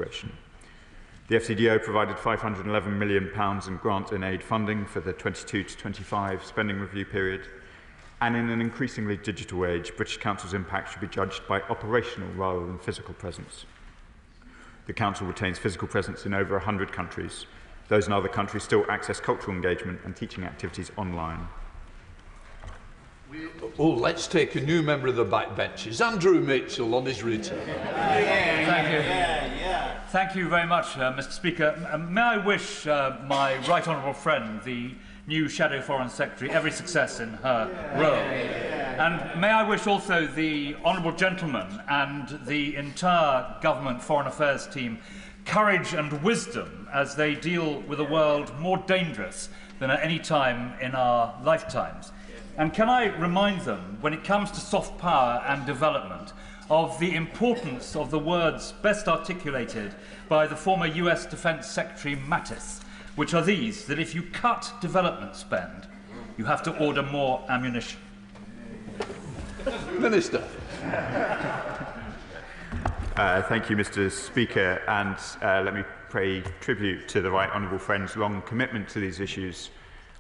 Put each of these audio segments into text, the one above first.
integration. The FCDO provided £511 million in grant and aid funding for the 22 to 25 spending review period. And in an increasingly digital age, British Council's impact should be judged by operational rather than physical presence. The Council retains physical presence in over 100 countries. Those in other countries still access cultural engagement and teaching activities online. Oh, let's take a new member of the backbenches, Andrew Mitchell, on his return. Thank you. Thank you very much, Mr. Speaker. May I wish my right honourable friend, the new Shadow Foreign Secretary, every success in her role. And may I wish also the honourable gentleman and the entire government foreign affairs team courage and wisdom as they deal with a world more dangerous than at any time in our lifetimes. And can I remind them, when it comes to soft power and development, of the importance of the words best articulated by the former US Defence Secretary Mattis, which are these: that if you cut development spend, you have to order more ammunition. Minister. Thank you, Mr. Speaker, and let me pay tribute to the Right Honourable Friend's long commitment to these issues.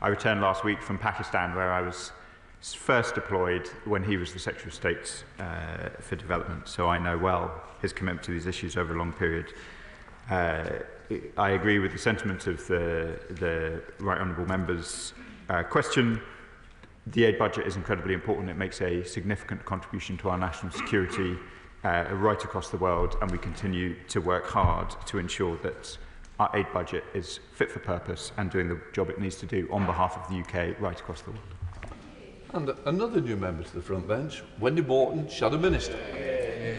I returned last week from Pakistan, where I was first deployed when he was the Secretary of State for Development, so I know well his commitment to these issues over a long period. I agree with the sentiment of the Right Honourable Member's question. The aid budget is incredibly important. It makes a significant contribution to our national security right across the world, and we continue to work hard to ensure that our aid budget is fit for purpose and doing the job it needs to do on behalf of the UK right across the world. And another new member to the front bench, Wendy Morton, Shadow Minister.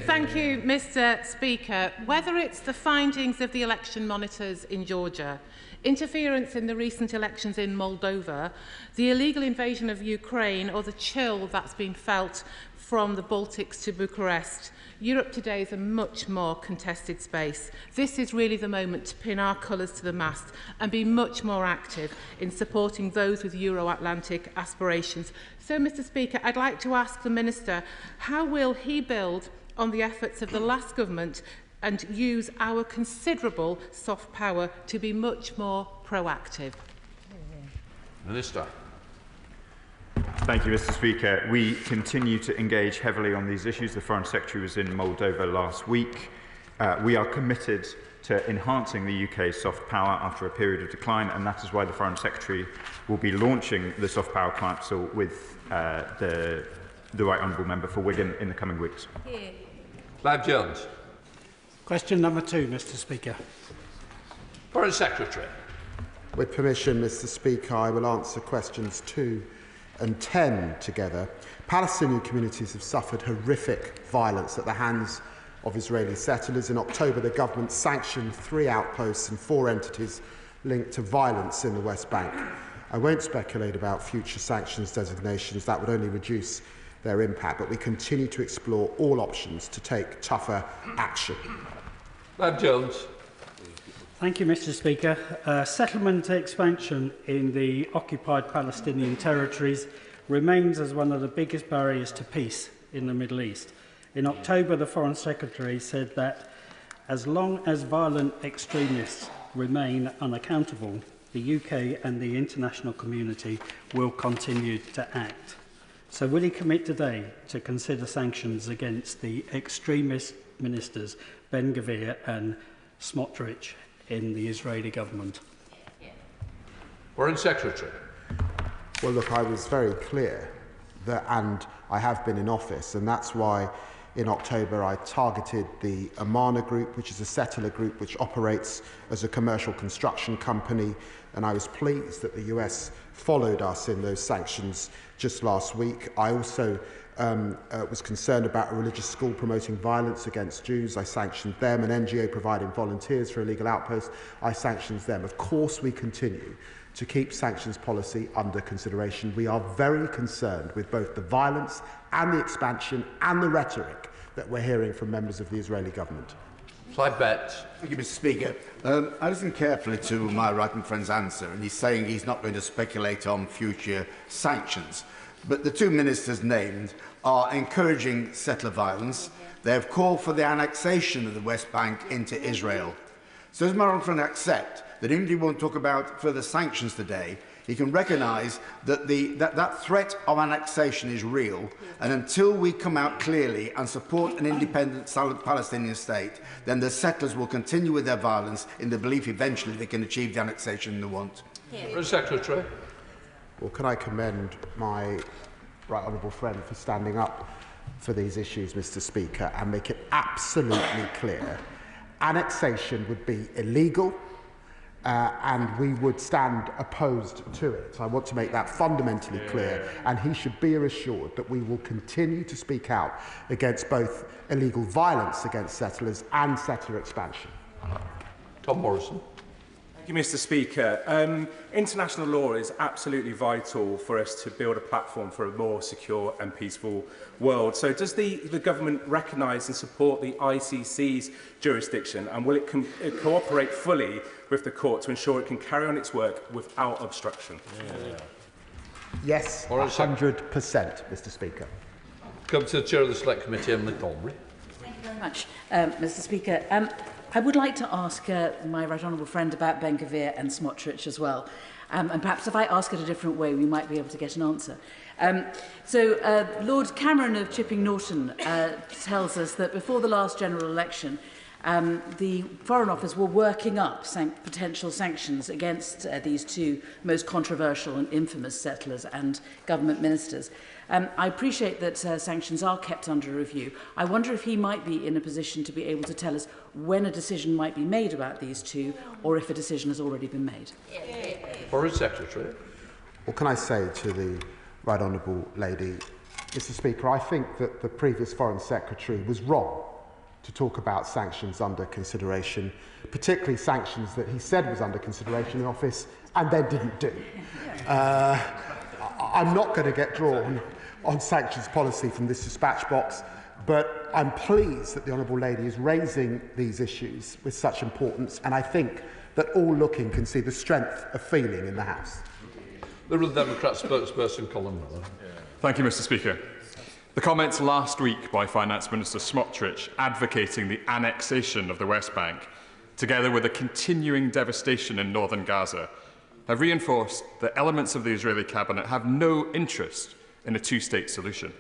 Thank you, Mr. Speaker. Whether it's the findings of the election monitors in Georgia, interference in the recent elections in Moldova, the illegal invasion of Ukraine, or the chill that's been felt from the Baltics to Bucharest, Europe today is a much more contested space. This is really the moment to pin our colours to the mast and be much more active in supporting those with Euro-Atlantic aspirations. So, Mr. Speaker, I'd like to ask the Minister, how will he build on the efforts of the last government and use our considerable soft power to be much more proactive? Minister. Thank you, Mr. Speaker. We continue to engage heavily on these issues. The Foreign Secretary was in Moldova last week. We are committed to enhancing the UK's soft power after a period of decline, and that is why the Foreign Secretary will be launching the Soft Power Council with the Right Honourable Member for Wigan in the coming weeks. Clive Jones. Question number 2, Mr. Speaker. Foreign Secretary. With permission, Mr. Speaker, I will answer questions 2 and 10 together. Palestinian communities have suffered horrific violence at the hands of Israeli settlers. In October, the government sanctioned 3 outposts and 4 entities linked to violence in the West Bank. I won't speculate about future sanctions designations. That would only reduce their impact, but we continue to explore all options to take tougher action. Clive Jones. Thank you, Mr. Speaker. Settlement expansion in the occupied Palestinian territories remains as one of the biggest barriers to peace in the Middle East. In October, the Foreign Secretary said that as long as violent extremists remain unaccountable, the UK and the international community will continue to act. So will he commit today to consider sanctions against the extremist ministers Ben-Gvir and Smotrich in the Israeli government? Foreign Secretary. Well, look, I was very clear that, and I have been in office, and that's why in October I targeted the Amana Group, which is a settler group which operates as a commercial construction company, and I was pleased that the US followed us in those sanctions just last week. I also was concerned about a religious school promoting violence against Jews. I sanctioned them. An NGO providing volunteers for illegal outposts. I sanctioned them. Of course, we continue to keep sanctions policy under consideration. We are very concerned with both the violence and the expansion and the rhetoric that we're hearing from members of the Israeli government. Clive Betts. Thank you, Mr. Speaker. I listened carefully to my right friend's answer, and he's saying he's not going to speculate on future sanctions. But the 2 ministers named are encouraging settler violence, They have called for the annexation of the West Bank into Israel. So does my honourable friend accept that even if he won't talk about further sanctions today, he can recognise that that threat of annexation is real, and until we come out clearly and support an independent Palestinian state, then the settlers will continue with their violence in the belief eventually they can achieve the annexation they want. Secretary. Well, can I commend my right honourable friend for standing up for these issues, Mr. Speaker, and make it absolutely clear. Annexation would be illegal, and we would stand opposed to it. I want to make that fundamentally clear, and he should be assured that we will continue to speak out against both illegal violence against settlers and settler expansion. Tom Morrison. Thank you, Mr. Speaker. International law is absolutely vital for us to build a platform for a more secure and peaceful world. So does the government recognise and support the ICC's jurisdiction, and will it cooperate fully with the court to ensure it can carry on its work without obstruction? Yes, 100%, Mr. Speaker. Come to the Chair of the Select Committee, Emily Thornbury. Thank you very much, Mr. Speaker. I would like to ask my right honourable friend about Ben-Gvir and Smotrich as well. And perhaps if I ask it a different way, we might be able to get an answer. Lord Cameron of Chipping Norton tells us that before the last general election, the Foreign Office were working up potential sanctions against these two most controversial and infamous settlers and government ministers. I appreciate that sanctions are kept under review. I wonder if he might be in a position to be able to tell us when a decision might be made about these two, or if a decision has already been made. Foreign Secretary. What can I say to the right honourable lady? Mr. Speaker, I think that the previous Foreign Secretary was wrong to talk about sanctions under consideration, particularly sanctions that he said was under consideration in office and then didn't do. I'm not going to get drawn on sanctions policy from this dispatch box, but I'm pleased that the honourable lady is raising these issues with such importance, and I think that all looking can see the strength of feeling in the House. The Liberal Democrat spokesperson, Colin Miller. Thank you, Mr. Speaker. The comments last week by Finance Minister Smotrich advocating the annexation of the West Bank, together with the continuing devastation in northern Gaza, have reinforced that elements of the Israeli cabinet have no interest in a two-state solution.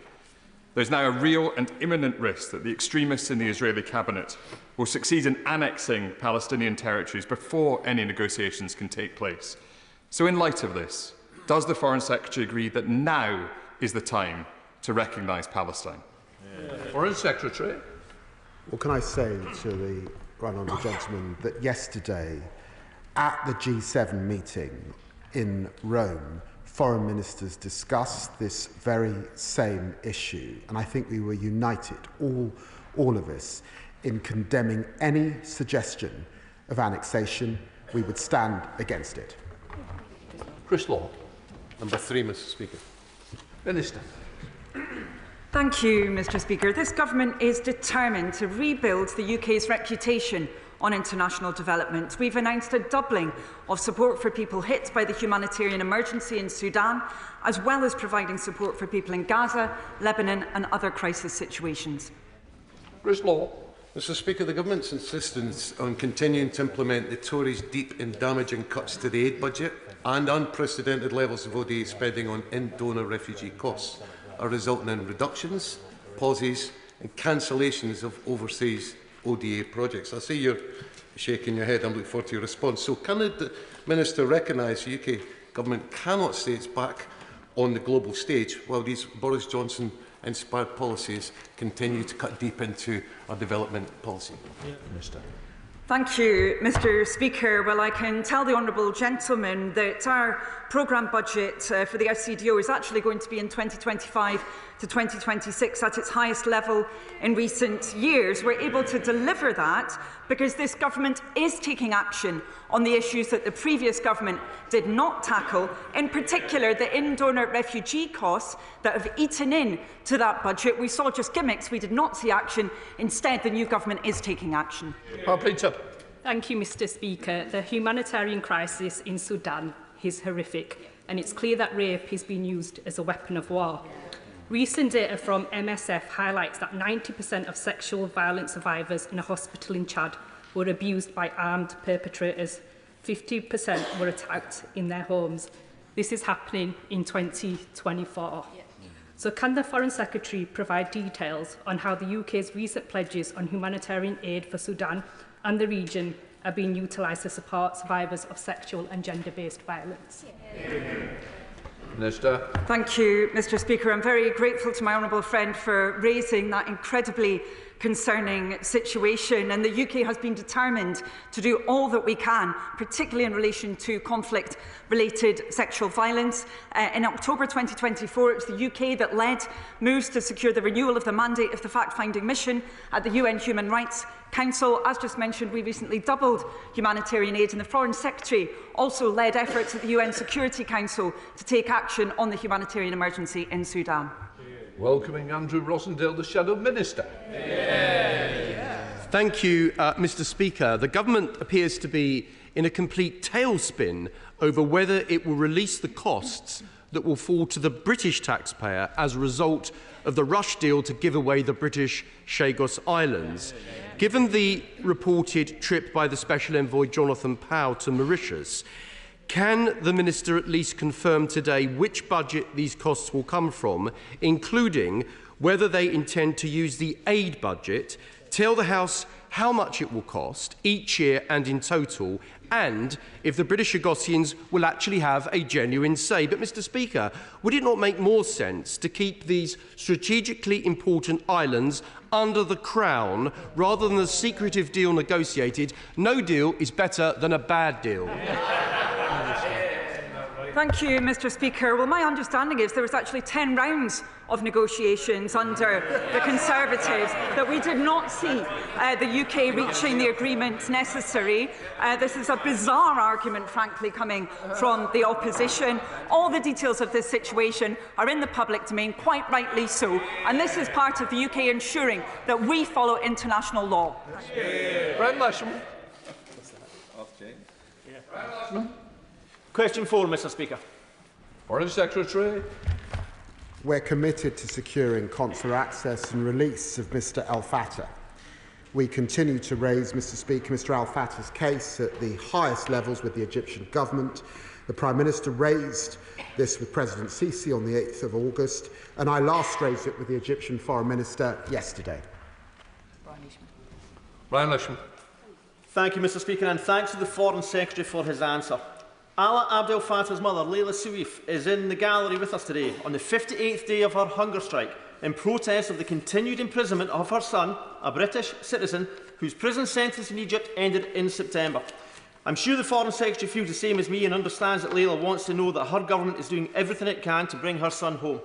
There is now a real and imminent risk that the extremists in the Israeli cabinet will succeed in annexing Palestinian territories before any negotiations can take place. So in light of this, does the Foreign Secretary agree that now is the time to recognise Palestine? Foreign Secretary. What can I say to the right honourable gentleman that yesterday at the G7 meeting in Rome, foreign ministers discussed this very same issue, and I think we were united, all of us, in condemning any suggestion of annexation. We would stand against it. Chris Law. Number 3, Mr. Speaker. Minister. Thank you, Mr. Speaker. This government is determined to rebuild the UK's reputation on international development. We've announced a doubling of support for people hit by the humanitarian emergency in Sudan, as well as providing support for people in Gaza, Lebanon and other crisis situations. Chris Law. Mr. Speaker, the government's insistence on continuing to implement the Tories' deep and damaging cuts to the aid budget and unprecedented levels of ODA spending on in-donor refugee costs are resulting in reductions, pauses and cancellations of overseas ODA projects. I see you're shaking your head. I'm looking forward to your response. So can the Minister recognise the UK government cannot say it's back on the global stage while these Boris Johnson-inspired policies continue to cut deep into our development policy? Minister. Thank you, Mr. Speaker. Well, I can tell the honourable gentleman that our programme budget for the FCDO is actually going to be in 2025 to 2026 at its highest level in recent years. We're able to deliver that because this government is taking action on the issues that the previous government did not tackle, in particular the in-donor refugee costs that have eaten into that budget. We saw just gimmicks, we did not see action. Instead, the new government is taking action. Thank you, Mr. Speaker. The humanitarian crisis in Sudan is horrific, and it's clear that rape is being used as a weapon of war. Recent data from MSF highlights that 90% of sexual violence survivors in a hospital in Chad were abused by armed perpetrators. 50% were attacked in their homes. This is happening in 2024. So can the Foreign Secretary provide details on how the UK's recent pledges on humanitarian aid for Sudan and the region are being utilised to support survivors of sexual and gender-based violence? Minister. Thank you, Mr. Speaker. I'm very grateful to my honourable friend for raising that incredibly concerning situation, and the UK has been determined to do all that we can, particularly in relation to conflict-related sexual violence. In October 2024, it was the UK that led moves to secure the renewal of the mandate of the fact-finding mission at the UN Human Rights Council. As just mentioned, we recently doubled humanitarian aid, and the Foreign Secretary also led efforts at the UN Security Council to take action on the humanitarian emergency in Sudan. Welcoming Andrew Rossendale, the Shadow Minister. Thank you, Mr. Speaker. The government appears to be in a complete tailspin over whether it will release the costs that will fall to the British taxpayer as a result of the rush deal to give away the British Chagos Islands. Given the reported trip by the Special Envoy Jonathan Powell to Mauritius, can the Minister at least confirm today which budget these costs will come from, including whether they intend to use the aid budget, tell the House how much it will cost each year and in total, and if the British Chagossians will actually have a genuine say? But, Mr. Speaker, would it not make more sense to keep these strategically important islands under the Crown rather than the secretive deal negotiated? No deal is better than a bad deal. Thank you, Mr. Speaker. Well, my understanding is there was actually 10 rounds of negotiations under the Conservatives, that we did not see the UK reaching the agreement necessary. This is a bizarre argument, frankly, coming from the opposition. All the details of this situation are in the public domain, quite rightly so, and this is part of the UK ensuring that we follow international law. Brian Lasham. Question 4, Mr. Speaker. Foreign Secretary. We're committed to securing consular access and release of Mr El Fattah. We continue to raise, Mr. Speaker, Mr El Fattah's case at the highest levels with the Egyptian government. The Prime Minister raised this with President Sisi on the 8th of August, and I last raised it with the Egyptian Foreign Minister yesterday. Brian Lasham. Thank you, Mr. Speaker, and thanks to the Foreign Secretary for his answer. Ala Abdel Fattah's mother, Leila Sawif, is in the gallery with us today on the 58th day of her hunger strike in protest of the continued imprisonment of her son, a British citizen whose prison sentence in Egypt ended in September. I'm sure the Foreign Secretary feels the same as me and understands that Leila wants to know that her government is doing everything it can to bring her son home.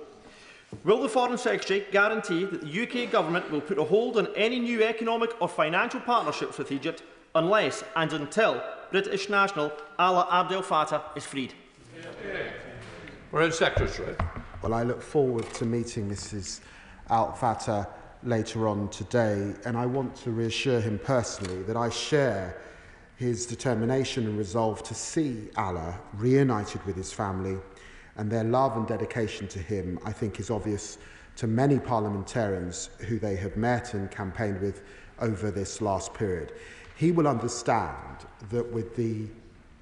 Will the Foreign Secretary guarantee that the UK government will put a hold on any new economic or financial partnerships with Egypt unless and until British national Ala Abdel Fattah is freed? Foreign Secretary. Well, I look forward to meeting Mrs Al Fattah later on today, and I want to reassure him personally that I share his determination and resolve to see Ala reunited with his family, and their love and dedication to him, I think, is obvious to many parliamentarians who they have met and campaigned with over this last period. He will understand that with the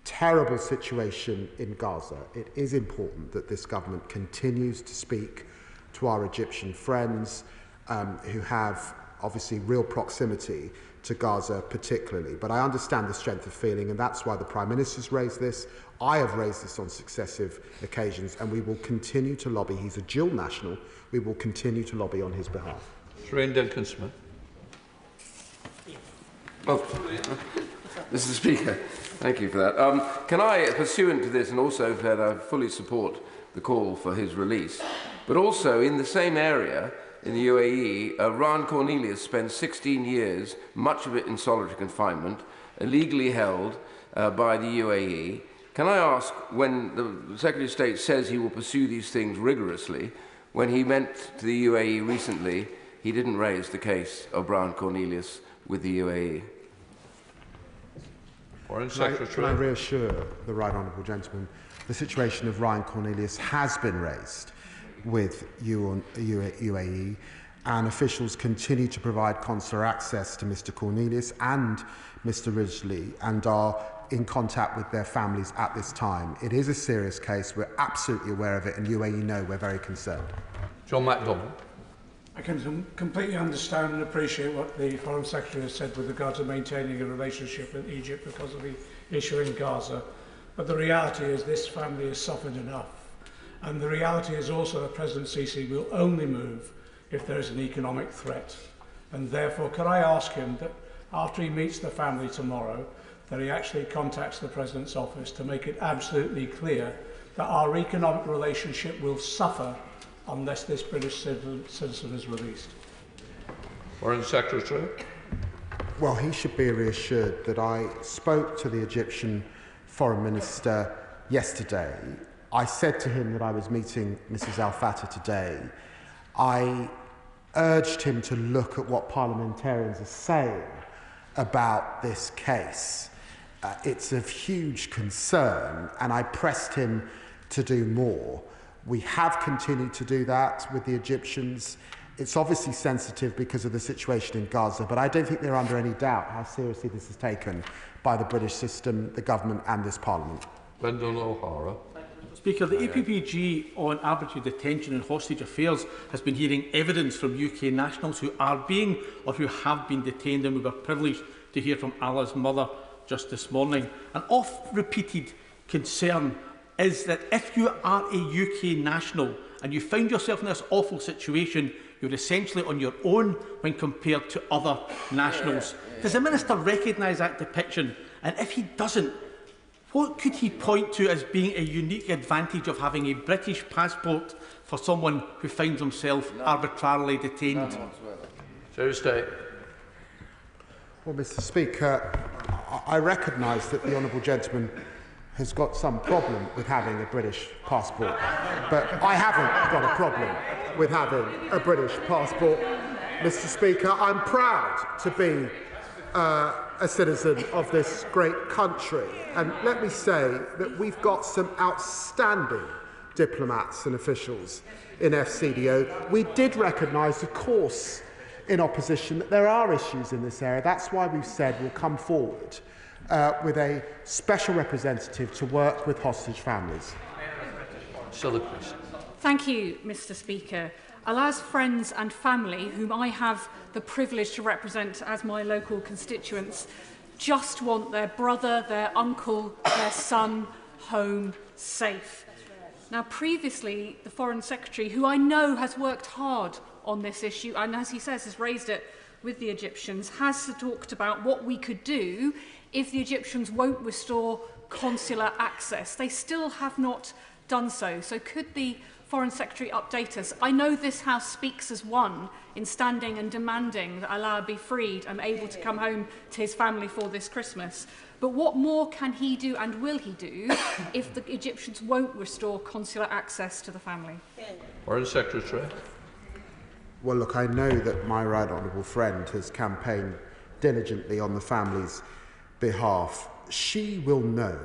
terrible situation in Gaza, it is important that this government continues to speak to our Egyptian friends who have obviously real proximity to Gaza particularly. But I understand the strength of feeling, and that's why the Prime Minister's raised this. I have raised this on successive occasions, and we will continue to lobby. He's a dual national. We will continue to lobby on his behalf. Shireen Duncan-Smith. Mr. Speaker, thank you for that. Can I, pursuant to this, and also that I fully support the call for his release, but also in the same area, in the UAE, Ryan Cornelius spent 16 years, much of it in solitary confinement, illegally held by the UAE. Can I ask, when the Secretary of State says he will pursue these things rigorously, when he went to the UAE recently, he didn't raise the case of Brian Cornelius with the UAE? Foreign Secretary. Can I reassure the right honourable gentleman, the situation of Ryan Cornelius has been raised with UAE, and officials continue to provide consular access to Mr. Cornelius and Mr. Ridgely, and are in contact with their families at this time. It is a serious case. We're absolutely aware of it, and UAE know we're very concerned. John MacDonald. I can completely understand and appreciate what the Foreign Secretary has said with regard to maintaining a relationship with Egypt because of the issue in Gaza. But the reality is this family has suffered enough. And the reality is also that President Sisi will only move if there is an economic threat. And therefore, could I ask him that after he meets the family tomorrow, that he actually contacts the President's office to make it absolutely clear that our economic relationship will suffer unless this British citizen is released. Foreign Secretary. Well, he should be reassured that I spoke to the Egyptian Foreign Minister yesterday. I said to him that I was meeting Mrs. Al-Fattah today. I urged him to look at what parliamentarians are saying about this case. It's of huge concern, and I pressed him to do more. We have continued to do that with the Egyptians. It's obviously sensitive because of the situation in Gaza, but I don't think they're under any doubt how seriously this is taken by the British system, the government and this Parliament. Lyndon O'Hara. Speaker, the APPG on arbitrary detention and hostage affairs has been hearing evidence from UK nationals who are being or who have been detained, and we were privileged to hear from Allah's mother just this morning. An oft-repeated concern is that if you are a UK national and you find yourself in this awful situation, you're essentially on your own when compared to other nationals. Does the Minister recognise that depiction? And if he doesn't, what could he point to as being a unique advantage of having a British passport for someone who finds himself arbitrarily detained? Tuesday. Well, Mr. Speaker, I recognise that the honourable gentleman has got some problem with having a British passport, but I haven't got a problem with having a British passport, Mr. Speaker. I'm proud to be a citizen of this great country, and let me say that we've got some outstanding diplomats and officials in FCDO. We did recognise, of course, in opposition, that there are issues in this area. That's why we've said we'll come forward with a special representative to work with hostage families. Thank you, Mr. Speaker. Allah's friends and family, whom I have the privilege to represent as my local constituents, just want their brother, their uncle, their son home safe. Now, previously, the Foreign Secretary, who I know has worked hard on this issue, and as he says, has raised it with the Egyptians, has talked about what we could do if the Egyptians won't restore consular access. They still have not done so. So could the Foreign Secretary update us? I know this House speaks as one in standing and demanding that Allah be freed and able to come home to his family for this Christmas. But what more can he do and will he do if the Egyptians won't restore consular access to the family? Foreign Secretary. Well, look, I know that my right honourable friend has campaigned diligently on the family's behalf. She will know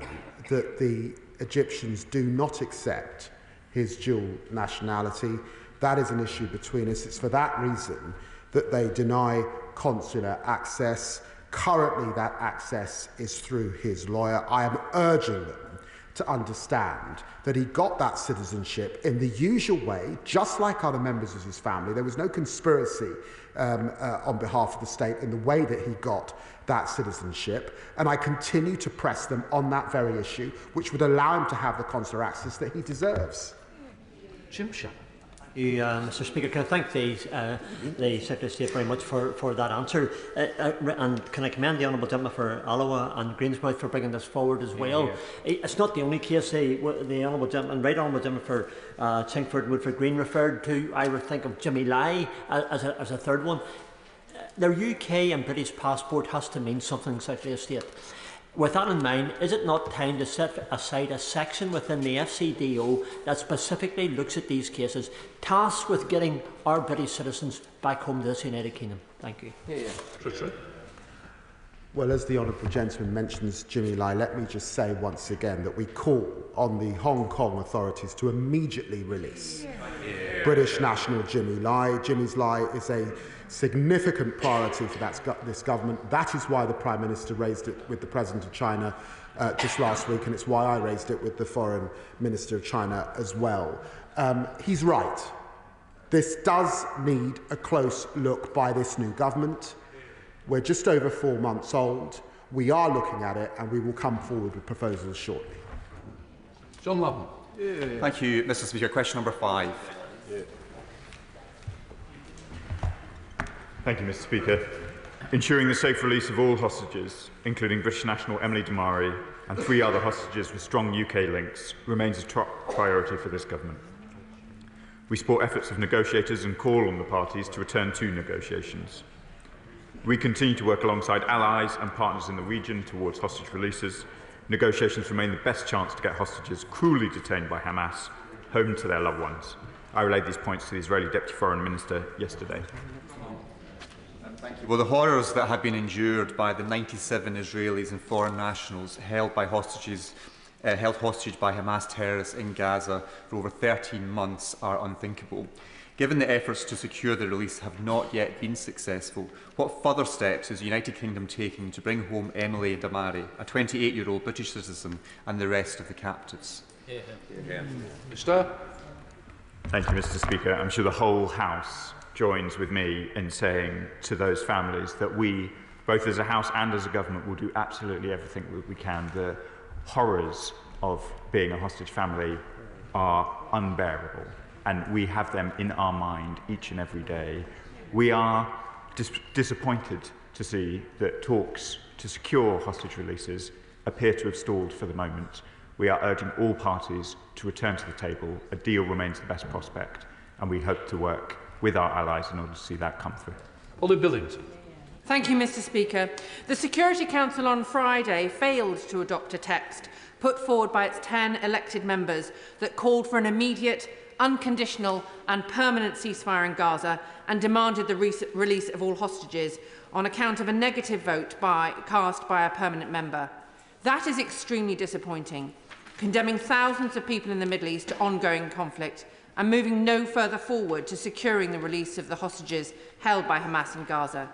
that the Egyptians do not accept his dual nationality. That is an issue between us. It's for that reason that they deny consular access. Currently, that access is through his lawyer. I am urging them to understand that he got that citizenship in the usual way, just like other members of his family. There was no conspiracy on behalf of the state in the way that he got that citizenship, and I continue to press them on that very issue, which would allow him to have the consular access that he deserves. Jim Shah. Mr. Speaker, can I thank the Secretary of State very much for that answer, and can I commend the Honourable Gentleman for Alloa and Greensmouth for bringing this forward as well. It's not the only case the Honourable Gentleman, Right Honourable Gentleman for Chingford and Woodford Green referred to. I would think of Jimmy Lai as a third one. Their UK and British passport has to mean something, Secretary of State. With that in mind, is it not time to set aside a section within the FCDO that specifically looks at these cases, tasked with getting our British citizens back home to this United Kingdom? Thank you. Well, as the Honourable Gentleman mentions Jimmy Lai, let me just say once again that we call on the Hong Kong authorities to immediately release British national Jimmy Lai. Jimmy Lai is a significant priority for this government. That is why the Prime Minister raised it with the President of China just last week, and it's why I raised it with the Foreign Minister of China as well. He's right. This does need a close look by this new government. We're just over 4 months old. We are looking at it, and we will come forward with proposals shortly. John Lavin. Thank you, Mr. Speaker. Question number 5. Thank you, Mr. Speaker. Ensuring the safe release of all hostages, including British national Emily Damari and 3 other hostages with strong UK links, remains a top priority for this government. We support efforts of negotiators and call on the parties to return to negotiations. We continue to work alongside allies and partners in the region towards hostage releases. Negotiations remain the best chance to get hostages cruelly detained by Hamas home to their loved ones. I relayed these points to the Israeli Deputy Foreign Minister yesterday. Well, the horrors that have been endured by the 97 Israelis and foreign nationals held hostage by Hamas terrorists in Gaza for over 13 months are unthinkable. Given the efforts to secure the release have not yet been successful, what further steps is the United Kingdom taking to bring home Emily Damari, a 28-year-old British citizen, and the rest of the captives? Mr. Thank you, Mr. Speaker. I'm sure the whole House joins with me in saying to those families that we, both as a House and as a government, will do absolutely everything we can. The horrors of being a hostage family are unbearable, and we have them in our mind each and every day. We are disappointed to see that talks to secure hostage releases appear to have stalled for the moment. We are urging all parties to return to the table. A deal remains the best prospect, and we hope to work with our allies in order to see that come through. Ollie Billington. Thank you, Mr. Speaker. The Security Council on Friday failed to adopt a text put forward by its 10 elected members that called for an immediate, unconditional and permanent ceasefire in Gaza and demanded the release of all hostages on account of a negative vote cast by a permanent member. That is extremely disappointing, condemning thousands of people in the Middle East to ongoing conflict and moving no further forward to securing the release of the hostages held by Hamas in Gaza.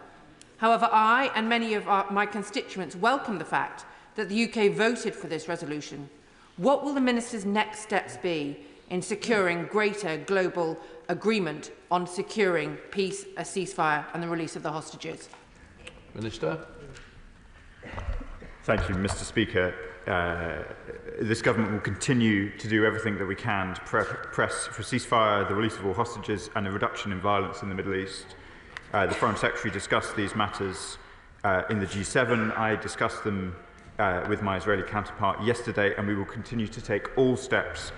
However, I and many of my constituents welcome the fact that the UK voted for this resolution. What will the Minister's next steps be in securing greater global agreement on securing peace, a ceasefire and the release of the hostages? Minister. Thank you, Mr. Speaker. This government will continue to do everything that we can to press for ceasefire, the release of all hostages and a reduction in violence in the Middle East. The Foreign Secretary discussed these matters in the G7. I discussed them with my Israeli counterpart yesterday, and we will continue to take all steps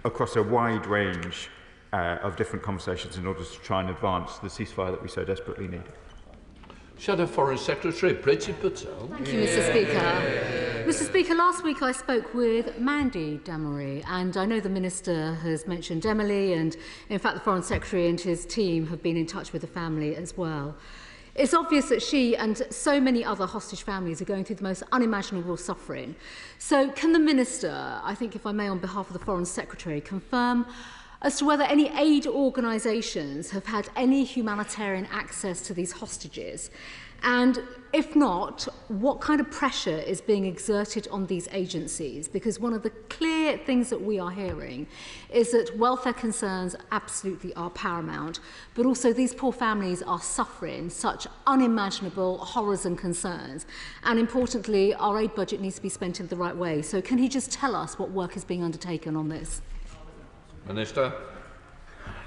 across a wide range of different conversations in order to try and advance the ceasefire that we so desperately need. Shadow Foreign Secretary Priti Patel. Thank you, Mr. Speaker. Mr. Speaker, last week I spoke with Mandy Damari, and I know the Minister has mentioned Emily, and in fact the Foreign Secretary and his team have been in touch with the family as well. It's obvious that she and so many other hostage families are going through the most unimaginable suffering. So can the Minister, I think if I may on behalf of the Foreign Secretary, confirm as to whether any aid organisations have had any humanitarian access to these hostages? And if not, what kind of pressure is being exerted on these agencies? Because one of the clear things that we are hearing is that welfare concerns absolutely are paramount, but also these poor families are suffering such unimaginable horrors and concerns. And importantly, our aid budget needs to be spent in the right way. So can he just tell us what work is being undertaken on this? Minister.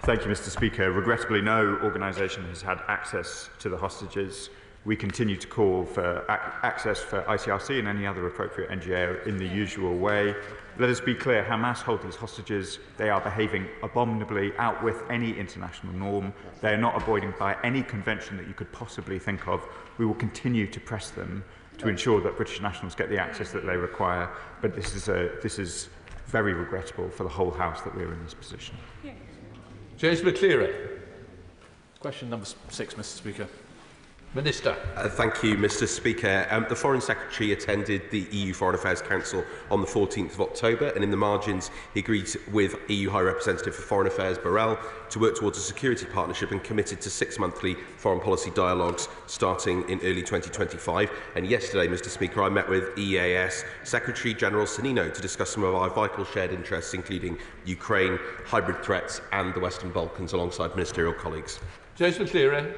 Thank you, Mr. Speaker. Regrettably, no organisation has had access to the hostages. We continue to call for access for ICRC and any other appropriate NGO in the usual way. Let us be clear, Hamas hold these hostages. They are behaving abominably, out with any international norm. They are not abiding by any convention that you could possibly think of. We will continue to press them to ensure that British nationals get the access that they require. But this is very regrettable for the whole House that we're in this position. James McCleary. Question number 6, Mr. Speaker. Minister. Thank you, Mr. Speaker. The Foreign Secretary attended the EU Foreign Affairs Council on the 14th of October, and in the margins he agreed with EU High Representative for Foreign Affairs Borrell to work towards a security partnership and committed to 6 monthly foreign policy dialogues starting in early 2025. And yesterday, Mr. Speaker, I met with EAS Secretary General Sanino to discuss some of our vital shared interests, including Ukraine, hybrid threats and the Western Balkans, alongside ministerial colleagues. Jason Cleary.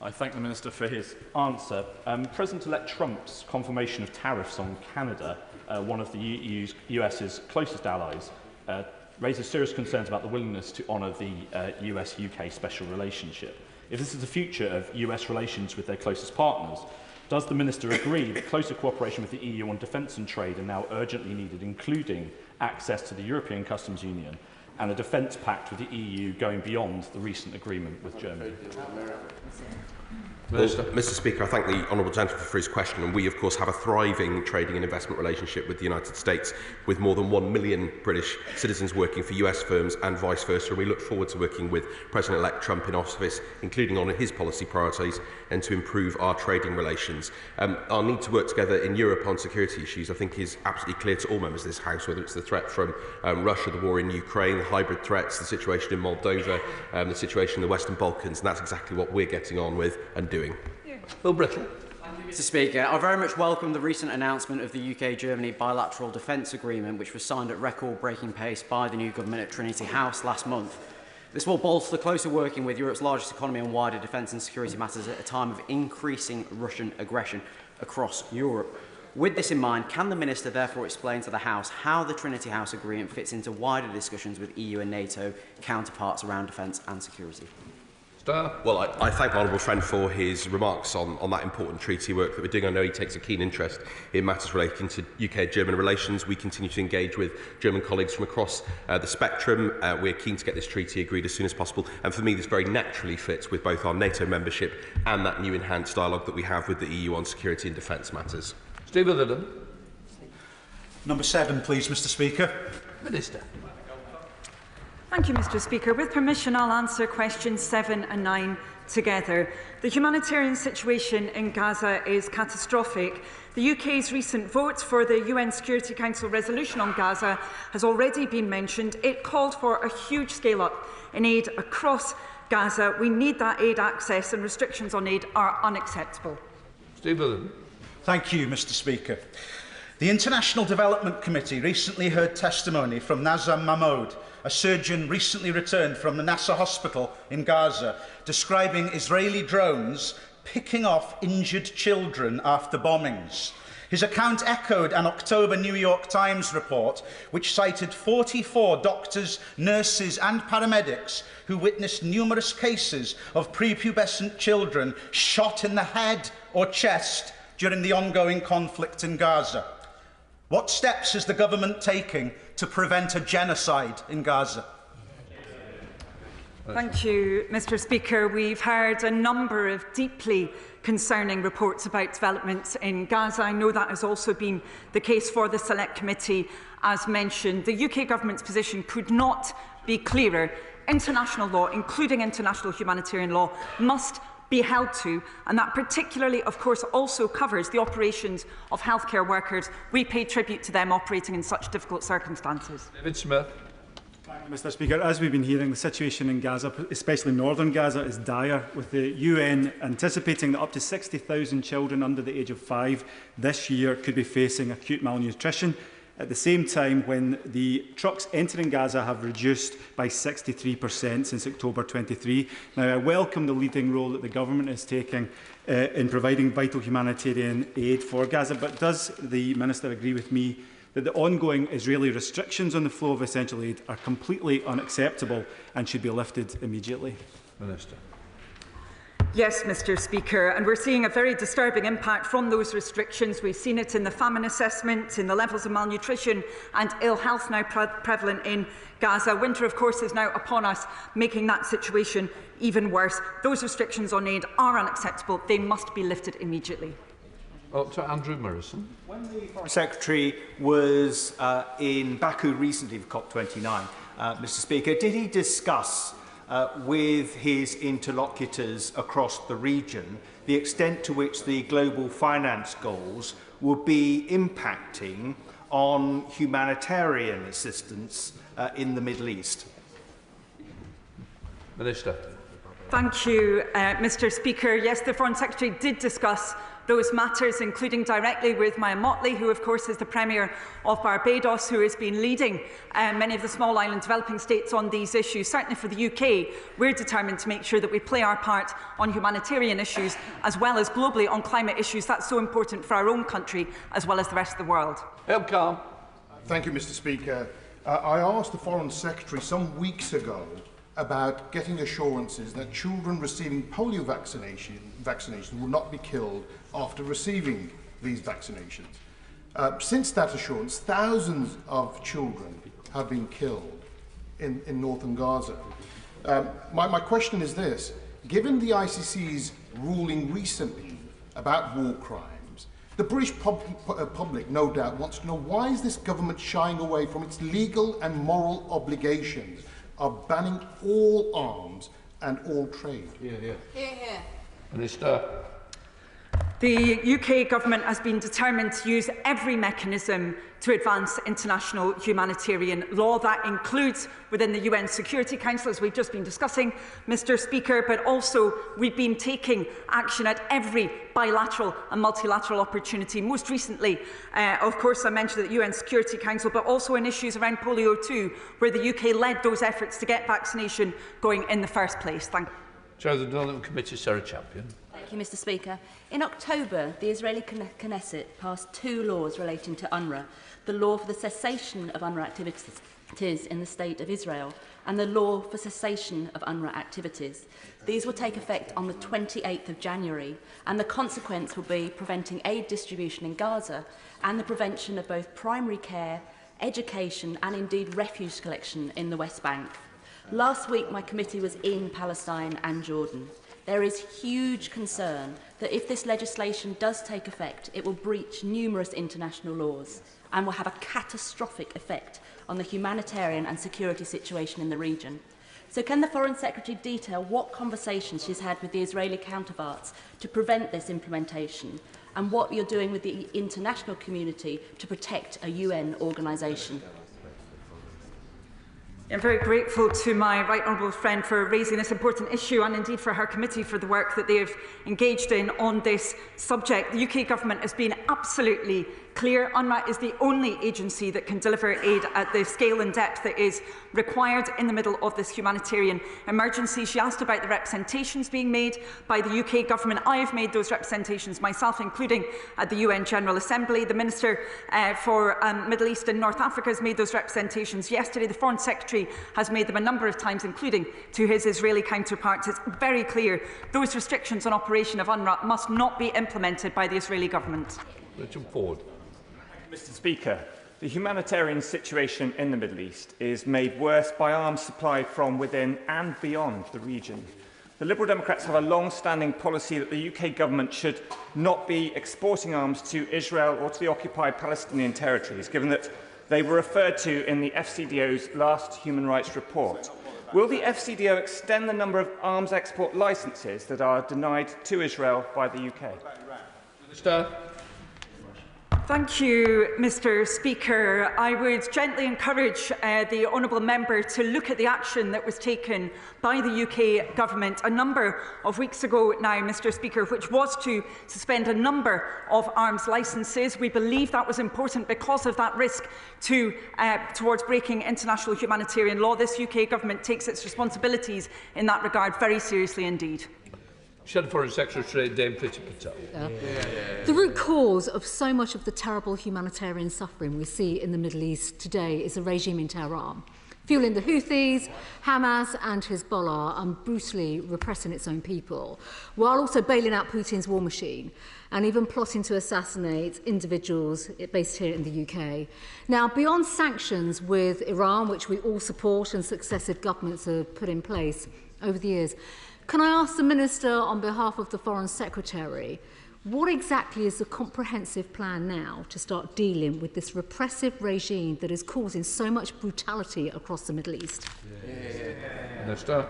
I thank the Minister for his answer. President-elect Trump's confirmation of tariffs on Canada, one of the US's closest allies, raises serious concerns about the willingness to honour the US-UK special relationship. If this is the future of US relations with their closest partners, does the Minister agree that closer cooperation with the EU on defence and trade are now urgently needed, including access to the European Customs Union and a defence pact with the EU going beyond the recent agreement with Germany? Well, Mr. Speaker, I thank the honourable gentleman for his question, and we of course have a thriving trading and investment relationship with the United States, with more than 1 million British citizens working for US firms and vice versa, and we look forward to working with President-elect Trump in office, including on his policy priorities and to improve our trading relations. Our need to work together in Europe on security issues, I think, is absolutely clear to all members of this House, whether it's the threat from Russia, the war in Ukraine, the hybrid threats, the situation in Moldova, the situation in the Western Balkans, and that's exactly what we're getting on with and doing. Phil Brittle. Mr. Speaker, I very much welcome the recent announcement of the UK-Germany bilateral defence agreement, which was signed at record-breaking pace by the new government at Trinity House last month. This will bolster closer working with Europe's largest economy on wider defence and security matters at a time of increasing Russian aggression across Europe. With this in mind, can the Minister therefore explain to the House how the Trinity House agreement fits into wider discussions with EU and NATO counterparts around defence and security? Well, I thank my honourable friend for his remarks on that important treaty work that we're doing. I know he takes a keen interest in matters relating to UK-German relations. We continue to engage with German colleagues from across the spectrum. We're keen to get this treaty agreed as soon as possible. And for me, this very naturally fits with both our NATO membership and that new enhanced dialogue that we have with the EU on security and defence matters. Stephen Liddon. Number 7, please, Mr. Speaker. Minister. Thank you, Mr. Speaker. With permission, I'll answer questions 7 and 9 together. The humanitarian situation in Gaza is catastrophic. The UK's recent vote for the UN Security Council resolution on Gaza has already been mentioned. It called for a huge scale-up in aid across Gaza. We need that aid access, and restrictions on aid are unacceptable. Stephen. Thank you, Mr. Speaker. The International Development Committee recently heard testimony from Nazar Mahmoud, a surgeon recently returned from the Nasser hospital in Gaza, describing Israeli drones picking off injured children after bombings. His account echoed an October New York Times report which cited 44 doctors, nurses and paramedics who witnessed numerous cases of prepubescent children shot in the head or chest during the ongoing conflict in Gaza. What steps is the government taking to prevent a genocide in Gaza? Thank you, Mr. Speaker. We've heard a number of deeply concerning reports about developments in Gaza. I know that has also been the case for the Select Committee, as mentioned. The UK government's position could not be clearer. International law, including international humanitarian law, must be held to, and that particularly, of course, also covers the operations of healthcare workers. We pay tribute to them operating in such difficult circumstances. David Smith. Thank you, Mr. Speaker. As we've been hearing, the situation in Gaza, especially northern Gaza, is dire, with the UN anticipating that up to 60,000 children under the age of 5 this year could be facing acute malnutrition, at the same time when the trucks entering Gaza have reduced by 63% since October 23. Now, I welcome the leading role that the government is taking in providing vital humanitarian aid for Gaza, but does the Minister agree with me that the ongoing Israeli restrictions on the flow of essential aid are completely unacceptable and should be lifted immediately? Minister. Yes, Mr. Speaker, and we're seeing a very disturbing impact from those restrictions. We've seen it in the famine assessment, in the levels of malnutrition and ill health now prevalent in Gaza. Winter, of course, is now upon us, making that situation even worse. Those restrictions on aid are unacceptable. They must be lifted immediately. To Andrew Morrison. When the Foreign Secretary was in Baku recently for COP29, Mr. Speaker, did he discuss with his interlocutors across the region the extent to which the global finance goals will be impacting on humanitarian assistance in the Middle East? Minister. Thank you, Mr. Speaker. Yes, the Foreign Secretary did discuss those matters, including directly with Maya Motley, who of course is the Premier of Barbados, who has been leading many of the small island developing states on these issues. Certainly for the UK, we're determined to make sure that we play our part on humanitarian issues as well as globally on climate issues. That's so important for our own country as well as the rest of the world. Thank you, Mr. Speaker. I asked the Foreign Secretary some weeks ago about getting assurances that children receiving polio vaccinations will not be killed after receiving these vaccinations. Since that assurance, thousands of children have been killed in northern Gaza. My question is this: given the ICC's ruling recently about war crimes, the British public no doubt wants to know, why is this government shying away from its legal and moral obligations of banning all arms and all trade? Minister. The UK government has been determined to use every mechanism to advance international humanitarian law. That includes within the UN Security Council, as we've just been discussing, Mr. Speaker, but also we've been taking action at every bilateral and multilateral opportunity. Most recently, of course, I mentioned the UN Security Council, but also in issues around polio too, where the UK led those efforts to get vaccination going in the first place. Thank you. Chair of the Development Committee, Sarah Champion. Thank you, Mr. Speaker. In October, the Israeli Knesset passed 2 laws relating to UNRWA: the law for the cessation of UNRWA activities in the State of Israel and the law for cessation of UNRWA activities. These will take effect on the 28th of January, and the consequence will be preventing aid distribution in Gaza and the prevention of both primary care, education and indeed refuge collection in the West Bank. Last week, my committee was in Palestine and Jordan. There is huge concern that if this legislation does take effect, it will breach numerous international laws and will have a catastrophic effect on the humanitarian and security situation in the region. So can the Foreign Secretary detail what conversations she's had with the Israeli counterparts to prevent this implementation, and what you're doing with the international community to protect a UN organisation? I'm very grateful to my right honourable friend for raising this important issue, and indeed for her committee for the work that they have engaged in on this subject. The UK government has been absolutely clear. UNRWA is the only agency that can deliver aid at the scale and depth that is required in the middle of this humanitarian emergency. She asked about the representations being made by the UK government. I have made those representations myself, including at the UN General Assembly. The Minister for Middle East and North Africa has made those representations yesterday. The Foreign Secretary has made them a number of times, including to his Israeli counterparts. It's very clear those restrictions on operation of UNRWA must not be implemented by the Israeli government. Richard Ford. Mr. Speaker, the humanitarian situation in the Middle East is made worse by arms supplied from within and beyond the region. The Liberal Democrats have a long-standing policy that the UK government should not be exporting arms to Israel or to the occupied Palestinian territories, given that they were referred to in the FCDO's last human rights report. Will the FCDO extend the number of arms export licences that are denied to Israel by the UK? Minister. Thank you, Mr. Speaker. I would gently encourage the honourable member to look at the action that was taken by the UK government a number of weeks ago now, Mr. Speaker, which was to suspend a number of arms licences. We believe that was important because of that risk towards breaking international humanitarian law. This UK government takes its responsibilities in that regard very seriously indeed. Shadow Foreign Secretary Dame Priti Patel. The root cause of so much of the terrible humanitarian suffering we see in the Middle East today is the regime in Tehran, fueling the Houthis, Hamas and Hezbollah, and brutally repressing its own people, while also bailing out Putin's war machine and even plotting to assassinate individuals based here in the UK. Now, beyond sanctions with Iran, which we all support and successive governments have put in place over the years, can I ask the Minister, on behalf of the Foreign Secretary, what exactly is the comprehensive plan now to start dealing with this repressive regime that is causing so much brutality across the Middle East? Minister.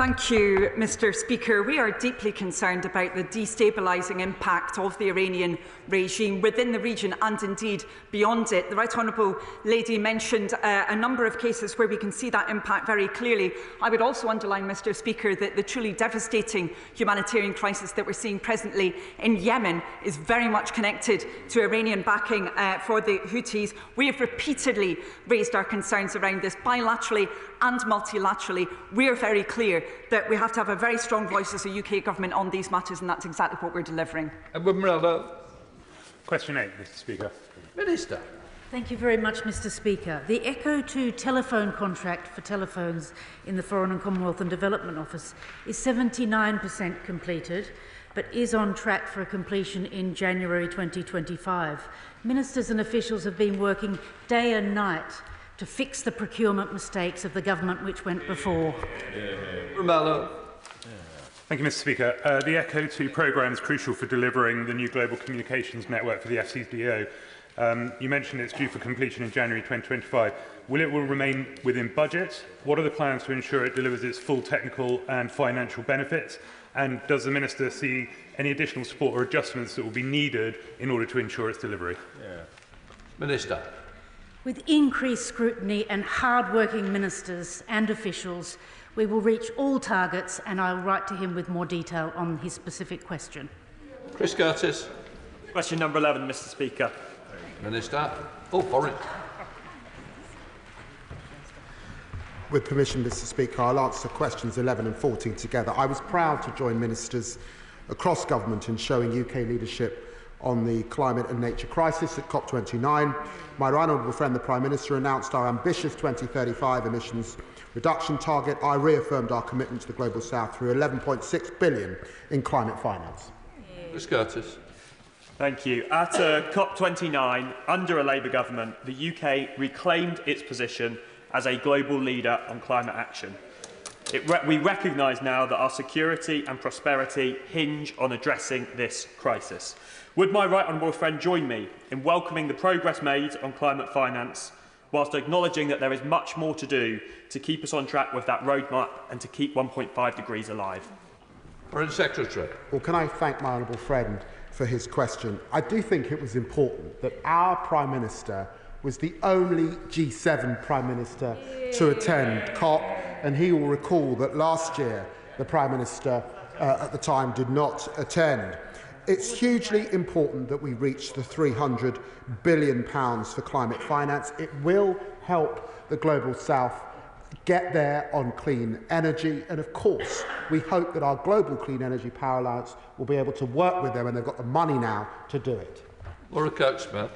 Thank you, Mr. Speaker. We are deeply concerned about the destabilising impact of the Iranian regime within the region and indeed beyond it. The Right Honourable Lady mentioned a number of cases where we can see that impact very clearly. I would also underline, Mr. Speaker, that the truly devastating humanitarian crisis that we're seeing presently in Yemen is very much connected to Iranian backing for the Houthis. We have repeatedly raised our concerns around this bilaterally and multilaterally. We are very clear that we have to have a very strong voice as a UK government on these matters, and that's exactly what we're delivering. Question 8, Mr. Speaker. Minister. Thank you very much, Mr. Speaker. The Echo 2 telephone contract for telephones in the Foreign and Commonwealth and Development Office is 79% completed, but is on track for a completion in January 2025. Ministers and officials have been working day and night to fix the procurement mistakes of the government which went before. Thank you, Mr. Speaker. The Echo 2 programme is crucial for delivering the new global communications network for the FCDO. You mentioned it's due for completion in January 2025. Will it remain within budget? What are the plans to ensure it delivers its full technical and financial benefits? And does the Minister see any additional support or adjustments that will be needed in order to ensure its delivery? Minister. With increased scrutiny and hard-working ministers and officials, we will reach all targets, and I will write to him with more detail on his specific question. Chris Curtis. Question number 11, Mr. Speaker. Minister. Oh, foreign. With permission, Mr. Speaker, I'll answer questions 11 and 14 together. I was proud to join ministers across government in showing UK leadership on the climate and nature crisis at COP29. My right honourable friend, the Prime Minister, announced our ambitious 2035 emissions reduction target. I reaffirmed our commitment to the Global South through £11.6 billion in climate finance. Chris Curtis. Thank you. At COP29, under a Labour government, the UK reclaimed its position as a global leader on climate action. We recognise now that our security and prosperity hinge on addressing this crisis. Would my right honourable friend join me in welcoming the progress made on climate finance, whilst acknowledging that there is much more to do to keep us on track with that roadmap and to keep 1.5 degrees alive? Foreign Secretary. Well, can I thank my honourable friend for his question? I do think it was important that our Prime Minister was the only G7 Prime Minister to attend COP, and he will recall that last year the Prime Minister at the time did not attend. It's hugely important that we reach the £300 billion for climate finance. It will help the Global South get there on clean energy, and of course we hope that our Global Clean Energy Power Alliance will be able to work with them, and they've got the money now to do it. Laura Coatsmith.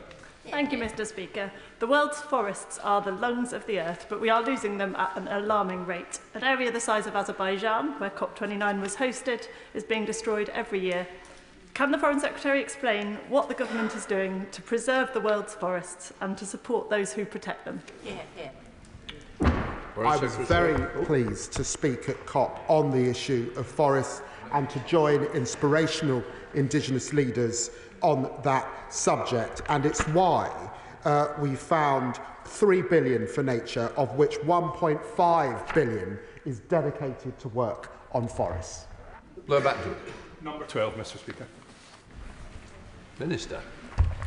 Thank you, Mr. Speaker. The world's forests are the lungs of the earth, but we are losing them at an alarming rate. An area the size of Azerbaijan, where COP29 was hosted, is being destroyed every year. Can the Foreign Secretary explain what the government is doing to preserve the world's forests and to support those who protect them? I was very pleased to speak at COP on the issue of forests and to join inspirational Indigenous leaders on that subject, and it's why we found £3 billion for nature, of which £1.5 billion is dedicated to work on forests. Blow back to it. Number 12, Mr. Speaker. Minister.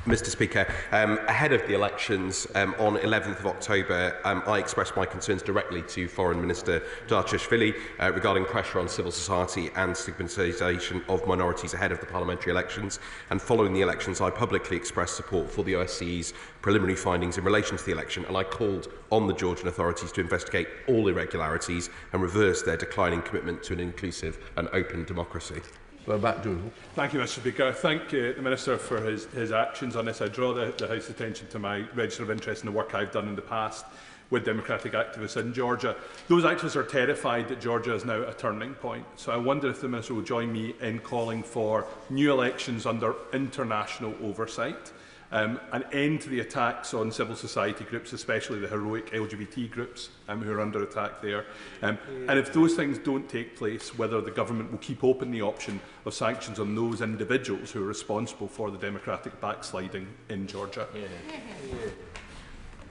Mr. Speaker, ahead of the elections on 11th of October, I expressed my concerns directly to Foreign Minister Darchashvili regarding pressure on civil society and stigmatisation of minorities ahead of the parliamentary elections. And following the elections, I publicly expressed support for the OSCE's preliminary findings in relation to the election, and I called on the Georgian authorities to investigate all irregularities and reverse their declining commitment to an inclusive and open democracy. Thank you, Mr. Speaker. I thank the Minister for his actions on this. I draw the House's attention to my register of interest in the work I've done in the past with democratic activists in Georgia. Those activists are terrified that Georgia is now a turning point. So I wonder if the Minister will join me in calling for new elections under international oversight, an end to the attacks on civil society groups, especially the heroic LGBT groups who are under attack there. And if those things don't take place, whether the government will keep open the option of sanctions on those individuals who are responsible for the democratic backsliding in Georgia.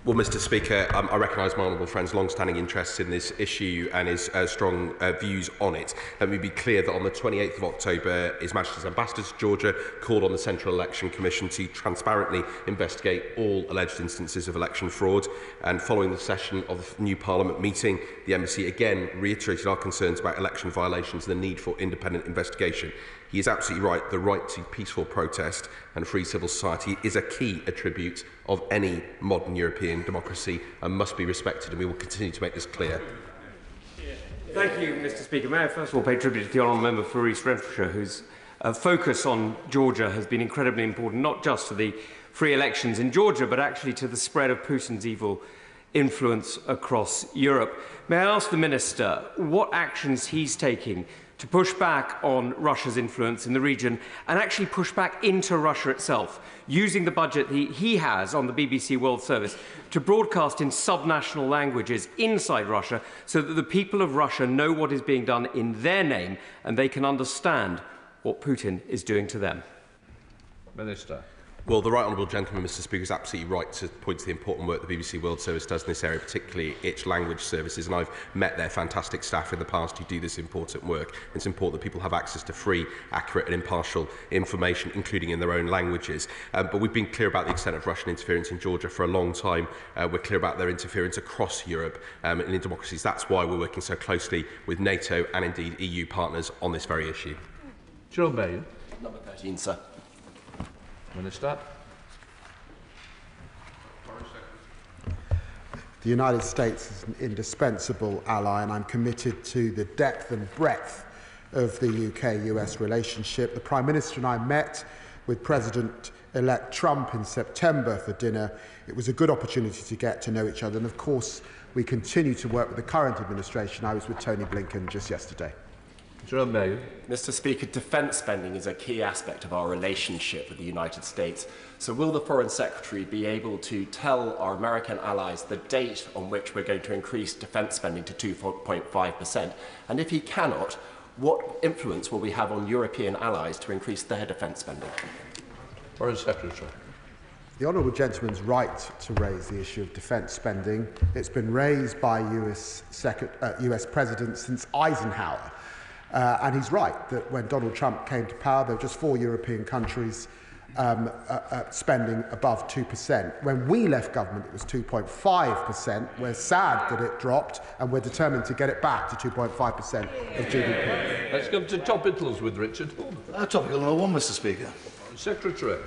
Well, Mr. Speaker, I recognise my honourable friend's long-standing interest in this issue and his strong views on it. Let me be clear that on the 28th of October, His Majesty's Ambassador to Georgia called on the Central Election Commission to transparently investigate all alleged instances of election fraud. And following the session of the new Parliament meeting, the Embassy again reiterated our concerns about election violations and the need for independent investigation. He is absolutely right. The right to peaceful protest and free civil society is a key attribute of any modern European democracy and must be respected, and we will continue to make this clear. Thank you, Mr. Speaker. May I first of all pay tribute to the honourable member for East Renfrewshire, whose focus on Georgia has been incredibly important, not just to the free elections in Georgia, but actually to the spread of Putin's evil influence across Europe. May I ask the Minister what actions he's taking to push back on Russia's influence in the region and actually push back into Russia itself, using the budget he has on the BBC World Service to broadcast in subnational languages inside Russia so that the people of Russia know what is being done in their name and they can understand what Putin is doing to them. Minister. Well, the right honourable gentleman, Mr. Speaker, is absolutely right to point to the important work the BBC World Service does in this area, particularly its language services. And I've met their fantastic staff in the past who do this important work. It's important that people have access to free, accurate and impartial information, including in their own languages. But we've been clear about the extent of Russian interference in Georgia for a long time. We're clear about their interference across Europe and in democracies. That's why we're working so closely with NATO and indeed EU partners on this very issue. Joe Mayor. Number 13, sir. Minister. The United States is an indispensable ally, and I'm committed to the depth and breadth of the UK-US relationship. The Prime Minister and I met with President-elect Trump in September for dinner. It was a good opportunity to get to know each other, and of course we continue to work with the current administration. I was with Tony Blinken just yesterday. Mr. Speaker, defence spending is a key aspect of our relationship with the United States. So will the Foreign Secretary be able to tell our American allies the date on which we're going to increase defence spending to 2.5%? And if he cannot, what influence will we have on European allies to increase their defence spending? Foreign Secretary. The honourable gentleman's right to raise the issue of defence spending. It's been raised by US presidents since Eisenhower. And he's right that when Donald Trump came to power, there were just 4 European countries spending above 2%. When we left government, it was 2.5%. We're sad that it dropped, and we're determined to get it back to 2.5% of GDP. Let's go to topicals with Richard. Topical number 1, Mr. Speaker. Secretary.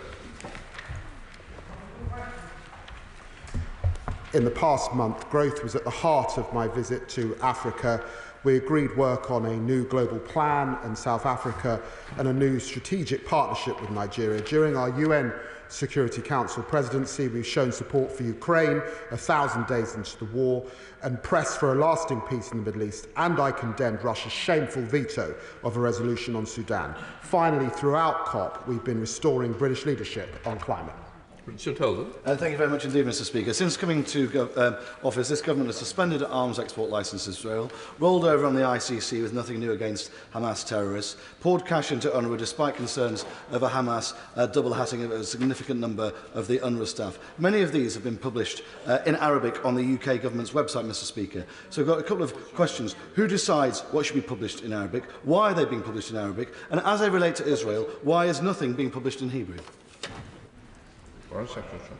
In the past month, growth was at the heart of my visit to Africa. We agreed work on a new global plan in South Africa and a new strategic partnership with Nigeria. During our UN Security Council presidency, we've shown support for Ukraine 1,000 days into the war and pressed for a lasting peace in the Middle East, and I condemned Russia's shameful veto of a resolution on Sudan. Finally, throughout COP, we've been restoring British leadership on climate. Richard Holden. Thank you very much indeed, Mr. Speaker. Since coming to office, this government has suspended arms export licences to Israel, rolled over on the ICC with nothing new against Hamas terrorists, poured cash into UNRWA despite concerns over Hamas double-hatting of a significant number of the UNRWA staff. Many of these have been published in Arabic on the UK government's website, Mr. Speaker. So I've got a couple of questions. Who decides what should be published in Arabic? Why are they being published in Arabic? And as they relate to Israel, why is nothing being published in Hebrew? Foreign Secretary.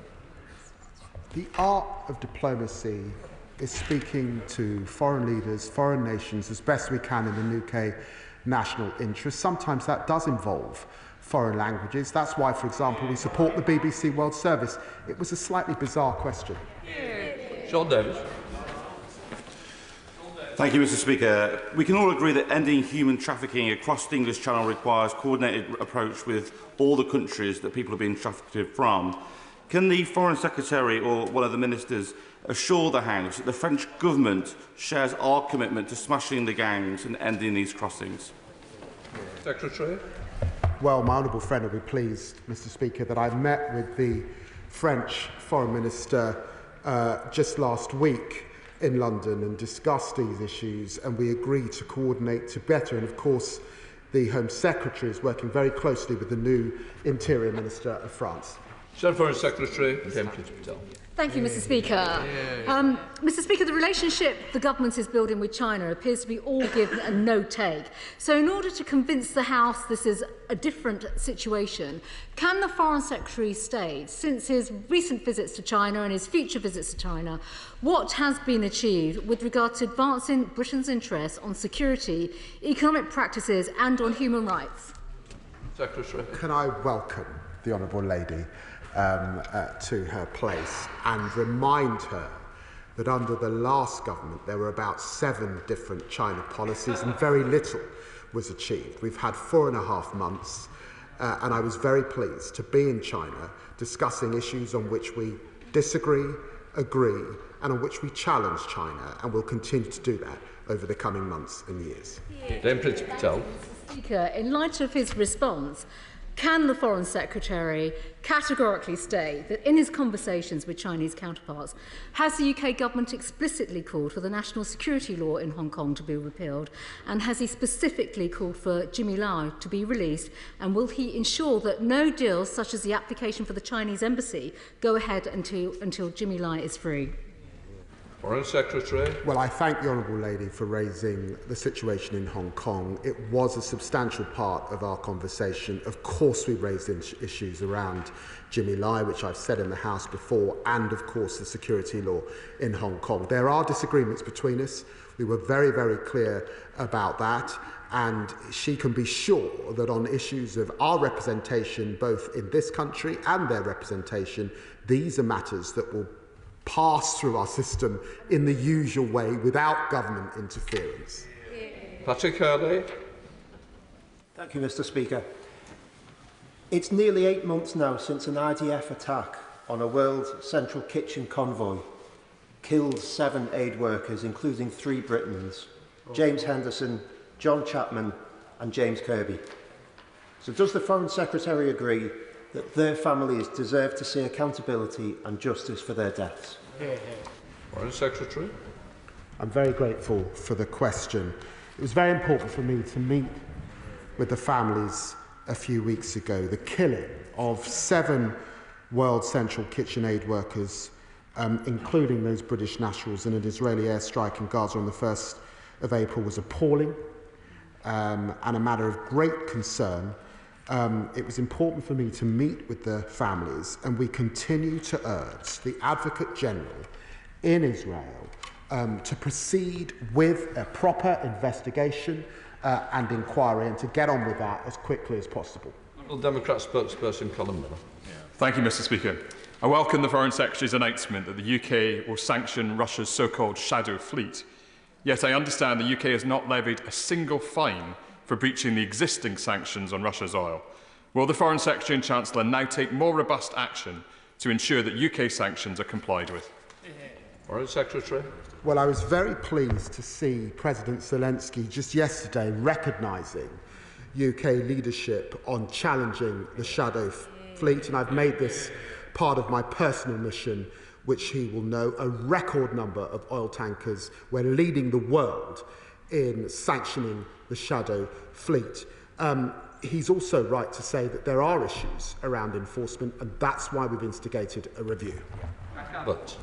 The art of diplomacy is speaking to foreign leaders, foreign nations, as best we can in the UK national interest. Sometimes that does involve foreign languages. That's why, for example, we support the BBC World Service. It was a slightly bizarre question. Sean Davis. Thank you, Mr. Speaker. We can all agree that ending human trafficking across the English Channel requires a coordinated approach with all the countries that people are being trafficked from. Can the Foreign Secretary or one of the ministers assure the House that the French government shares our commitment to smashing the gangs and ending these crossings? Secretary. Well, my honourable friend will be pleased, Mr. Speaker, that I met with the French Foreign Minister just last week in London and discussed these issues, and we agreed to coordinate to better. And of course, the Home Secretary is working very closely with the new Interior Minister of France. Foreign Secretary, Prince Patel. Thank you, Mr. Speaker. Mr. Speaker, the relationship the government is building with China appears to be all give and no take. So in order to convince the House this is a different situation, can the Foreign Secretary state, since his recent visits to China and his future visits to China, what has been achieved with regard to advancing Britain's interests on security, economic practices and on human rights? Secretary. Can I welcome the Honourable Lady to her place and remind her that under the last government there were about 7 different China policies and very little was achieved. We've had 4.5 months and I was very pleased to be in China discussing issues on which we disagree, agree and on which we challenge China, and will continue to do that over the coming months and years. Prince Patel. Speaker, in light of his response, can the Foreign Secretary categorically state that in his conversations with Chinese counterparts, has the UK government explicitly called for the national security law in Hong Kong to be repealed, and has he specifically called for Jimmy Lai to be released, and will he ensure that no deals such as the application for the Chinese embassy go ahead until Jimmy Lai is free? Foreign Secretary. Well, I thank the Honourable Lady for raising the situation in Hong Kong. It was a substantial part of our conversation. Of course, we raised issues around Jimmy Lai, which I've said in the House before, and of course the security law in Hong Kong. There are disagreements between us. We were very, very clear about that. And she can be sure that on issues of our representation, both in this country and their representation, these are matters that will pass through our system in the usual way without government interference. Patrick Hurley. Thank you, Mr. Speaker. It's nearly 8 months now since an IDF attack on a World Central Kitchen convoy killed 7 aid workers, including 3 Britons, James Henderson, John Chapman and James Kirby. So does the Foreign Secretary agree that their families deserve to see accountability and justice for their deaths? Foreign Secretary. I'm very grateful for the question. It was very important for me to meet with the families a few weeks ago. The killing of 7 World Central Kitchen aid workers, including those British nationals, in an Israeli airstrike in Gaza on the 1st of April was appalling and a matter of great concern. It was important for me to meet with the families, and we continue to urge the Advocate General in Israel to proceed with a proper investigation and inquiry, and to get on with that as quickly as possible. Democrat spokesperson Colin Miller. Thank you, Mr. Speaker. I welcome the Foreign Secretary's announcement that the UK will sanction Russia's so-called shadow fleet. Yet I understand the UK has not levied a single fine for breaching the existing sanctions on Russia's oil. Will the Foreign Secretary and Chancellor now take more robust action to ensure that UK sanctions are complied with? Foreign Secretary. Well, I was very pleased to see President Zelensky just yesterday recognising UK leadership on challenging the shadow fleet, and I've made this part of my personal mission, which he will know, a record number of oil tankers. We're leading the world in sanctioning the shadow fleet. He's also right to say that there are issues around enforcement, and that's why we've instigated a review. But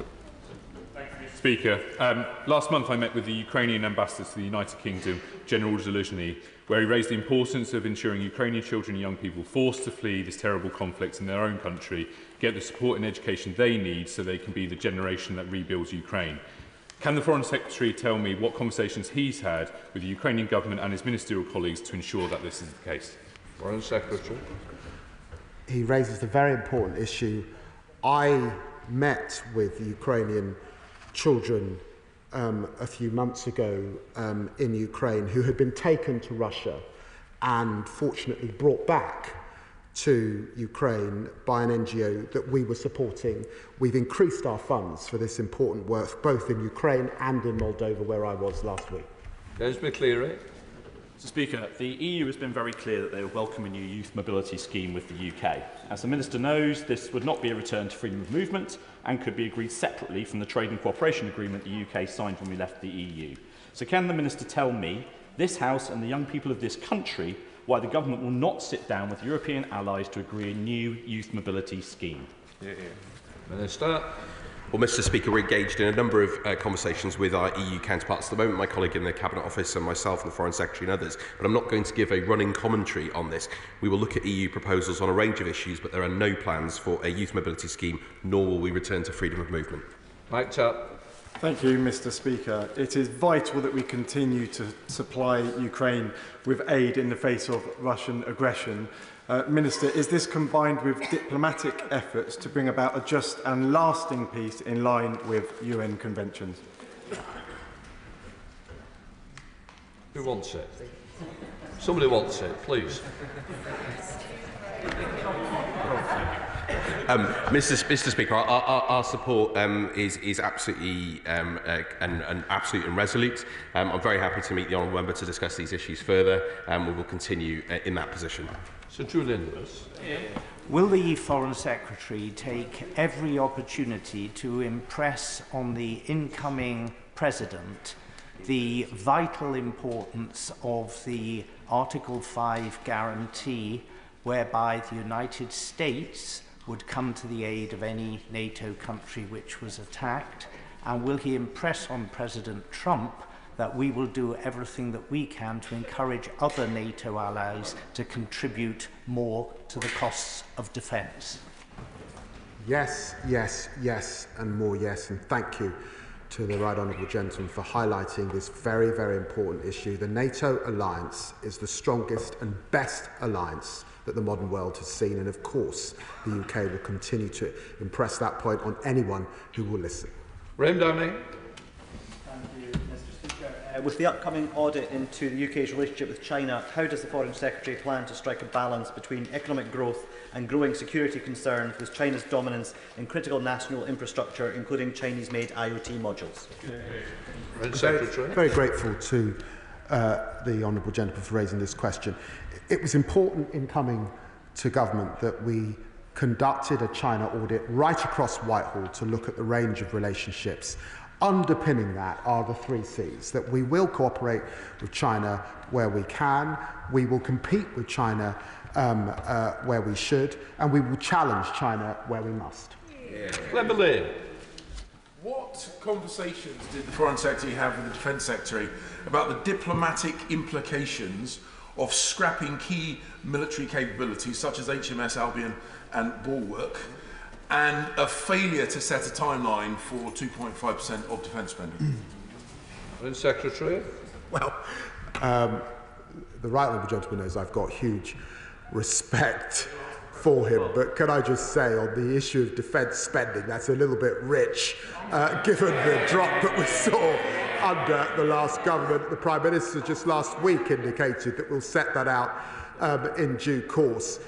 Speaker, last month I met with the Ukrainian ambassador to the United Kingdom, General Zaluzhny, where he raised the importance of ensuring Ukrainian children and young people forced to flee this terrible conflict in their own country get the support and education they need so they can be the generation that rebuilds Ukraine. Can the Foreign Secretary tell me what conversations he's had with the Ukrainian government and his ministerial colleagues to ensure that this is the case? Foreign Secretary. He raises a very important issue. I met with the Ukrainian children a few months ago in Ukraine who had been taken to Russia and fortunately brought back to Ukraine by an NGO that we were supporting. We've increased our funds for this important work both in Ukraine and in Moldova, where I was last week. James McCleary. Mr. Speaker, the EU has been very clear that they will welcome a new youth mobility scheme with the UK. As the Minister knows, this would not be a return to freedom of movement and could be agreed separately from the trade and cooperation agreement the UK signed when we left the EU. So can the Minister tell me, this House and the young people of this country, why the government will not sit down with European allies to agree a new youth mobility scheme? Minister. Well, Mr. Speaker, we're engaged in a number of conversations with our EU counterparts at the moment, my colleague in the Cabinet Office and myself and the Foreign Secretary and others, but I'm not going to give a running commentary on this. We will look at EU proposals on a range of issues, but there are no plans for a youth mobility scheme, nor will we return to freedom of movement. Mike Chapp. Thank you, Mr. Speaker. It is vital that we continue to supply Ukraine with aid in the face of Russian aggression. Minister, is this combined with diplomatic efforts to bring about a just and lasting peace in line with UN conventions? Who wants it? Somebody wants it, please. Mr. Speaker, our support is absolutely absolute and resolute. I'm very happy to meet the honourable member to discuss these issues further, and we will continue in that position. Sir Julian Lewis. Will the Foreign Secretary take every opportunity to impress on the incoming President the vital importance of the Article 5 guarantee, whereby the United States would come to the aid of any NATO country which was attacked? And will he impress on President Trump that we will do everything that we can to encourage other NATO allies to contribute more to the costs of defence? Yes, yes, yes, and more yes, and thank you to the Right Honourable Gentleman for highlighting this very, very important issue. The NATO alliance is the strongest and best alliance that the modern world has seen, and of course the UK will continue to impress that point on anyone who will listen. Raim Downey. With the upcoming audit into the UK's relationship with China, how does the Foreign Secretary plan to strike a balance between economic growth and growing security concerns with China's dominance in critical national infrastructure, including Chinese-made IoT modules? Very grateful to the Honourable Gentleman for raising this question. It was important in coming to government that we conducted a China audit right across Whitehall to look at the range of relationships. Underpinning that are the 3 Cs, that we will cooperate with China where we can, we will compete with China where we should, and we will challenge China where we must. Cleverly. What conversations did the Foreign Secretary have with the Defence Secretary about the diplomatic implications of scrapping key military capabilities such as HMS Albion and Bulwark, and a failure to set a timeline for 2.5% of defence spending? Secretary. Well, the Right Honourable Gentleman knows I've got huge respect for him, but can I just say on the issue of defence spending, that's a little bit rich, given the drop that we saw under the last government. The Prime Minister just last week indicated that we'll set that out in due course.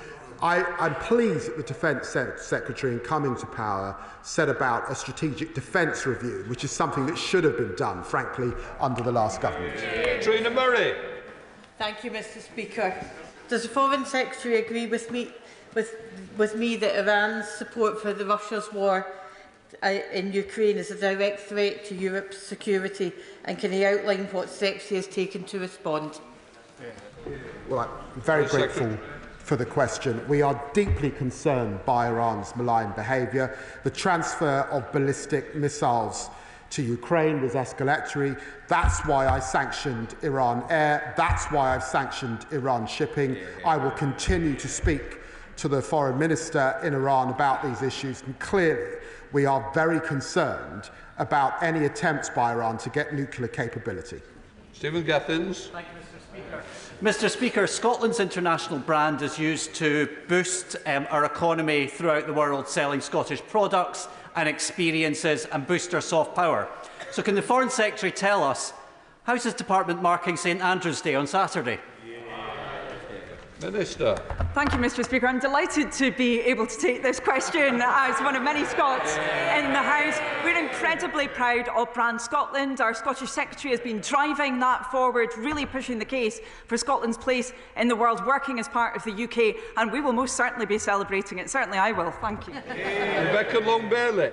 I'm pleased that the Defence Secretary, in coming to power, set about a strategic defence review, which is something that should have been done, frankly, under the last government. Trina Murray. Thank you, Mr. Speaker. Does the Foreign Secretary agree with me that Iran's support for Russia's war in Ukraine is a direct threat to Europe's security, and can he outline what steps he has taken to respond? Well, I'm very grateful for the question. We are deeply concerned by Iran's malign behaviour. The transfer of ballistic missiles to Ukraine was escalatory. That's why I sanctioned Iran Air. That's why I've sanctioned Iran shipping. I will continue to speak to the Foreign Minister in Iran about these issues, and clearly we are very concerned about any attempts by Iran to get nuclear capability. Stephen Gathins. Thank you, Mr. Speaker. Mr. Speaker, Scotland's international brand is used to boost our economy throughout the world, selling Scottish products and experiences and boost our soft power. So can the Foreign Secretary tell us, how's his department marking St Andrew's Day on Saturday? Minister. Thank you, Mr. Speaker. I'm delighted to be able to take this question as one of many Scots in the House. We're incredibly proud of Brand Scotland. Our Scottish Secretary has been driving that forward, really pushing the case for Scotland's place in the world, working as part of the UK, and we will most certainly be celebrating it. Certainly I will. Thank you. Rebecca Long-Bailey.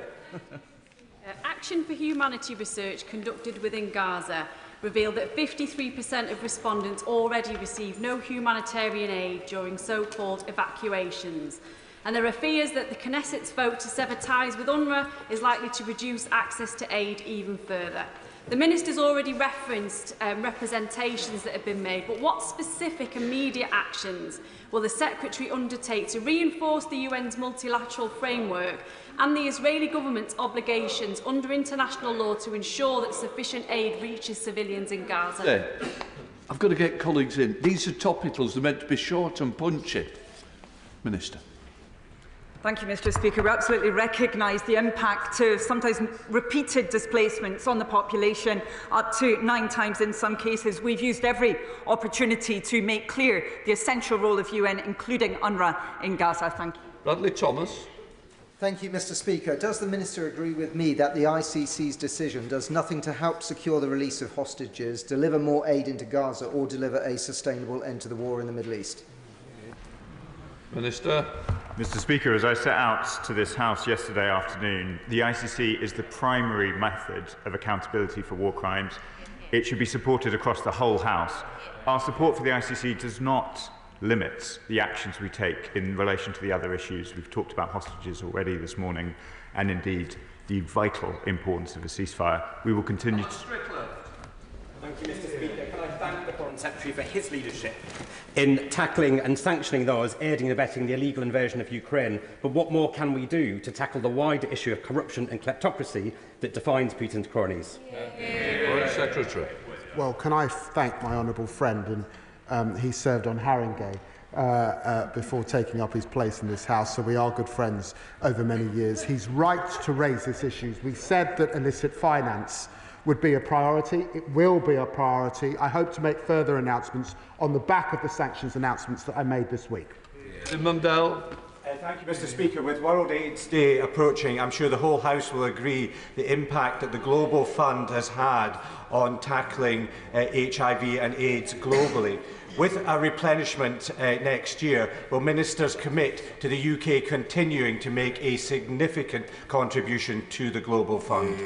Action for Humanity research conducted within Gaza revealed that 53% of respondents already received no humanitarian aid during so-called evacuations. and there are fears that the Knesset's vote to sever ties with UNRWA is likely to reduce access to aid even further. The Minister's already referenced representations that have been made, but what specific immediate actions will the Secretary undertake to reinforce the UN's multilateral framework and the Israeli government's obligations under international law to ensure that sufficient aid reaches civilians in Gaza? Yeah. I've got to get colleagues in. These are topicals. They're meant to be short and punchy. Minister. Thank you, Mr. Speaker. We absolutely recognise the impact of sometimes repeated displacements on the population, up to 9 times in some cases. We've used every opportunity to make clear the essential role of UN, including UNRWA, in Gaza. Thank you. Bradley Thomas. Thank you, Mr. Speaker. Does the Minister agree with me that the ICC's decision does nothing to help secure the release of hostages, deliver more aid into Gaza, or deliver a sustainable end to the war in the Middle East? Minister. Mr. Speaker, as I set out to this House yesterday afternoon, the ICC is the primary method of accountability for war crimes. It should be supported across the whole House. Our support for the ICC does not limit the actions we take in relation to the other issues. We've talked about hostages already this morning, and indeed the vital importance of a ceasefire. We will continue to... Thank you, Mr. Speaker. Can I thank the Foreign Secretary for his leadership in tackling and sanctioning those aiding and abetting the illegal invasion of Ukraine? But what more can we do to tackle the wider issue of corruption and kleptocracy that defines Putin's cronies? Foreign Secretary. Well, can I thank my honourable friend, and he served on Haringey before taking up his place in this House, so we are good friends over many years. He's right to raise this issue. We said that illicit finance would be a priority. It will be a priority. I hope to make further announcements on the back of the sanctions announcements that I made this week. Mundell. Thank you, Mr. Speaker. With World AIDS Day approaching, I'm sure the whole House will agree the impact that the Global Fund has had on tackling HIV and AIDS globally. With a replenishment next year, will ministers commit to the UK continuing to make a significant contribution to the Global Fund?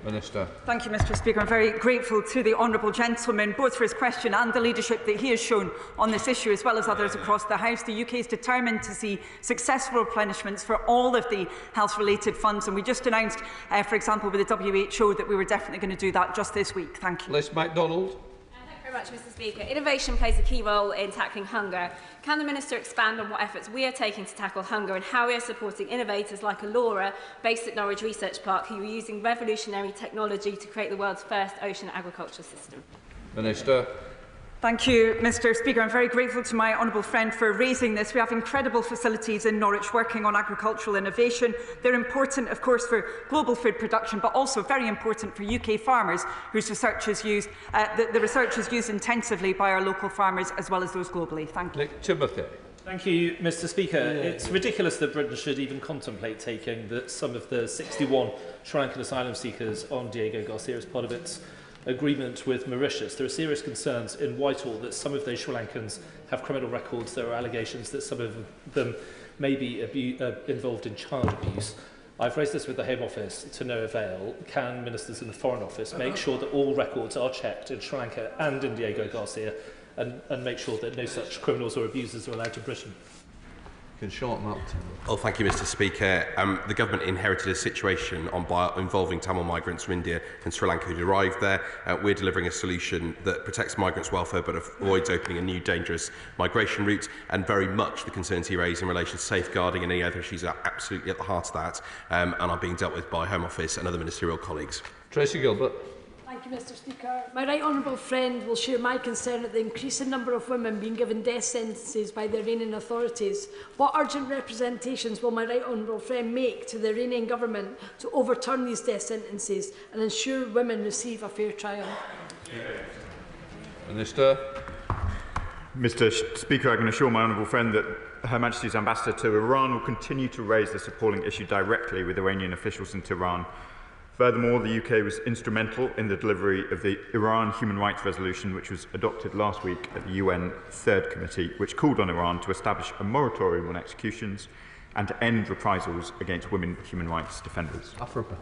Minister. Thank you, Mr. Speaker. I'm very grateful to the honourable gentleman, both for his question and the leadership that he has shown on this issue, as well as others across the House. The UK is determined to see successful replenishments for all of the health-related funds, and we just announced, for example, with the WHO, that we were definitely going to do that just this week. Thank you. Liz MacDonald. Thank you very much, Mr. Speaker. Innovation plays a key role in tackling hunger. Can the Minister expand on what efforts we are taking to tackle hunger and how we are supporting innovators like Alora, based at Norwich Research Park, who are using revolutionary technology to create the world's first ocean agriculture system? Minister. Thank you, Mr. Speaker. I'm very grateful to my honourable friend for raising this. We have incredible facilities in Norwich working on agricultural innovation. They're important, of course, for global food production, but also very important for UK farmers, whose research is used. The research is used intensively by our local farmers as well as those globally. Thank you. Timothy. Thank you, Mr. Speaker. It's ridiculous that Britain should even contemplate taking some of the 61 Sri Lankan asylum seekers on Diego Garcia as part of its agreement with Mauritius. There are serious concerns in Whitehall that some of those Sri Lankans have criminal records. There are allegations that some of them may be involved in child abuse. I've raised this with the Home Office to no avail. Can ministers in the Foreign Office make sure that all records are checked in Sri Lanka and in Diego Garcia and make sure that no such criminals or abusers are allowed to Britain? Can shorten up. Well, thank you, Mr. Speaker. The government inherited a situation involving Tamil migrants from India and Sri Lanka who arrived there. We're delivering a solution that protects migrants' welfare but avoids opening a new dangerous migration route, and very much the concerns he raised in relation to safeguarding and any other issues are absolutely at the heart of that and are being dealt with by Home Office and other ministerial colleagues. Tracy Gilbert. Thank you, Mr. Speaker. My right honourable friend will share my concern at the increasing number of women being given death sentences by the Iranian authorities. What urgent representations will my right honourable friend make to the Iranian government to overturn these death sentences and ensure women receive a fair trial? Minister. Mr. Speaker, I can assure my honourable friend that Her Majesty's Ambassador to Iran will continue to raise this appalling issue directly with Iranian officials in Tehran. Furthermore, the UK was instrumental in the delivery of the Iran Human Rights Resolution, which was adopted last week at the UN Third Committee, which called on Iran to establish a moratorium on executions and to end reprisals against women human rights defenders. Africa.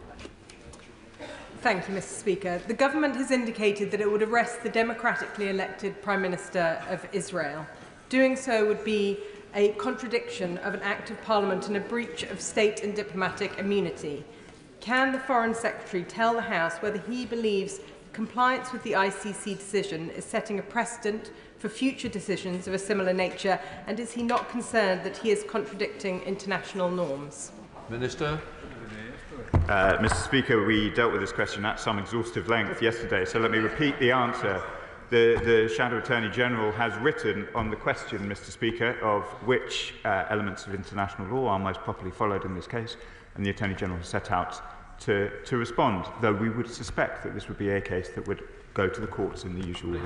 Thank you, Mr. Speaker. The government has indicated that it would arrest the democratically elected Prime Minister of Israel. Doing so would be a contradiction of an Act of Parliament and a breach of state and diplomatic immunity. Can the Foreign Secretary tell the House whether he believes compliance with the ICC decision is setting a precedent for future decisions of a similar nature, and is he not concerned that he is contradicting international norms? Minister. Mr. Speaker, we dealt with this question at some exhaustive length yesterday, so let me repeat the answer. The Shadow Attorney General has written on the question, Mr. Speaker, of which elements of international law are most properly followed in this case, and the Attorney General has set out to respond, though we would suspect that this would be a case that would go to the courts in the usual way.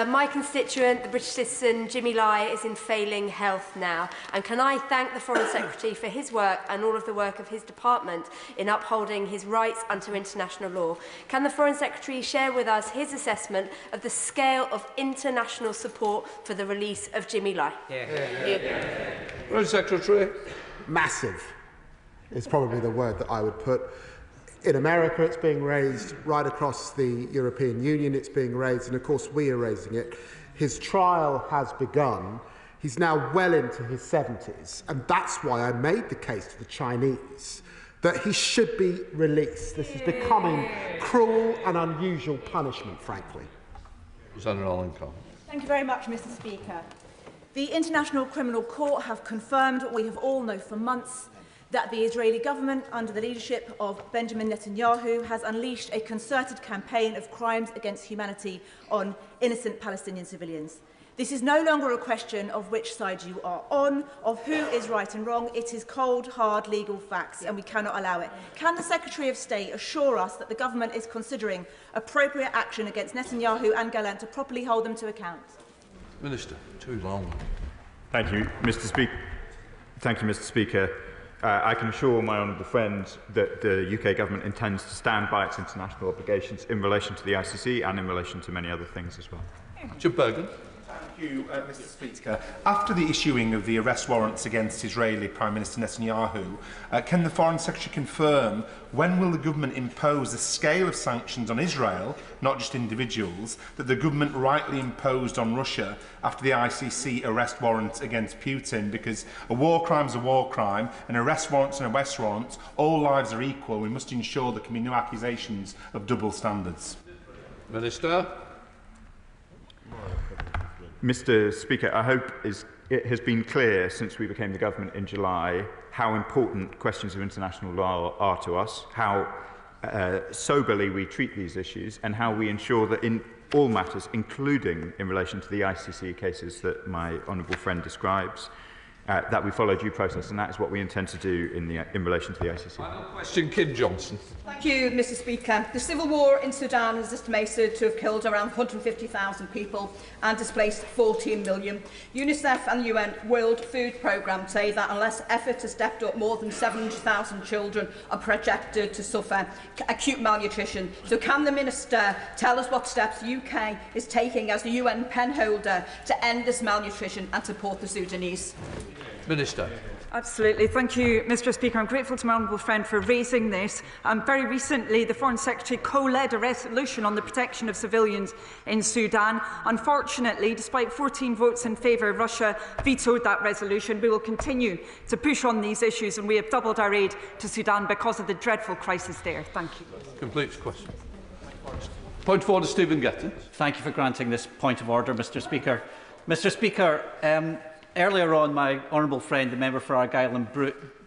My constituent, the British citizen Jimmy Lai, is in failing health now, and can I thank the Foreign Secretary for his work and all of the work of his department in upholding his rights under international law. Can the Foreign Secretary share with us his assessment of the scale of international support for the release of Jimmy Lai? Foreign Secretary. Massive is probably the word that I would put. In America, it's being raised right across the European Union. It's being raised, and of course we are raising it. His trial has begun. He's now well into his 70s, and that's why I made the case to the Chinese that he should be released. This is becoming cruel and unusual punishment, frankly. Thank you very much, Mr. Speaker. The International Criminal Court have confirmed what we have all known for months, that the Israeli government, under the leadership of Benjamin Netanyahu, has unleashed a concerted campaign of crimes against humanity on innocent Palestinian civilians. This is no longer a question of which side you are on, of who is right and wrong. It is cold, hard legal facts, and we cannot allow it. Can the Secretary of State assure us that the government is considering appropriate action against Netanyahu and Gallant to properly hold them to account? Minister, too long. Thank you, Mr. Speaker. Thank you, Mr. Speaker. I can assure my honourable friend that the UK government intends to stand by its international obligations in relation to the ICC and in relation to many other things as well. Jim Bergen. Thank you, Mr. Speaker. After the issuing of the arrest warrants against Israeli Prime Minister Netanyahu, can the Foreign Secretary confirm when will the government impose the scale of sanctions on Israel, not just individuals, that the government rightly imposed on Russia after the ICC arrest warrant against Putin? Because a war crime is a war crime, and arrest warrants and arrest warrants, all lives are equal. We must ensure there can be no accusations of double standards. Minister. Mr. Speaker, I hope it has been clear since we became the government in July how important questions of international law are to us, how soberly we treat these issues, and how we ensure that in all matters, including in relation to the ICC cases that my honourable friend describes, that we follow due process, and that is what we intend to do in relation to the ICC. Final question, Kim Johnson. Thank you, Mr. Speaker. The civil war in Sudan is estimated to have killed around 150,000 people and displaced 14 million. UNICEF and the UN World Food Programme say that unless efforts are stepped up, more than 700,000 children are projected to suffer acute malnutrition. So can the Minister tell us what steps the UK is taking as the UN penholder to end this malnutrition and support the Sudanese? Minister. Absolutely. Thank you, Mr. Speaker. I'm grateful to my honourable friend for raising this. Very recently, the Foreign Secretary co-led a resolution on the protection of civilians in Sudan. Unfortunately, despite 14 votes in favour, Russia vetoed that resolution. We will continue to push on these issues, and we have doubled our aid to Sudan because of the dreadful crisis there. Thank you. Completes question. Point of order, Stephen Gettin. Thank you for granting this point of order, Mr. Speaker. Mr. Speaker, earlier on, my honourable friend, the member for Argyll and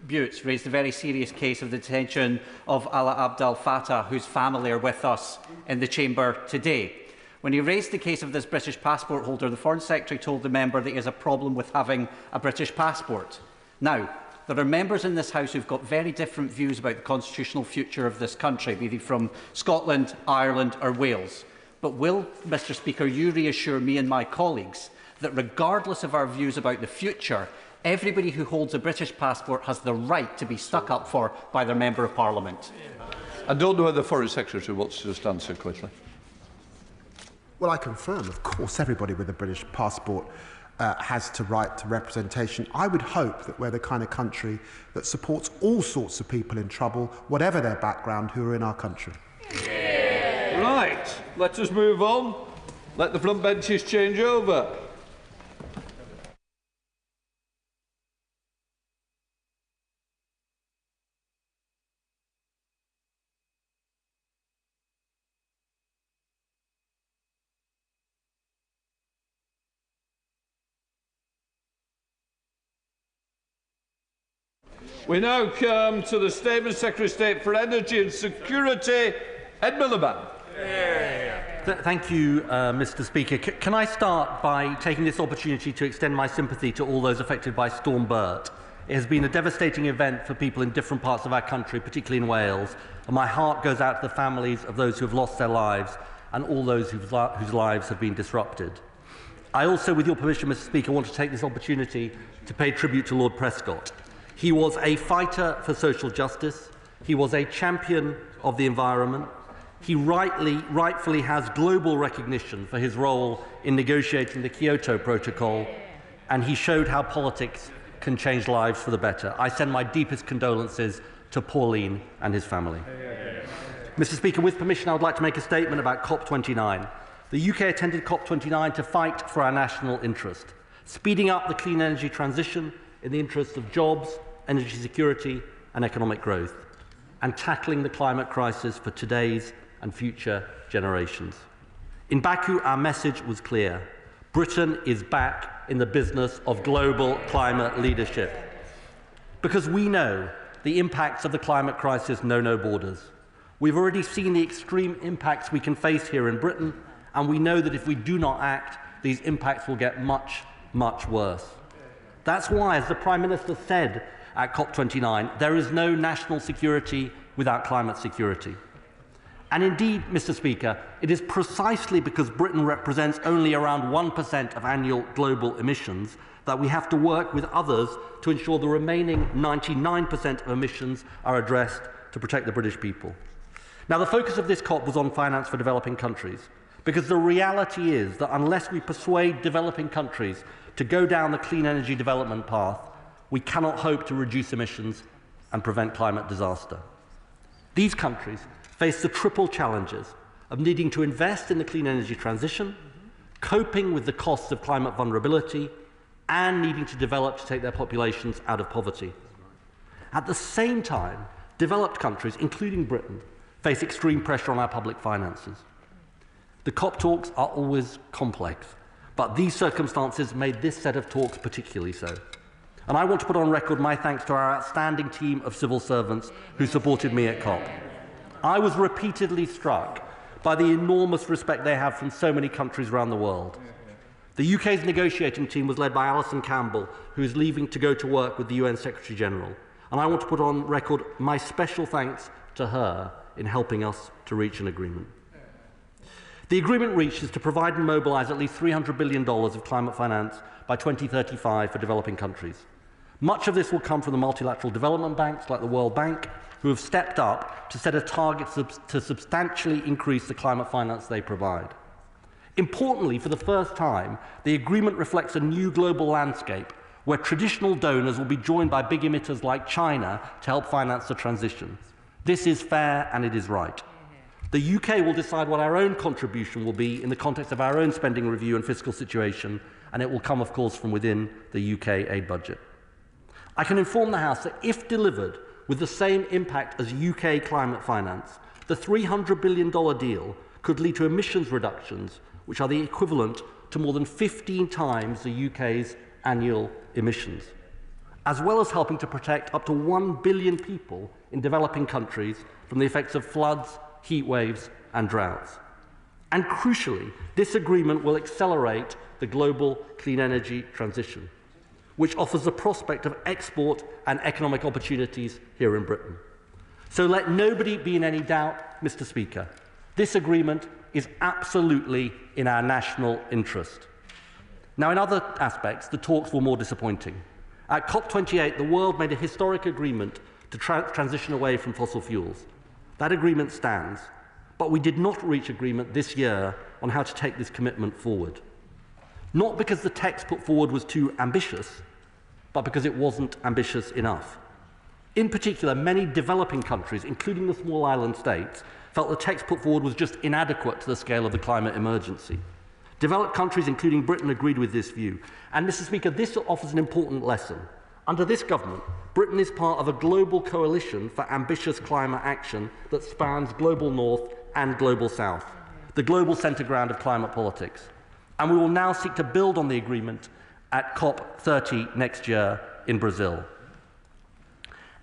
Butes, raised a very serious case of the detention of Ala Abdel Fattah, whose family are with us in the chamber today. When he raised the case of this British passport holder, the Foreign Secretary told the member that he has a problem with having a British passport. Now, there are members in this House who have got very different views about the constitutional future of this country, be they from Scotland, Ireland or Wales. But will, Mr. Speaker, you reassure me and my colleagues that regardless of our views about the future, everybody who holds a British passport has the right to be stuck up for by their Member of Parliament? I don't know whether the Foreign Secretary wants to just answer quickly. Well, I confirm, of course, everybody with a British passport has the right to representation. I would hope that we're the kind of country that supports all sorts of people in trouble, whatever their background, who are in our country. Right, let us move on. Let the front benches change over. We now come to the Statement Secretary of State for Energy and Security, Ed Miliband. Thank you, Mr. Speaker. Can I start by taking this opportunity to extend my sympathy to all those affected by Storm Bert? It has been a devastating event for people in different parts of our country, particularly in Wales, and my heart goes out to the families of those who have lost their lives and all those whose lives have been disrupted. I also, with your permission, Mr. Speaker, want to take this opportunity to pay tribute to Lord Prescott. He was a fighter for social justice. He was a champion of the environment. He rightfully has global recognition for his role in negotiating the Kyoto Protocol, and he showed how politics can change lives for the better. I send my deepest condolences to Pauline and his family. Mr. Speaker, with permission, I would like to make a statement about COP29. The UK attended COP29 to fight for our national interest, speeding up the clean energy transition in the interest of jobs, energy security and economic growth, and tackling the climate crisis for today's and future generations. In Baku, our message was clear. Britain is back in the business of global climate leadership. Because we know the impacts of the climate crisis know no borders. We've already seen the extreme impacts we can face here in Britain, and we know that if we do not act, these impacts will get much, much worse. That's why, as the Prime Minister said at COP29, there is no national security without climate security. And indeed, Mr. Speaker, it is precisely because Britain represents only around 1% of annual global emissions that we have to work with others to ensure the remaining 99% of emissions are addressed to protect the British people. Now, the focus of this COP was on finance for developing countries, because the reality is that unless we persuade developing countries to go down the clean energy development path, we cannot hope to reduce emissions and prevent climate disaster. These countries face the triple challenges of needing to invest in the clean energy transition, coping with the costs of climate vulnerability, and needing to develop to take their populations out of poverty. At the same time, developed countries, including Britain, face extreme pressure on our public finances. The COP talks are always complex, but these circumstances made this set of talks particularly so. And I want to put on record my thanks to our outstanding team of civil servants who supported me at COP. I was repeatedly struck by the enormous respect they have from so many countries around the world. The UK's negotiating team was led by Alison Campbell, who is leaving to go to work with the UN Secretary-General. And I want to put on record my special thanks to her in helping us to reach an agreement. The agreement reached is to provide and mobilise at least $300 billion of climate finance by 2035 for developing countries. Much of this will come from the multilateral development banks like the World Bank, who have stepped up to set a target to substantially increase the climate finance they provide. Importantly, for the first time, the agreement reflects a new global landscape where traditional donors will be joined by big emitters like China to help finance the transition. This is fair and it is right. The UK will decide what our own contribution will be in the context of our own spending review and fiscal situation, and it will come, of course, from within the UK aid budget. I can inform the House that if delivered with the same impact as UK climate finance, the $300 billion deal could lead to emissions reductions which are the equivalent to more than 15 times the UK's annual emissions, as well as helping to protect up to 1 billion people in developing countries from the effects of floods, heat waves and droughts. And crucially, this agreement will accelerate the global clean energy transition, which offers the prospect of export and economic opportunities here in Britain. So let nobody be in any doubt, Mr. Speaker, this agreement is absolutely in our national interest. Now, in other aspects, the talks were more disappointing. At COP28, the world made a historic agreement to transition away from fossil fuels. That agreement stands, but we did not reach agreement this year on how to take this commitment forward. Not because the text put forward was too ambitious, but because it wasn't ambitious enough. In particular, many developing countries, including the small island states, felt the text put forward was just inadequate to the scale of the climate emergency. Developed countries, including Britain, agreed with this view. And, Mr. Speaker, this offers an important lesson. Under this government, Britain is part of a global coalition for ambitious climate action that spans global north and global south, the global centre ground of climate politics. And we will now seek to build on the agreement at COP30 next year in Brazil.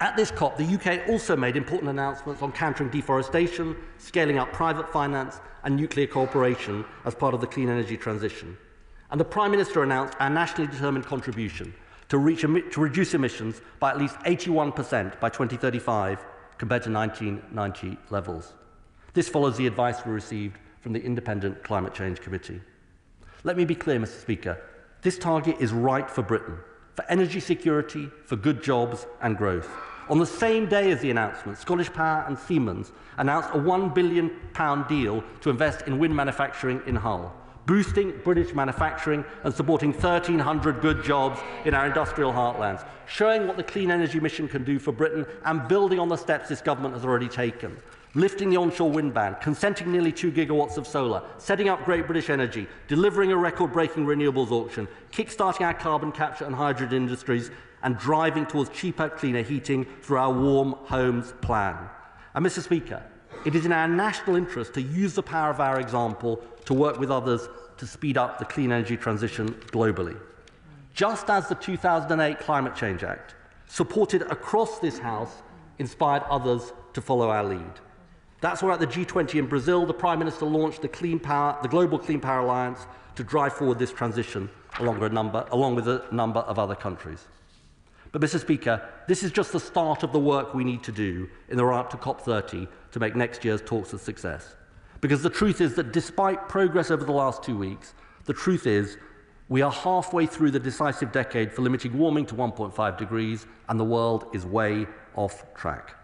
At this COP, the UK also made important announcements on countering deforestation, scaling up private finance and nuclear cooperation as part of the clean energy transition. And the Prime Minister announced our nationally determined contribution to reduce emissions by at least 81% by 2035 compared to 1990 levels. This follows the advice we received from the Independent Climate Change Committee. Let me be clear, Mr. Speaker, this target is right for Britain, for energy security, for good jobs and growth. On the same day as the announcement, Scottish Power and Siemens announced a £1 billion deal to invest in wind manufacturing in Hull, boosting British manufacturing and supporting 1,300 good jobs in our industrial heartlands, showing what the clean energy mission can do for Britain and building on the steps this government has already taken. Lifting the onshore wind ban, consenting nearly 2 gigawatts of solar, setting up Great British Energy, delivering a record-breaking renewables auction, kick-starting our carbon capture and hydrogen industries, and driving towards cheaper, cleaner heating through our Warm Homes plan. And, Mr. Speaker, it is in our national interest to use the power of our example to work with others to speed up the clean energy transition globally. Just as the 2008 Climate Change Act, supported across this House, inspired others to follow our lead. That's why at the G20 in Brazil, the Prime Minister launched the Global Clean Power Alliance to drive forward this transition along with a number of other countries. But, Mr. Speaker, this is just the start of the work we need to do in the run-up to COP30 to make next year's talks a success. Because the truth is that despite progress over the last 2 weeks, the truth is we are halfway through the decisive decade for limiting warming to 1.5 degrees, and the world is way off track.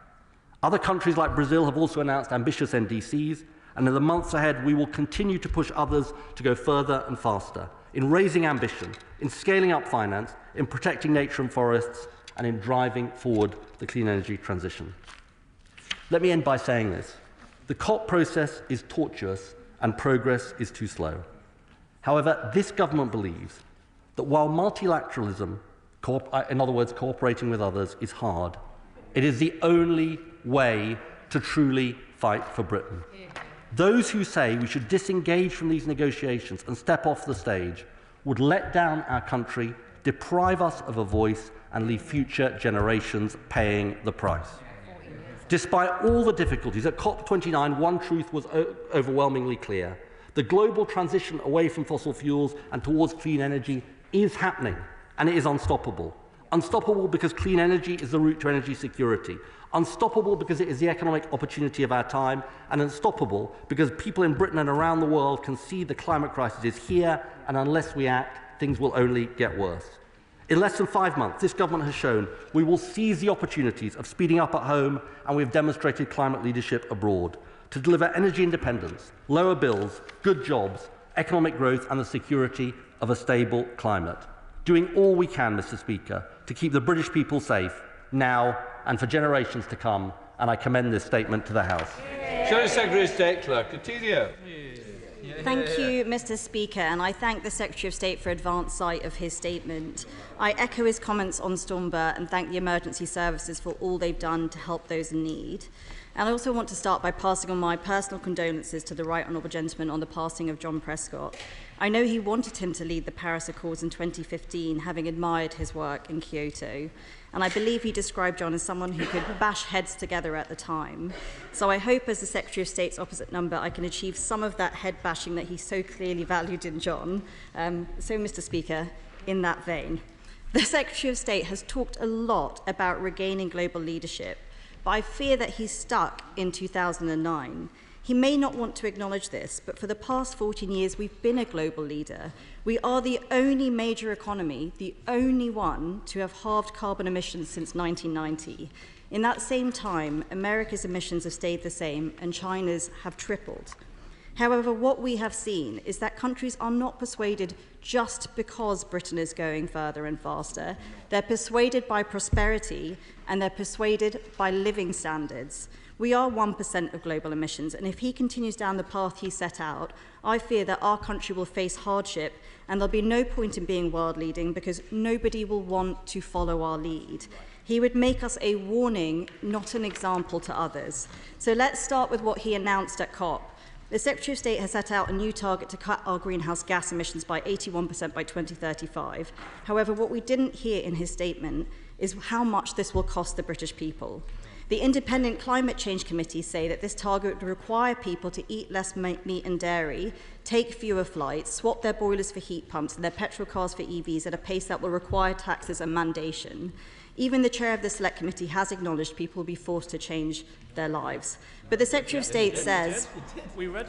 Other countries like Brazil have also announced ambitious NDCs, and in the months ahead we will continue to push others to go further and faster in raising ambition, in scaling up finance, in protecting nature and forests, and in driving forward the clean energy transition. Let me end by saying this. The COP process is tortuous and progress is too slow. However, this government believes that while multilateralism, in other words, cooperating with others, is hard, it is the only way to truly fight for Britain. Those who say we should disengage from these negotiations and step off the stage would let down our country, deprive us of a voice, and leave future generations paying the price. Despite all the difficulties, at COP29, one truth was overwhelmingly clear. The global transition away from fossil fuels and towards clean energy is happening, and it is unstoppable. Unstoppable because clean energy is the route to energy security. Unstoppable because it is the economic opportunity of our time, and unstoppable because people in Britain and around the world can see the climate crisis is here, and unless we act, things will only get worse. In less than 5 months, this government has shown we will seize the opportunities of speeding up at home, and we have demonstrated climate leadership abroad to deliver energy independence, lower bills, good jobs, economic growth, and the security of a stable climate. Doing all we can, Mr. Speaker, to keep the British people safe now and for generations to come, and I commend this statement to the House. Shadow Secretary of State Clerk Nicosia. Thank you, Mr. Speaker, and I thank the Secretary of State for advance sight of his statement. I echo his comments on Stormbird and thank the emergency services for all they've done to help those in need. And I also want to start by passing on my personal condolences to the Right Honourable Gentleman on the passing of John Prescott. I know he wanted him to lead the Paris Accords in 2015, having admired his work in Kyoto. And I believe he described John as someone who could bash heads together at the time. So I hope, as the Secretary of State's opposite number, I can achieve some of that head bashing that he so clearly valued in John. So, Mr. Speaker, in that vein, the Secretary of State has talked a lot about regaining global leadership, but I fear that he's stuck in 2009. He may not want to acknowledge this, but for the past 14 years, we've been a global leader. We are the only major economy, the only one to have halved carbon emissions since 1990. In that same time, America's emissions have stayed the same and China's have tripled. However, what we have seen is that countries are not persuaded just because Britain is going further and faster. They're persuaded by prosperity and they're persuaded by living standards. We are 1% of global emissions, and if he continues down the path he set out, I fear that our country will face hardship, and there'll be no point in being world leading because nobody will want to follow our lead. He would make us a warning, not an example to others. So let's start with what he announced at COP. The Secretary of State has set out a new target to cut our greenhouse gas emissions by 81% by 2035. However, what we didn't hear in his statement is how much this will cost the British people. The Independent Climate Change Committee say that this target would require people to eat less meat and dairy, take fewer flights, swap their boilers for heat pumps and their petrol cars for EVs at a pace that will require taxes and mandation. Even the chair of the Select Committee has acknowledged people will be forced to change their lives. But the Secretary of State says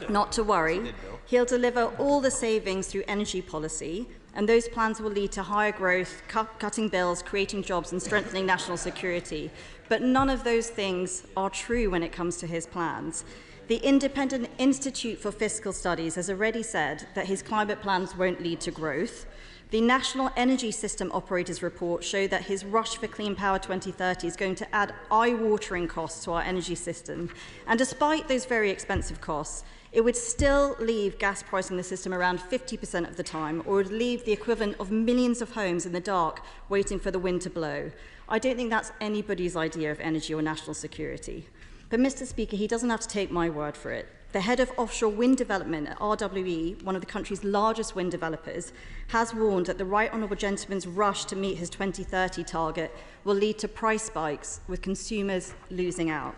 not to worry. He'll deliver all the savings through energy policy, and those plans will lead to higher growth, cutting bills, creating jobs and strengthening national security. But none of those things are true when it comes to his plans. The Independent Institute for Fiscal Studies has already said that his climate plans won't lead to growth. The National Energy System Operators Report showed that his rush for Clean Power 2030 is going to add eye-watering costs to our energy system. And despite those very expensive costs, it would still leave gas pricing the system around 50% of the time, or would leave the equivalent of millions of homes in the dark waiting for the wind to blow. I don't think that's anybody's idea of energy or national security. But Mr. Speaker, he doesn't have to take my word for it. The head of offshore wind development at RWE, one of the country's largest wind developers, has warned that the Right Honourable Gentleman's rush to meet his 2030 target will lead to price spikes, with consumers losing out.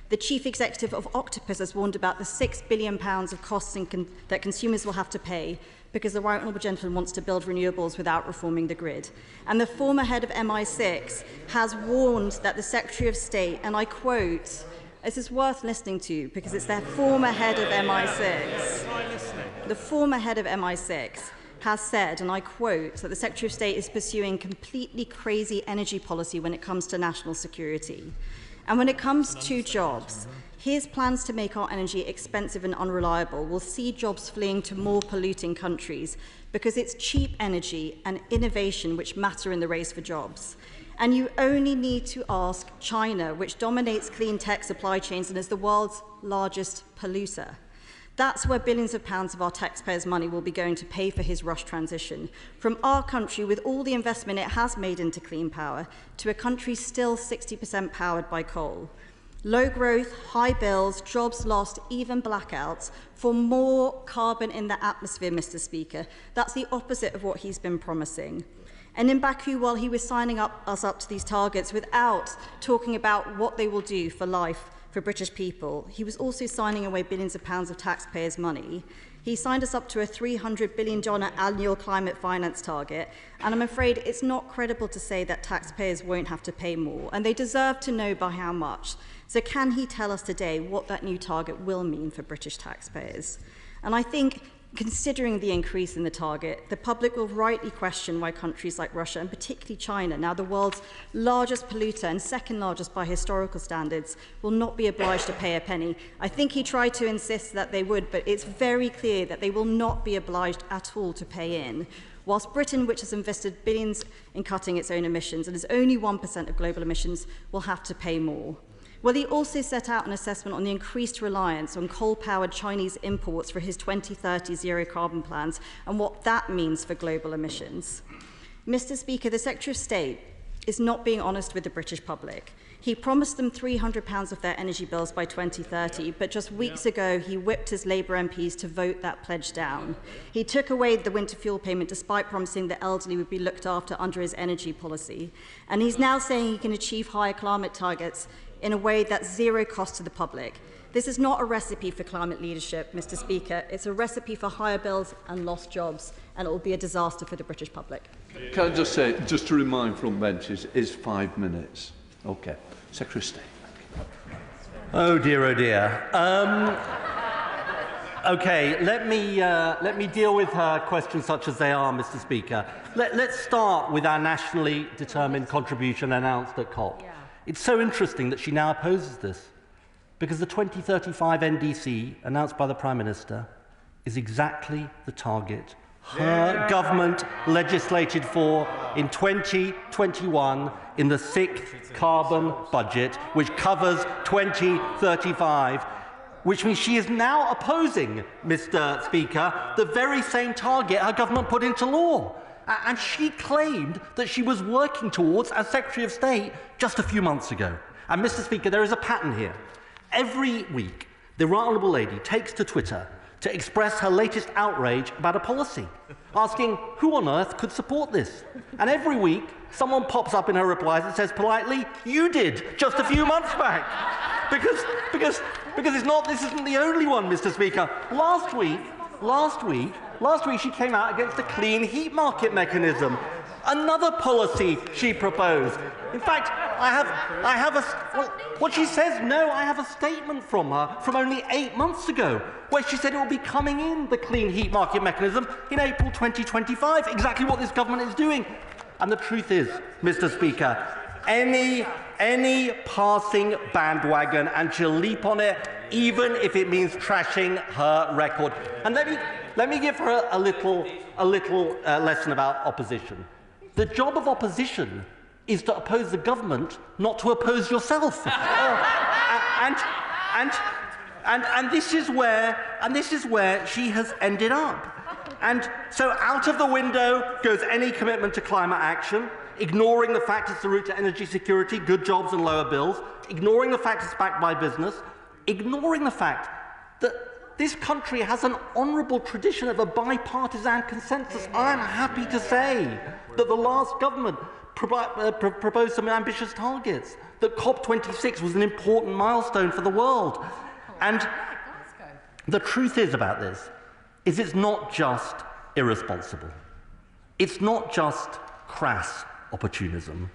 The chief executive of Octopus has warned about the £6 billion of costs that consumers will have to pay because the Right Honourable Gentleman wants to build renewables without reforming the grid. And the former head of MI6 has warned that the Secretary of State, and I quote, this is worth listening to because it's their former head of MI6. The former head of MI6 has said, and I quote, that the Secretary of State is pursuing completely crazy energy policy when it comes to national security. And when it comes to jobs, his plans to make our energy expensive and unreliable will see jobs fleeing to more polluting countries because it's cheap energy and innovation which matter in the race for jobs. And you only need to ask China, which dominates clean tech supply chains and is the world's largest polluter. That's where billions of pounds of our taxpayers' money will be going to pay for his rush transition, from our country with all the investment it has made into clean power to a country still 60% powered by coal. Low growth, high bills, jobs lost, even blackouts, for more carbon in the atmosphere, Mr. Speaker. That's the opposite of what he's been promising. And in Baku, while he was signing us up to these targets without talking about what they will do for life for British people, he was also signing away billions of pounds of taxpayers' money. He signed us up to a $300 billion annual climate finance target, and I'm afraid it's not credible to say that taxpayers won't have to pay more, and they deserve to know by how much. So can he tell us today what that new target will mean for British taxpayers? And I think, considering the increase in the target, the public will rightly question why countries like Russia, and particularly China, now the world's largest polluter and second largest by historical standards, will not be obliged to pay a penny. I think he tried to insist that they would, but it's very clear that they will not be obliged at all to pay in. Whilst Britain, which has invested billions in cutting its own emissions and is only 1% of global emissions, will have to pay more. Well, he also set out an assessment on the increased reliance on coal-powered Chinese imports for his 2030 zero-carbon plans and what that means for global emissions. Mr. Speaker, the Secretary of State is not being honest with the British public. He promised them £300 of their energy bills by 2030, but just weeks ago he whipped his Labour MPs to vote that pledge down. He took away the winter fuel payment despite promising the elderly would be looked after under his energy policy. And he's now saying he can achieve higher climate targets in a way that's zero cost to the public. This is not a recipe for climate leadership, Mr. Speaker. It's a recipe for higher bills and lost jobs, and it will be a disaster for the British public. Can I just say, just to remind front benches, is 5 minutes. Okay. Secretary of State. Oh dear, oh dear. Okay, let me deal with her questions such as they are, Mr. Speaker. Let's start with our nationally determined contribution announced at COP. It's so interesting that she now opposes this, because the 2035 NDC, announced by the Prime Minister, is exactly the target her government legislated for in 2021 in the 6th carbon budget, which covers 2035, which means she is now opposing, Mr. Speaker, the very same target her government put into law. And she claimed that she was working towards as Secretary of State just a few months ago. And, Mr. Speaker, there is a pattern here. Every week, the Right Honourable Lady takes to Twitter to express her latest outrage about a policy, asking who on earth could support this. And every week, someone pops up in her replies and says politely, "You did, just a few months back." Because this isn't the only one, Mr. Speaker. Last week, she came out against the clean heat market mechanism, another policy she proposed. In fact, I have what she says, no, I have a statement from her from only 8 months ago, where she said it will be coming in, the clean heat market mechanism, in April 2025, exactly what this government is doing. And the truth is, Mr. Speaker, any passing bandwagon, and she'll leap on it, even if it means trashing her record. And let me give her a little lesson about opposition. The job of opposition is to oppose the government, not to oppose yourself. And this is where she has ended up. And so out of the window goes any commitment to climate action, ignoring the fact it's the route to energy security, good jobs and lower bills, ignoring the fact it's backed by business, ignoring the fact that this country has an honourable tradition of a bipartisan consensus. I'm happy to say that the last government proposed some ambitious targets, that COP26 was an important milestone for the world. And the truth is about this, is it's not just irresponsible. It's not just crass opportunism.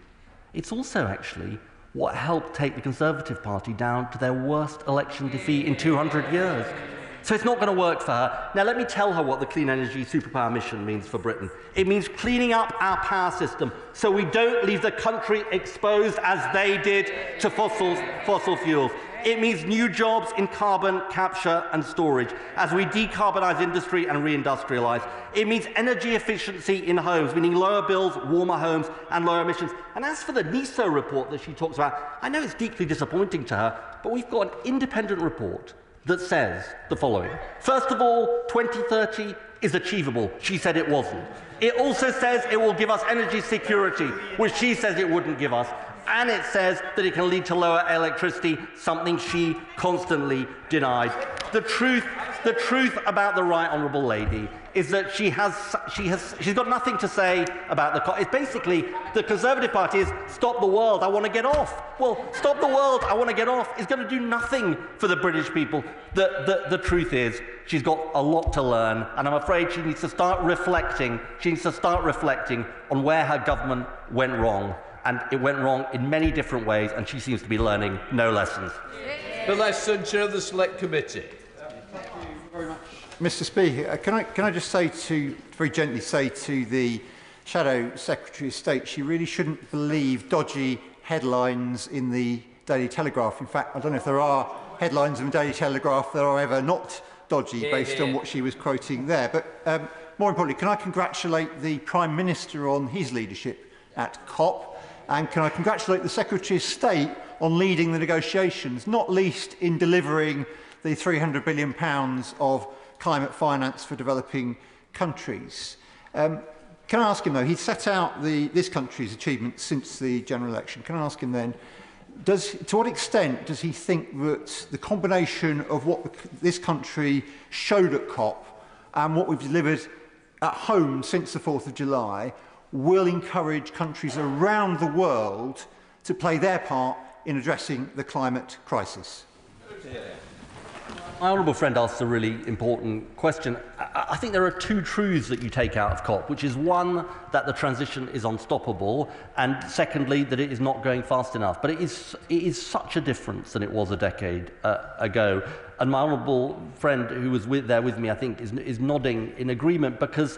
It's also actually what helped take the Conservative Party down to their worst election defeat in 200 years. So it's not going to work for her. Now, let me tell her what the Clean Energy Superpower Mission means for Britain. It means cleaning up our power system so we don't leave the country exposed as they did to fossil fuels. It means new jobs in carbon capture and storage as we decarbonise industry and reindustrialise. It means energy efficiency in homes, meaning lower bills, warmer homes and lower emissions. And as for the NISO report that she talks about, I know it's deeply disappointing to her, but we've got an independent report that says the following. First of all, 2030 is achievable. She said it wasn't. It also says it will give us energy security, which she says it wouldn't give us. And it says that it can lead to lower electricity, something she constantly denied. The truth about the Right Honourable Lady is that she's got nothing to say about the. It's basically the Conservative Party is stop the world, I want to get off. Well, stop the world, I want to get off is going to do nothing for the British people. The truth is she's got a lot to learn, and I'm afraid she needs to start reflecting. She needs to start reflecting on where her government went wrong. And it went wrong in many different ways, and she seems to be learning no lessons. The lesson, Chair of the Select Committee. Thank you very much. Mr. Speaker, can I just say very gently say to the Shadow Secretary of State, she really shouldn't believe dodgy headlines in the Daily Telegraph. In fact, I don't know if there are headlines in the Daily Telegraph that are ever not dodgy based on what she was quoting there. But more importantly, can I congratulate the Prime Minister on his leadership at COP? And can I congratulate the Secretary of State on leading the negotiations, not least in delivering the £300 billion of climate finance for developing countries. Can I ask him, though, he set out this country's achievements since the general election. Can I ask him then, to what extent does he think that the combination of what this country showed at COP and what we've delivered at home since the 4th of July will encourage countries around the world to play their part in addressing the climate crisis? My honourable friend asks a really important question. I think there are two truths that you take out of COP, which is one, that the transition is unstoppable, and secondly, that it is not going fast enough. But it is such a difference than it was a decade ago. And my honourable friend who was there with me, I think, is nodding in agreement, because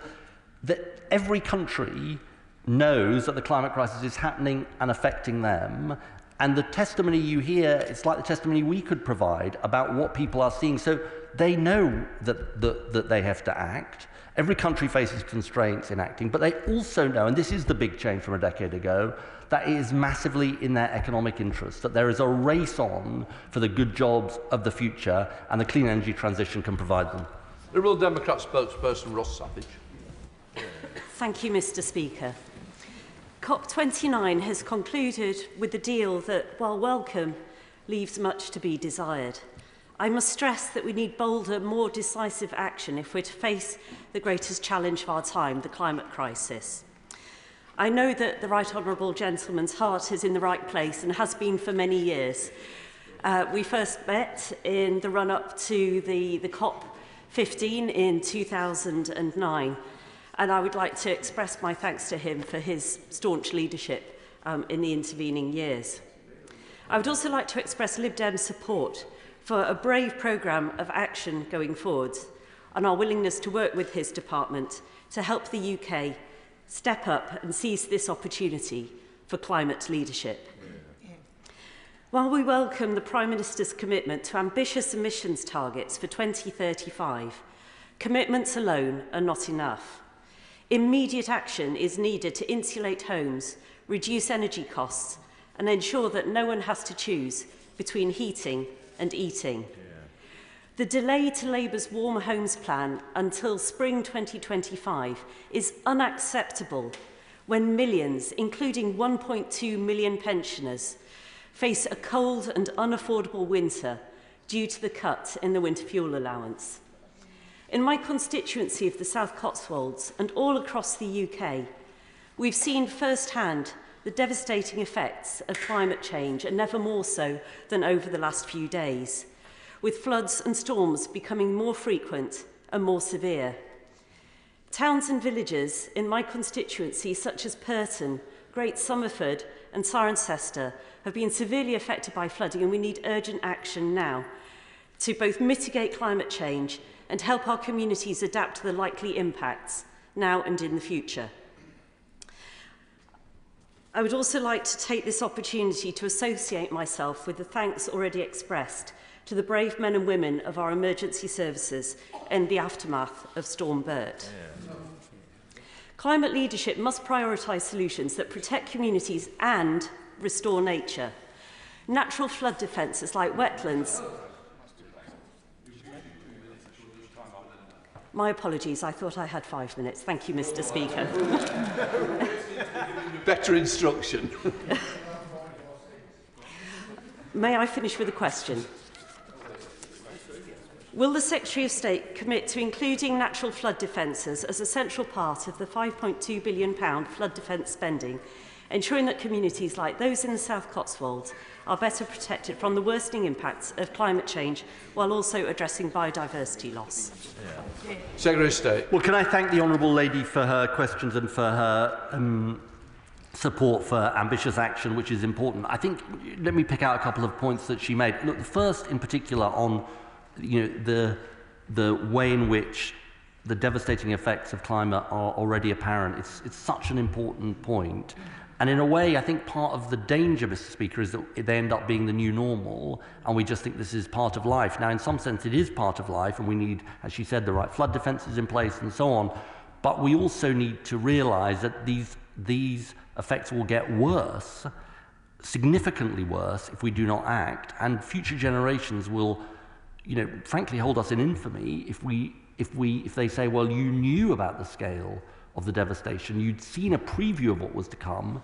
every country knows that the climate crisis is happening and affecting them, and the testimony you hear, it's like the testimony we could provide about what people are seeing. So they know that they have to act. Every country faces constraints in acting, but they also know, and this is the big change from a decade ago, that it is massively in their economic interest, that there is a race on for the good jobs of the future, and the clean energy transition can provide them. Liberal Democrat spokesperson Ross Savage. Thank you, Mr. Speaker. COP29 has concluded with a deal that, while welcome, leaves much to be desired. I must stress that we need bolder, more decisive action if we're to face the greatest challenge of our time, the climate crisis. I know that the Right Honourable Gentleman's heart is in the right place and has been for many years. We first met in the run-up to the COP15 in 2009, and I would like to express my thanks to him for his staunch leadership in the intervening years. I would also like to express Lib Dem's support for a brave programme of action going forward and our willingness to work with his department to help the UK step up and seize this opportunity for climate leadership. While we welcome the Prime Minister's commitment to ambitious emissions targets for 2035, commitments alone are not enough. Immediate action is needed to insulate homes, reduce energy costs, and ensure that no one has to choose between heating and eating. The delay to Labour's Warm Homes Plan until spring 2025 is unacceptable when millions, including 1.2 million pensioners, face a cold and unaffordable winter due to the cut in the winter fuel allowance. In my constituency of the South Cotswolds and all across the UK, we've seen firsthand the devastating effects of climate change, and never more so than over the last few days, with floods and storms becoming more frequent and more severe. Towns and villages in my constituency, such as Purton, Great Somerford and Cirencester, have been severely affected by flooding, and we need urgent action now to both mitigate climate change and help our communities adapt to the likely impacts now and in the future. I would also like to take this opportunity to associate myself with the thanks already expressed to the brave men and women of our emergency services in the aftermath of Storm Bert. Climate leadership must prioritise solutions that protect communities and restore nature. Natural flood defences like wetlands. My apologies, I thought I had 5 minutes. Thank you, Mr. Speaker. Better instruction. May I finish with a question? Will the Secretary of State commit to including natural flood defences as a central part of the £5.2 billion flood defence spending, ensuring that communities like those in the South Cotswolds are better protected from the worsening impacts of climate change while also addressing biodiversity loss? Secretary of State. Well, can I thank the Honourable Lady for her questions and for her support for ambitious action, which is important. I think, let me pick out a couple of points that she made. Look, the first in particular on the way in which the devastating effects of climate are already apparent. It's such an important point. And in a way, I think part of the danger, Mr. Speaker, is that they end up being the new normal, and we just think this is part of life. Now, in some sense, it is part of life, and we need, as she said, the right flood defences in place and so on. But we also need to realise that these effects will get worse, significantly worse, if we do not act, and future generations will, frankly, hold us in infamy if they say, well, you knew about the scale of the devastation, you'd seen a preview of what was to come,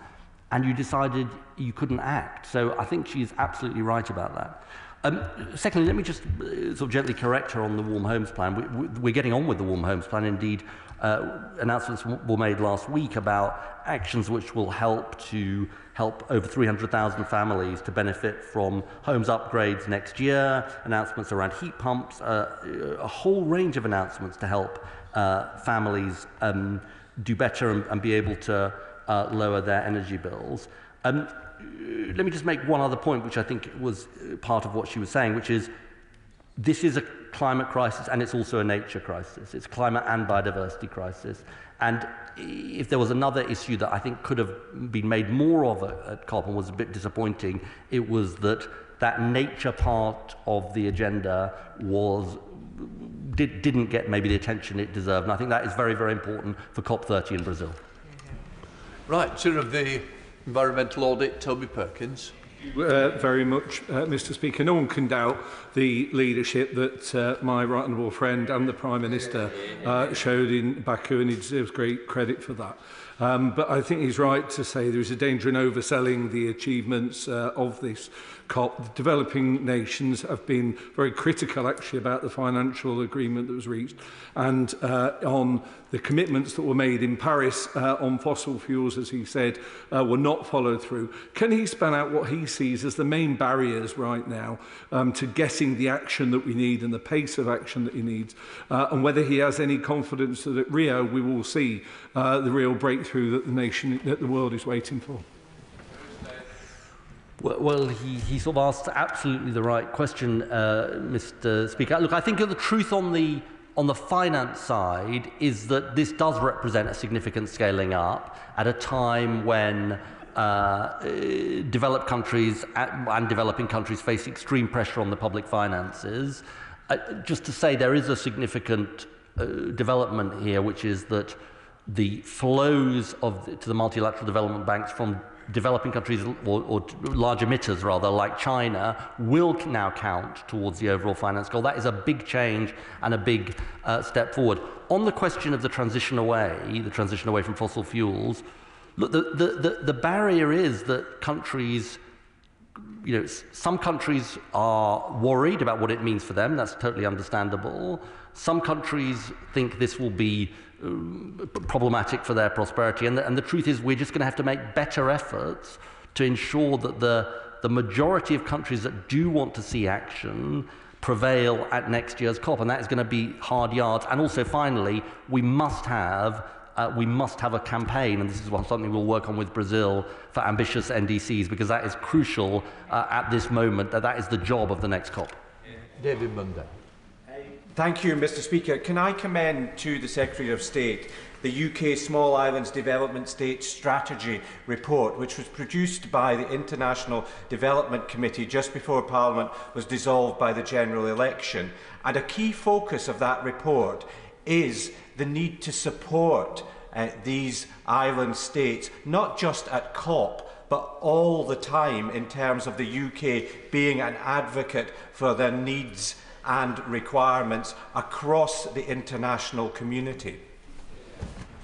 and you decided you couldn't act. So I think she's absolutely right about that. Secondly, let me just sort of gently correct her on the Warm Homes Plan. We're getting on with the Warm Homes Plan. Indeed, announcements were made last week about actions which will help over 300,000 families to benefit from homes upgrades next year, announcements around heat pumps, a whole range of announcements to help families do better and be able to lower their energy bills. Let me just make one other point, which I think was part of what she was saying, which is this is a climate crisis and it's also a nature crisis. It's a climate and biodiversity crisis. And if there was another issue that I think could have been made more of at COP and was a bit disappointing, it was that nature part of the agenda was didn't get maybe the attention it deserved. And I think that is very, very important for COP30 in Brazil. Right, Chair of the Environmental Audit, Toby Perkins. Very much, Mr. Speaker. No one can doubt the leadership that my right honourable friend and the Prime Minister showed in Baku, and he deserves great credit for that. But I think he's right to say there is a danger in overselling the achievements of this COP. The developing nations have been very critical, actually, about the financial agreement that was reached and on the commitments that were made in Paris on fossil fuels, as he said, were not followed through. Can he spell out what he sees as the main barriers right now to getting the action that we need and the pace of action that he needs, and whether he has any confidence that at Rio we will see the real breakthrough that the world is waiting for? Well, he sort of asked absolutely the right question, Mr. Speaker. Look, I think the truth on the finance side is that this does represent a significant scaling up at a time when developed countries and developing countries face extreme pressure on the public finances. Just to say there is a significant development here, which is that the flows to the multilateral development banks from developing countries or large emitters rather like China will now count towards the overall finance goal. That is a big change and a big step forward. On the question of the transition away from fossil fuels, look, the barrier is that countries, some countries are worried about what it means for them. That's totally understandable. Some countries think this will be problematic for their prosperity, and the truth is we're just going to have to make better efforts to ensure that the majority of countries that do want to see action prevail at next year's COP, and that is going to be hard yards. And also, finally, we must have a campaign, and this is something we'll work on with Brazil, for ambitious NDCs, because that is crucial at this moment. That is the job of the next COP. David Munday. Thank you, Mr. Speaker. Can I commend to the Secretary of State the UK Small Islands Development State Strategy report, which was produced by the International Development Committee just before Parliament was dissolved by the general election. And a key focus of that report is the need to support these island states, not just at COP, but all the time in terms of the UK being an advocate for their needs and requirements across the international community.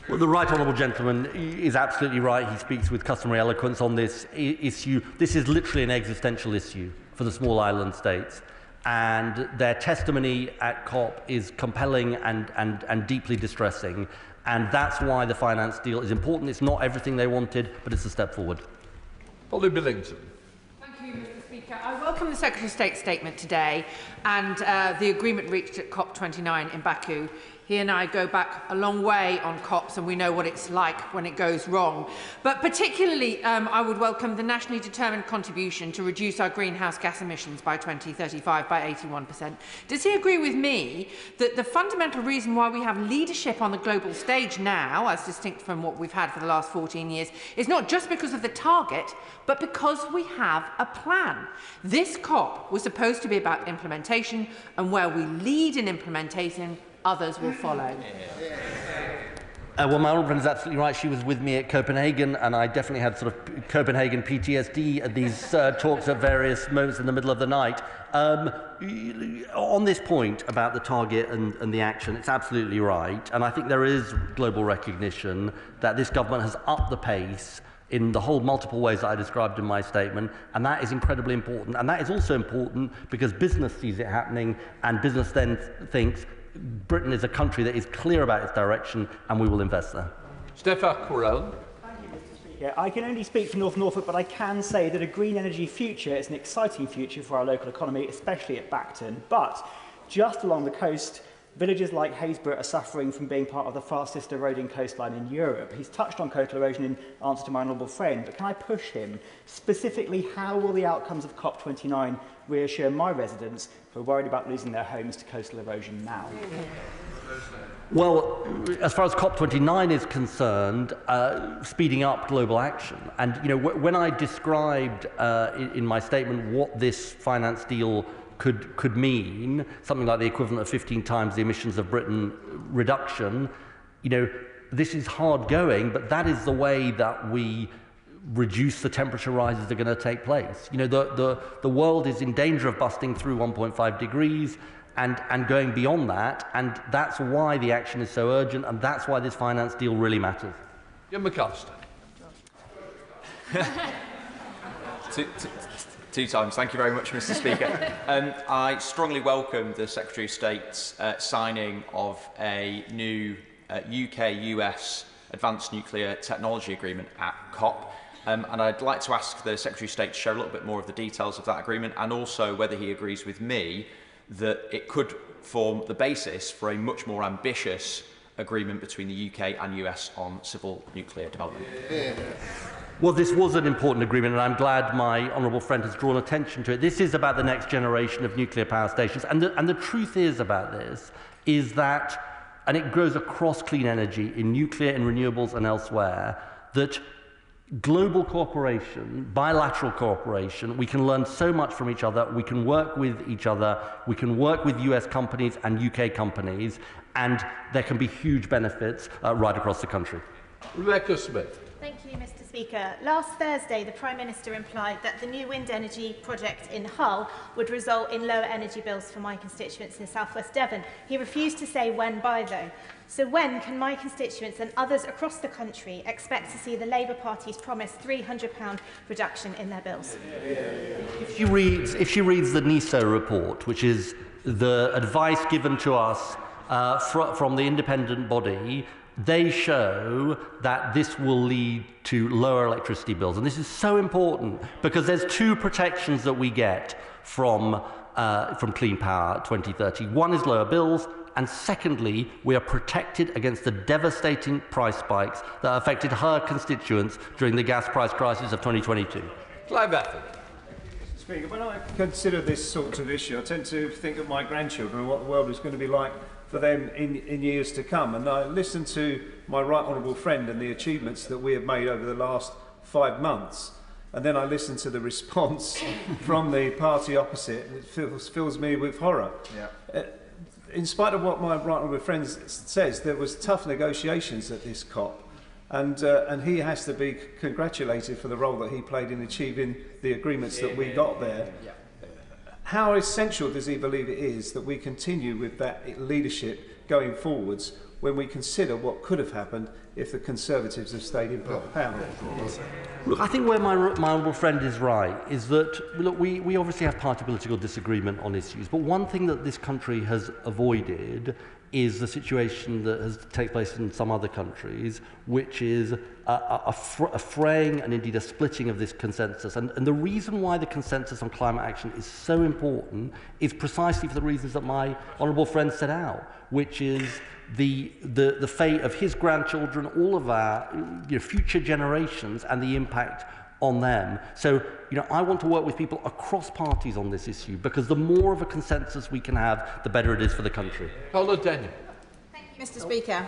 Well, the right honourable gentleman is absolutely right. He speaks with customary eloquence on this issue. This is literally an existential issue for the small island states, and their testimony at COP is compelling and deeply distressing, and that's why the finance deal is important. It's not everything they wanted, but it's a step forward. Polly Billington. I welcome the Secretary of State's statement today and the agreement reached at COP29 in Baku. He and I go back a long way on COPs, and we know what it's like when it goes wrong. But particularly, I would welcome the nationally determined contribution to reduce our greenhouse gas emissions by 2035 by 81%. Does he agree with me that the fundamental reason why we have leadership on the global stage now, as distinct from what we've had for the last 14 years, is not just because of the target, but because we have a plan? This COP was supposed to be about implementation, and where we lead in implementation, others will follow. Well, my honourable friend is absolutely right. She was with me at Copenhagen, and I definitely had sort of Copenhagen PTSD at these talks at various moments in the middle of the night. On this point about the target and the action, it's absolutely right. And I think there is global recognition that this government has upped the pace in the whole multiple ways that I described in my statement, and that is incredibly important. And that is also important because business sees it happening, and business then thinks Britain is a country that is clear about its direction, and we will invest there. Stefan Correll. Yeah, I can only speak for North Norfolk, but I can say that a green energy future is an exciting future for our local economy, especially at Bacton. But just along the coast, villages like Haysborough are suffering from being part of the fastest eroding coastline in Europe. He's touched on coastal erosion in answer to my honourable friend, but can I push him? Specifically, how will the outcomes of COP29 reassure my residents who are worried about losing their homes to coastal erosion now? Well, as far as COP29 is concerned, speeding up global action. And, when I described in my statement what this finance deal could mean something like the equivalent of 15 times the emissions of Britain reduction. You know, this is hard going, but that is the way that we reduce the temperature rises that are going to take place. You know, the world is in danger of busting through 1.5 degrees and going beyond that, and that's why the action is so urgent, and that's why this finance deal really matters. Jim McAllister. Two times. Thank you very much, Mr. Speaker. I strongly welcome the Secretary of State's signing of a new UK-US Advanced Nuclear Technology Agreement at COP. And I'd like to ask the Secretary of State to share a little bit more of the details of that agreement, and also whether he agrees with me that it could form the basis for a much more ambitious agreement between the UK and US on civil nuclear development. Well, this was an important agreement, and I'm glad my honourable friend has drawn attention to it. This is about the next generation of nuclear power stations, and the truth is about this is that, and it goes across clean energy in nuclear, in renewables and elsewhere, that global cooperation, bilateral cooperation, we can learn so much from each other, we can work with each other, we can work with US companies and UK companies, and there can be huge benefits right across the country. Rebecca Smith. Thank you, Mr. Speaker. Last Thursday, the Prime Minister implied that the new wind energy project in Hull would result in lower energy bills for my constituents in South West Devon. He refused to say when by, though. So when can my constituents and others across the country expect to see the Labour Party's promised £300 reduction in their bills? If she reads the NISO report, which is the advice given to us from the independent body, they show that this will lead to lower electricity bills. And this is so important because there's two protections that we get from Clean Power 2030. One is lower bills, and secondly, we are protected against the devastating price spikes that affected her constituents during the gas price crisis of 2022. Clive Atherton. Speaker, when I consider this sort of issue, I tend to think of my grandchildren and what the world is going to be like for them in years to come. And I listen to my right honourable friend and the achievements that we have made over the last 5 months. And then I listen to the response from the party opposite, and it fills me with horror. Yeah. In spite of what my right honourable friend says, there was tough negotiations at this COP. And he has to be congratulated for the role that he played in achieving the agreements that we got there. Yeah. How essential does he believe it is that we continue with that leadership going forwards when we consider what could have happened if the Conservatives have stayed in power? Look, I think where my honourable friend is right is that, look, we obviously have party political disagreement on issues, but one thing that this country has avoided is the situation that has taken place in some other countries, which is a fraying and indeed a splitting of this consensus. And the reason why the consensus on climate action is so important is precisely for the reasons that my honourable friend set out, which is the fate of his grandchildren, all of our future generations, and the impact on them. So, I want to work with people across parties on this issue, because the more of a consensus we can have, the better it is for the country. Paula Daniel. Thank you, Mr. Speaker.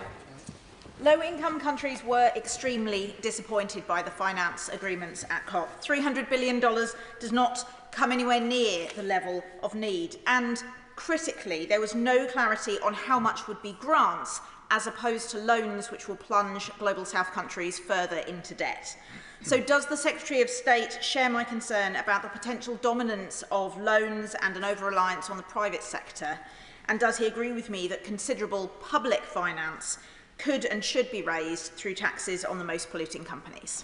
Low-income countries were extremely disappointed by the finance agreements at COP. $300 billion does not come anywhere near the level of need. And critically, there was no clarity on how much would be grants as opposed to loans, which will plunge Global South countries further into debt. So does the Secretary of State share my concern about the potential dominance of loans and an over-reliance on the private sector? And does he agree with me that considerable public finance could and should be raised through taxes on the most polluting companies?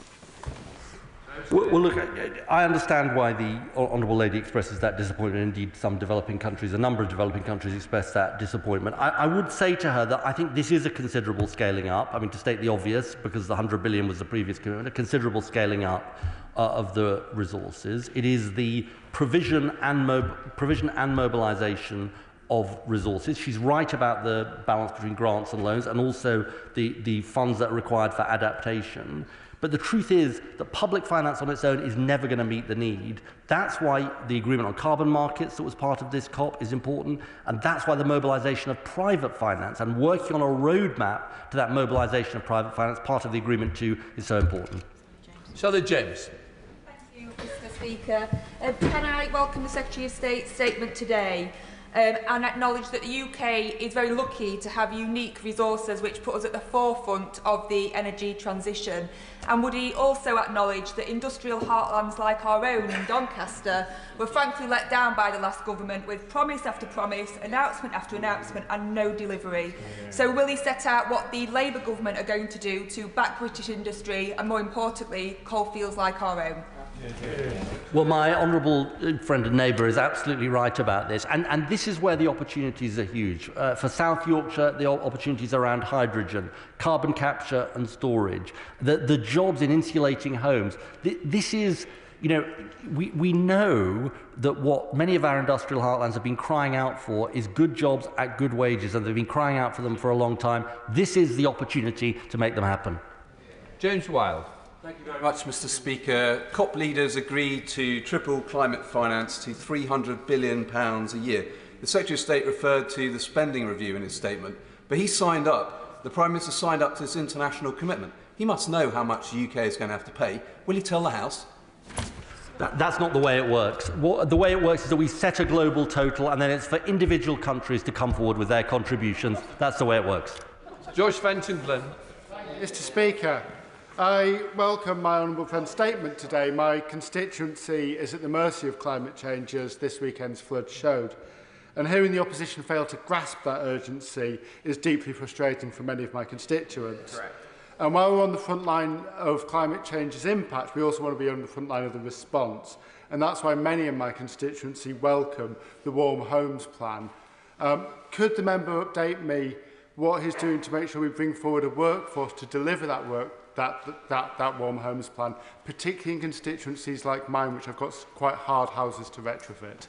Well, look, I understand why the Honourable Lady expresses that disappointment. Indeed, some developing countries, a number of developing countries express that disappointment. I would say to her that I think this is a considerable scaling up. I mean, to state the obvious, because the $100 billion was the previous commitment, a considerable scaling up of the resources. It is the provision and mobilisation of resources. She's right about the balance between grants and loans, and also the funds that are required for adaptation. But the truth is that public finance on its own is never going to meet the need. That's why the agreement on carbon markets that was part of this COP is important, and that's why the mobilisation of private finance and working on a roadmap to that mobilisation of private finance, part of the agreement too, is so important. Sally James. Thank you, Mr. Speaker. Can I welcome the Secretary of State's statement today and acknowledge that the UK is very lucky to have unique resources which put us at the forefront of the energy transition? And would he also acknowledge that industrial heartlands like our own in Doncaster were frankly let down by the last government with promise after promise, announcement after announcement and no delivery? So will he set out what the Labour government are going to do to back British industry and, more importantly, coalfields like our own? Well, my honourable friend and neighbour is absolutely right about this, and this is where the opportunities are huge. For South Yorkshire, the opportunities around hydrogen, carbon capture and storage, the jobs in insulating homes. This is, you know, we know that what many of our industrial heartlands have been crying out for is good jobs at good wages, and they've been crying out for them for a long time. This is the opportunity to make them happen. James Wilde. Thank you very much, Mr. Speaker. COP leaders agreed to triple climate finance to £300 billion a year. The Secretary of State referred to the spending review in his statement, but he signed up, the Prime Minister signed up to this international commitment. He must know how much the UK is going to have to pay. Will he tell the House? That's not the way it works. The way it works is that we set a global total and then it's for individual countries to come forward with their contributions. That's the way it works. Joyce Fenton, Glenn. Mr. Speaker, I welcome my honourable friend's statement today. My constituency is at the mercy of climate change, as this weekend's flood showed. And hearing the opposition fail to grasp that urgency is deeply frustrating for many of my constituents. Correct. And while we're on the front line of climate change's impact, we also want to be on the front line of the response. And that's why many in my constituency welcome the Warm Homes Plan. Could the member update me what he's doing to make sure we bring forward a workforce to deliver that work, that Warm Homes Plan, particularly in constituencies like mine, which have got quite hard houses to retrofit?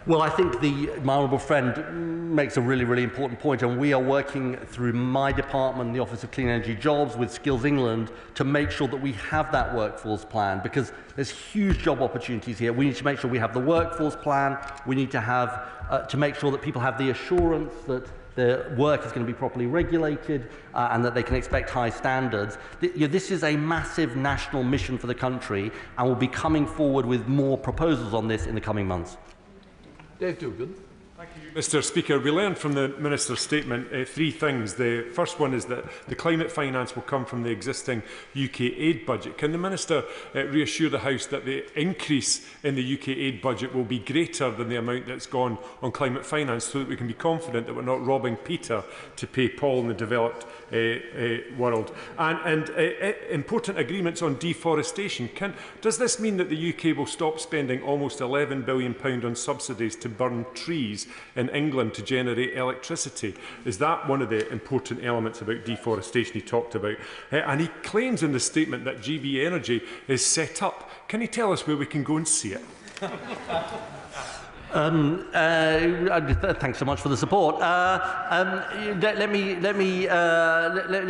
Well, I think my honourable friend makes a really, really important point, and we are working through my department, the Office of Clean Energy Jobs, with Skills England, to make sure that we have that workforce plan, because there's huge job opportunities here. We need to make sure we have the workforce plan. We need to have to make sure that people have the assurance that their work is going to be properly regulated and that they can expect high standards. This is a massive national mission for the country, and we'll be coming forward with more proposals on this in the coming months. Dave Dugan. Thank you, Mr. Speaker. We learned from the Minister's statement three things. The first one is that the climate finance will come from the existing UK aid budget. Can the Minister reassure the House that the increase in the UK aid budget will be greater than the amount that's gone on climate finance, so that we can be confident that we're not robbing Peter to pay Paul in the developed world? And important agreements on deforestation. Does this mean that the UK will stop spending almost £11 billion on subsidies to burn trees in England to generate electricity? Is that one of the important elements about deforestation he talked about? And he claims in the statement that GB Energy is set up. Can he tell us where we can go and see it? Thanks so much for the support. Let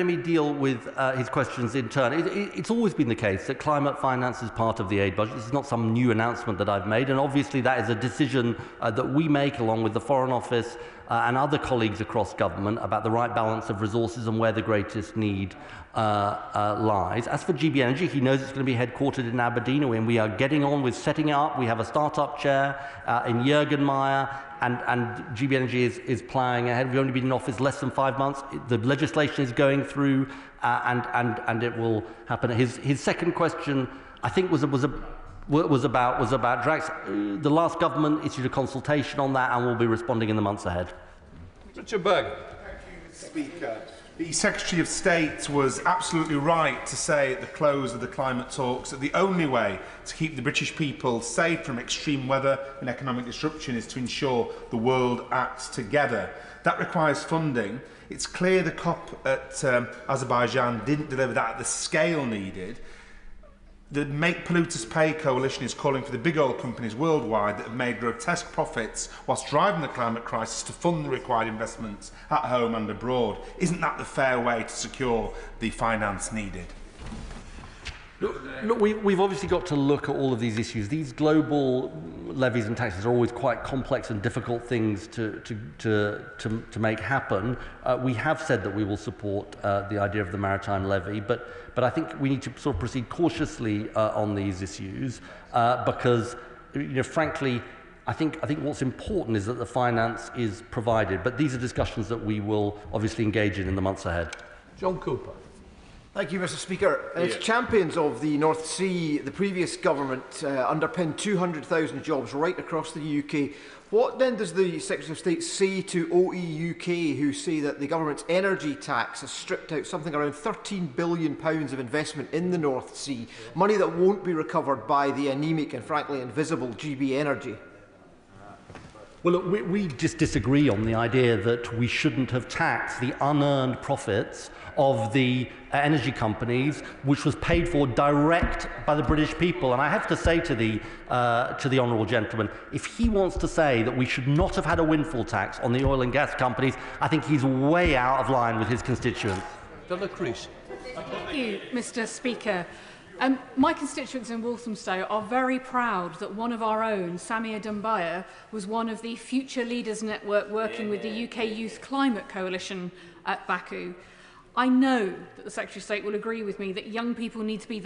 me deal with his questions in turn. It's always been the case that climate finance is part of the aid budget. This is not some new announcement that I've made, and obviously that is a decision that we make along with the Foreign Office and other colleagues across government about the right balance of resources and where the greatest need lies. As for GB Energy, he knows it's going to be headquartered in Aberdeen, and we are getting on with setting it up. We have a start-up chair in Jürgenmeier, and GB Energy is ploughing ahead. We've only been in office less than 5 months. The legislation is going through, and it will happen. His second question, I think, was about Drax. The last government issued a consultation on that, and we'll be responding in the months ahead. Richard Berg. Thank you, Mr. Speaker. The Secretary of State was absolutely right to say at the close of the climate talks that the only way to keep the British people safe from extreme weather and economic disruption is to ensure the world acts together. That requires funding. It's clear the COP at Azerbaijan didn't deliver that at the scale needed. The Make Polluters Pay coalition is calling for the big oil companies worldwide that have made grotesque profits whilst driving the climate crisis to fund the required investments at home and abroad. Isn't that the fair way to secure the finance needed? Look, we've obviously got to look at all of these issues. These global levies and taxes are always quite complex and difficult things to make happen. We have said that we will support the idea of the maritime levy, but I think we need to sort of proceed cautiously on these issues because, frankly, I think what's important is that the finance is provided. But these are discussions that we will obviously engage in the months ahead. John Cooper. Thank you, Mr. Speaker. As champions of the North Sea, the previous government underpinned 200,000 jobs right across the UK. What then does the Secretary of State say to OE UK, who say that the government's energy tax has stripped out something around £13 billion of investment in the North Sea, money that won't be recovered by the anaemic and frankly invisible GB Energy? Well, look, we just disagree on the idea that we shouldn't have taxed the unearned profits of the energy companies, which was paid for direct by the British people. And I have to say to the honourable gentleman, if he wants to say that we should not have had a windfall tax on the oil and gas companies, I think he's way out of line with his constituents. Thank you, Mr. Speaker. My constituents in Walthamstow are very proud that one of our own, Samir Dumbaya, was one of the Future Leaders Network working with the UK Youth Climate Coalition at Baku. I know that the Secretary of State will agree with me that young people need to be at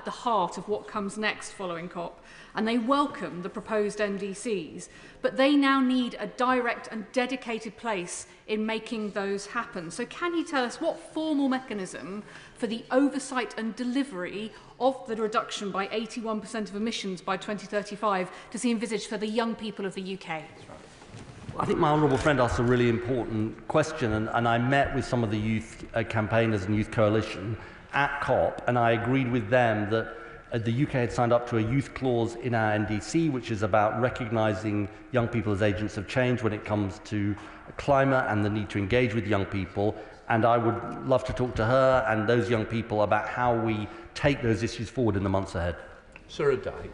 the heart of what comes next following COP, and they welcome the proposed NDCs, but they now need a direct and dedicated place in making those happen. So can you tell us what formal mechanism for the oversight and delivery of the reduction by 81% of emissions by 2035 does he envisage for the young people of the UK? I think my honourable friend asked a really important question, and I met with some of the youth campaigners and youth coalition at COP, and I agreed with them that the UK had signed up to a youth clause in our NDC, which is about recognising young people as agents of change when it comes to climate and the need to engage with young people. And I would love to talk to her and those young people about how we take those issues forward in the months ahead. Sarah Day.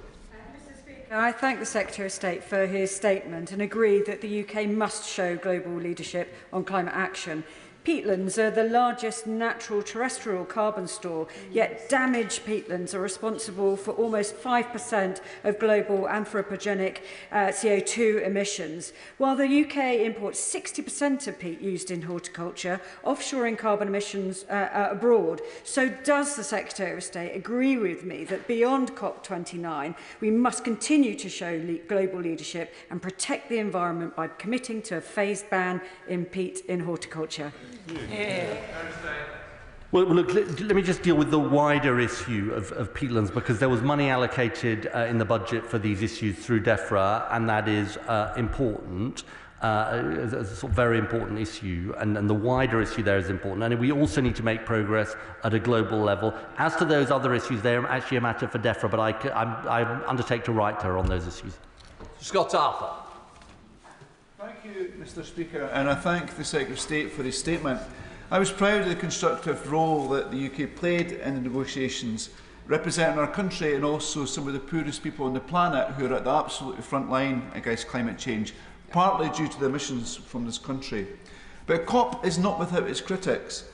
I thank the Secretary of State for his statement and agree that the UK must show global leadership on climate action. Peatlands are the largest natural terrestrial carbon store, yet damaged peatlands are responsible for almost 5% of global anthropogenic CO2 emissions. While the UK imports 60% of peat used in horticulture, offshoring carbon emissions abroad, so does the Secretary of State agree with me that beyond COP29 we must continue to show global leadership and protect the environment by committing to a phased ban in peat in horticulture? Well, look, let me just deal with the wider issue of peatlands, because there was money allocated in the budget for these issues through DEFRA, and that is important. It's a sort of very important issue, and the wider issue there is important. And we also need to make progress at a global level. As to those other issues, they're actually a matter for DEFRA, but I undertake to write to her on those issues. Scott Arthur. Thank you, Mr. Speaker, and I thank the Secretary of State for his statement. I was proud of the constructive role that the UK played in the negotiations, representing our country and also some of the poorest people on the planet who are at the absolute front line against climate change, partly due to the emissions from this country. But COP is not without its critics,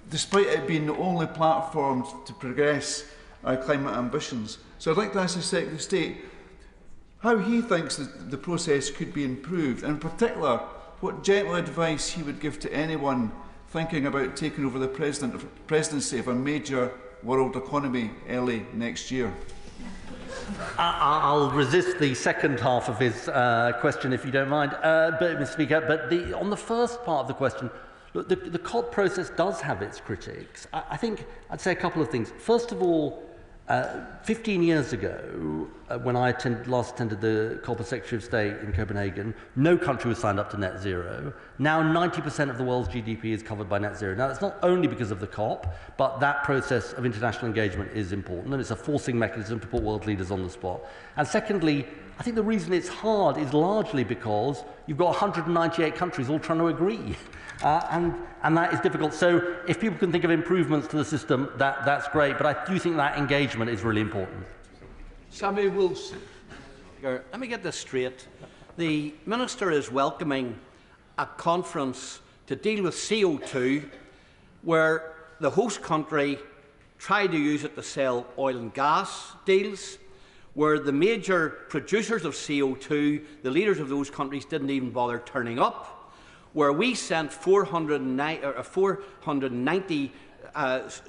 despite it being the only platform to progress our climate ambitions. So I'd like to ask the Secretary of State how he thinks that the process could be improved, and in particular, what gentle advice he would give to anyone thinking about taking over the presidency of a major world economy early next year. I'll resist the second half of his question, if you don't mind, Mr. Speaker. But on the first part of the question, look, the COP process does have its critics. I think I'd say a couple of things. First of all, 15 years ago, when I last attended the COP as Secretary of State in Copenhagen, no country was signed up to net zero. Now 90% of the world's GDP is covered by net zero. Now that's not only because of the COP, but that process of international engagement is important, and it's a forcing mechanism to put world leaders on the spot. And secondly, I think the reason it's hard is largely because you've got 198 countries all trying to agree. And that is difficult. So if people can think of improvements to the system, that's great. But I do think that engagement is really important. Sammy Wilson. Let me get this straight. The Minister is welcoming a conference to deal with CO2 where the host country try to use it to sell oil and gas deals, where the major producers of CO2, the leaders of those countries, didn't even bother turning up, where we sent 490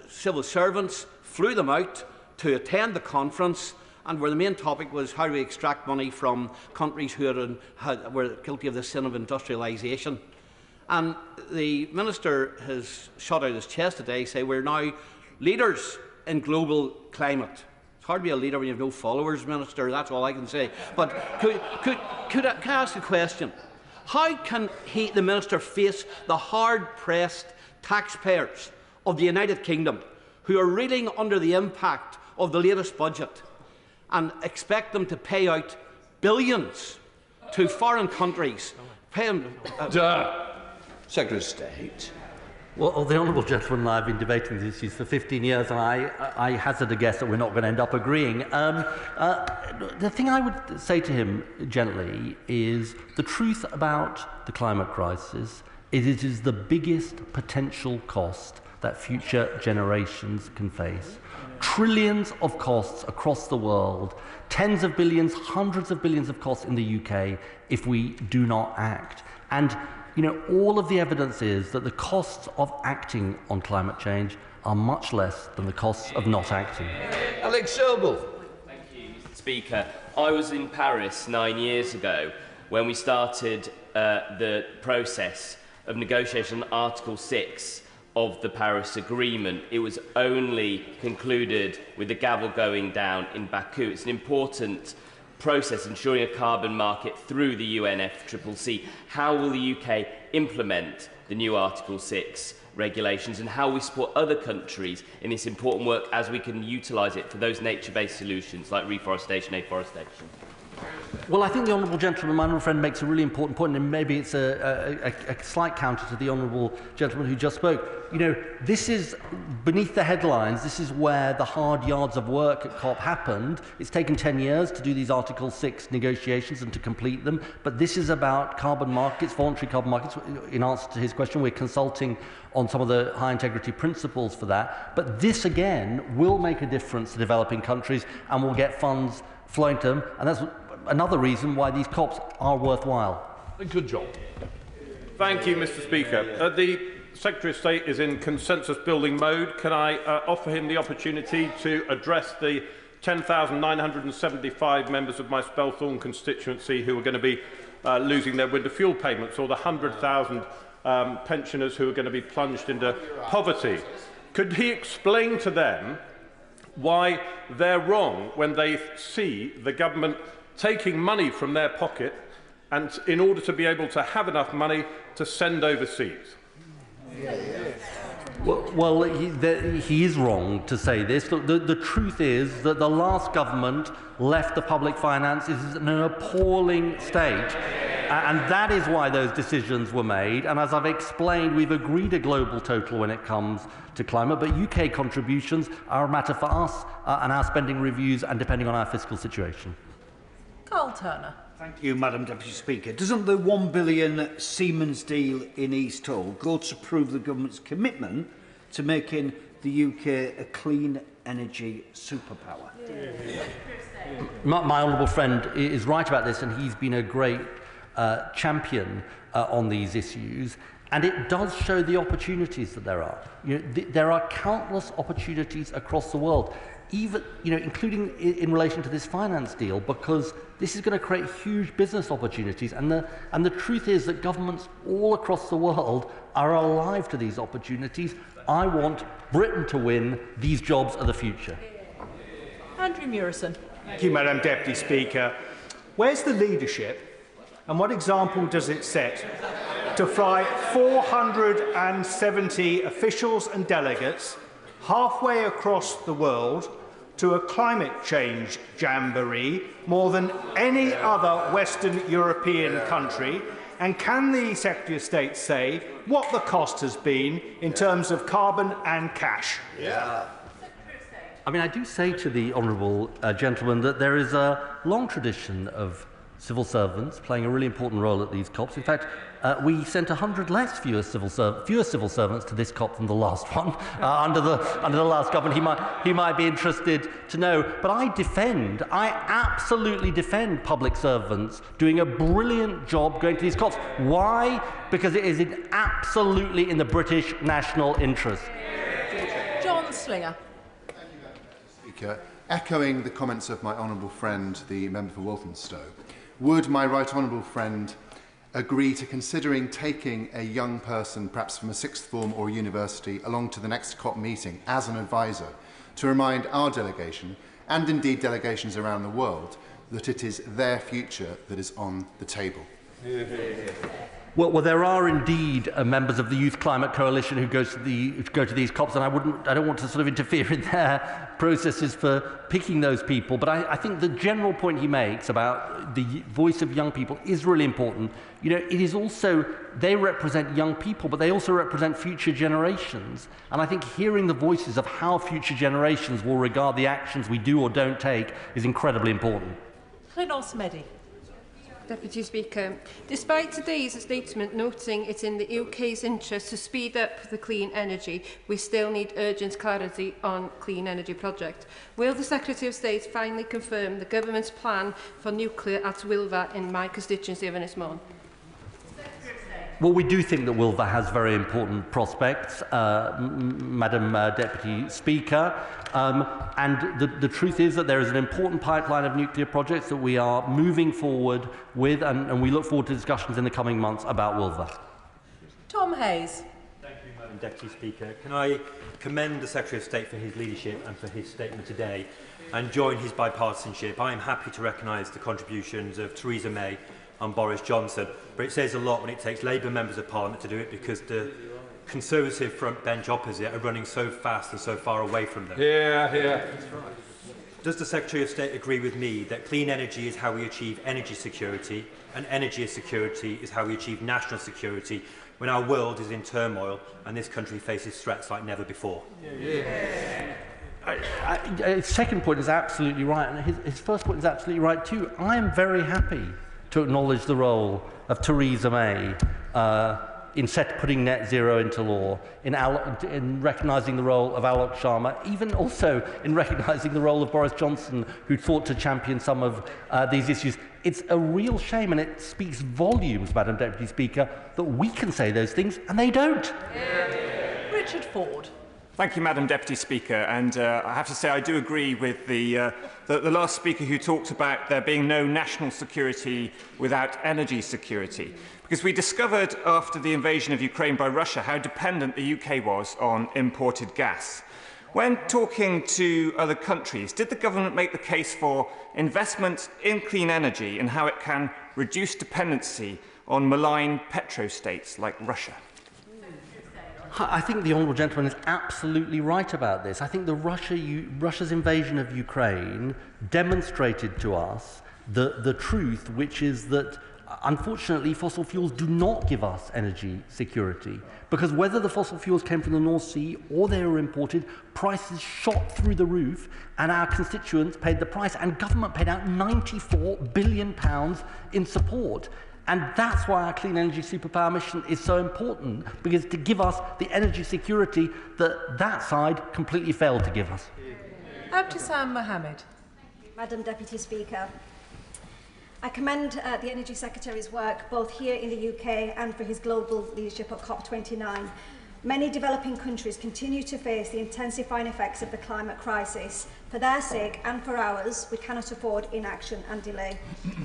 civil servants, flew them out to attend the conference, and where the main topic was how do we extract money from countries who were guilty of the sin of industrialisation. And the Minister has shot out his chest today, saying we're now leaders in global climate. It's hard to be a leader when you have no followers, Minister, that's all I can say. But could I ask a question? How can the Minister face the hard-pressed taxpayers of the United Kingdom who are reeling under the impact of the latest budget and expect them to pay out billions to foreign countries? Secretary of State. Well, the honourable gentleman and I have been debating these issues for 15 years, and I hazard a guess that we're not going to end up agreeing. The thing I would say to him gently is the truth about the climate crisis is it is the biggest potential cost that future generations can face. Trillions of costs across the world, tens of billions, hundreds of billions of costs in the UK if we do not act. And all of the evidence is that the costs of acting on climate change are much less than the costs of not acting. Alex Sobel. Thank you, Mr. Speaker. I was in Paris 9 years ago when we started the process of negotiation on Article 6 of the Paris Agreement. It was only concluded with the gavel going down in Baku. It's an important process ensuring a carbon market through the UNFCCC. How will the UK implement the new Article 6 regulations, and how will we support other countries in this important work as we can utilise it for those nature-based solutions like reforestation, afforestation? Well, I think the honourable gentleman, my honourable friend, makes a really important point, and maybe it's a slight counter to the honourable gentleman who just spoke. This is beneath the headlines. This is where the hard yards of work at COP happened. It's taken 10 years to do these Article 6 negotiations and to complete them, but this is about carbon markets, voluntary carbon markets. In answer to his question, we're consulting on some of the high integrity principles for that. But this, again, will make a difference to developing countries and will get funds flowing to them, and that's another reason why these COPs are worthwhile. Good job. Thank you, Mr. Speaker. The Secretary of State is in consensus building mode. Can I offer him the opportunity to address the 10,975 members of my Spelthorne constituency who are going to be losing their winter fuel payments, or the 100,000 pensioners who are going to be plunged into poverty? Could he explain to them why they're wrong when they see the government taking money from their pocket and in order to be able to have enough money to send overseas? Well, he is wrong to say this. Look, the truth is that the last government left the public finances in an appalling state. And that is why those decisions were made. And as I've explained, we've agreed a global total when it comes to climate, but UK contributions are a matter for us and our spending reviews and depending on our fiscal situation. Carl Turner. Thank you, Madam Deputy Speaker. Doesn't the £1 billion Siemens deal in East Hull go to prove the government's commitment to making the UK a clean energy superpower? My honourable friend is right about this, and he's been a great champion on these issues, and it does show the opportunities that there are. There are countless opportunities across the world, even including in relation to this finance deal, because this is going to create huge business opportunities, and the truth is that governments all across the world are alive to these opportunities. I want Britain to win. These jobs are the future. Andrew Murison. Thank you, Madam Deputy Speaker. Where's the leadership, and what example does it set to fly 470 officials and delegates halfway across the world to a climate change jamboree, more than any other Western European country? And can the Secretary of State say what the cost has been in terms of carbon and cash? I mean, I do say to the honourable gentleman that there is a long tradition of civil servants playing a really important role at these COPs. In fact, we sent 100 fewer civil servants to this COP than the last one under the last government. He might be interested to know. But I absolutely defend public servants doing a brilliant job going to these COPs. Why? Because it is absolutely in the British national interest. John Slinger. Speaker, echoing the comments of my honourable friend, the member for Walthamstow, would my right honourable friend agree to considering taking a young person, perhaps from a sixth form or university, along to the next COP meeting as an advisor to remind our delegation, and indeed delegations around the world, that it is their future that is on the table? Well, there are indeed members of the Youth Climate Coalition who go to these COPs, and I don't want to sort of interfere in their processes for picking those people. But I think the general point he makes about the voice of young people is really important. You know, it is also, they represent young people, but they also represent future generations. And I think hearing the voices of how future generations will regard the actions we do or don't take is incredibly important. Llynnos Medi. Deputy Speaker, despite today's statement noting it in the UK's interest to speed up the clean energy, we still need urgent clarity on clean energy project. Will the Secretary of State finally confirm the government's plan for nuclear at Wilva in my constituency of Ynys Môn? Well, we do think that Wilva has very important prospects, Madam Deputy Speaker. And the truth is that there is an important pipeline of nuclear projects that we are moving forward with, and we look forward to discussions in the coming months about Wilva. Tom Hayes. Thank you, Madam Deputy Speaker. Can I commend the Secretary of State for his leadership and for his statement today, and join his bipartisanship? I am happy to recognise the contributions of Theresa May and Boris Johnson, but it says a lot when it takes Labour members of Parliament to do it, because the Conservative front bench opposite are running so fast and so far away from them. Does the Secretary of State agree with me that clean energy is how we achieve energy security, and energy security is how we achieve national security when our world is in turmoil and this country faces threats like never before? His second point is absolutely right, and his first point is absolutely right too. I am very happy to acknowledge the role of Theresa May in putting net zero into law, in recognising the role of Alok Sharma, even also in recognising the role of Boris Johnson, who sought to champion some of these issues. It's a real shame, and it speaks volumes, Madam Deputy Speaker, that we can say those things and they don't. Richard Ford. Thank you, Madam Deputy Speaker. And I have to say I do agree with the last speaker who talked about there being no national security without energy security. Because we discovered after the invasion of Ukraine by Russia how dependent the UK was on imported gas. When talking to other countries, did the government make the case for investment in clean energy and how it can reduce dependency on malign petrostates like Russia? I think the honourable gentleman is absolutely right about this. I think Russia's invasion of Ukraine demonstrated to us the truth, which is that unfortunately fossil fuels do not give us energy security, because whether the fossil fuels came from the North Sea or they were imported, prices shot through the roof, and our constituents paid the price, and government paid out £94 billion in support. And that's why our clean energy superpower mission is so important, because to give us the energy security that side completely failed to give us. Abtisam Mohammed. Madam Deputy Speaker, I commend the Energy Secretary's work both here in the UK and for his global leadership at COP29. Many developing countries continue to face the intensifying effects of the climate crisis. For their sake and for ours, we cannot afford inaction and delay.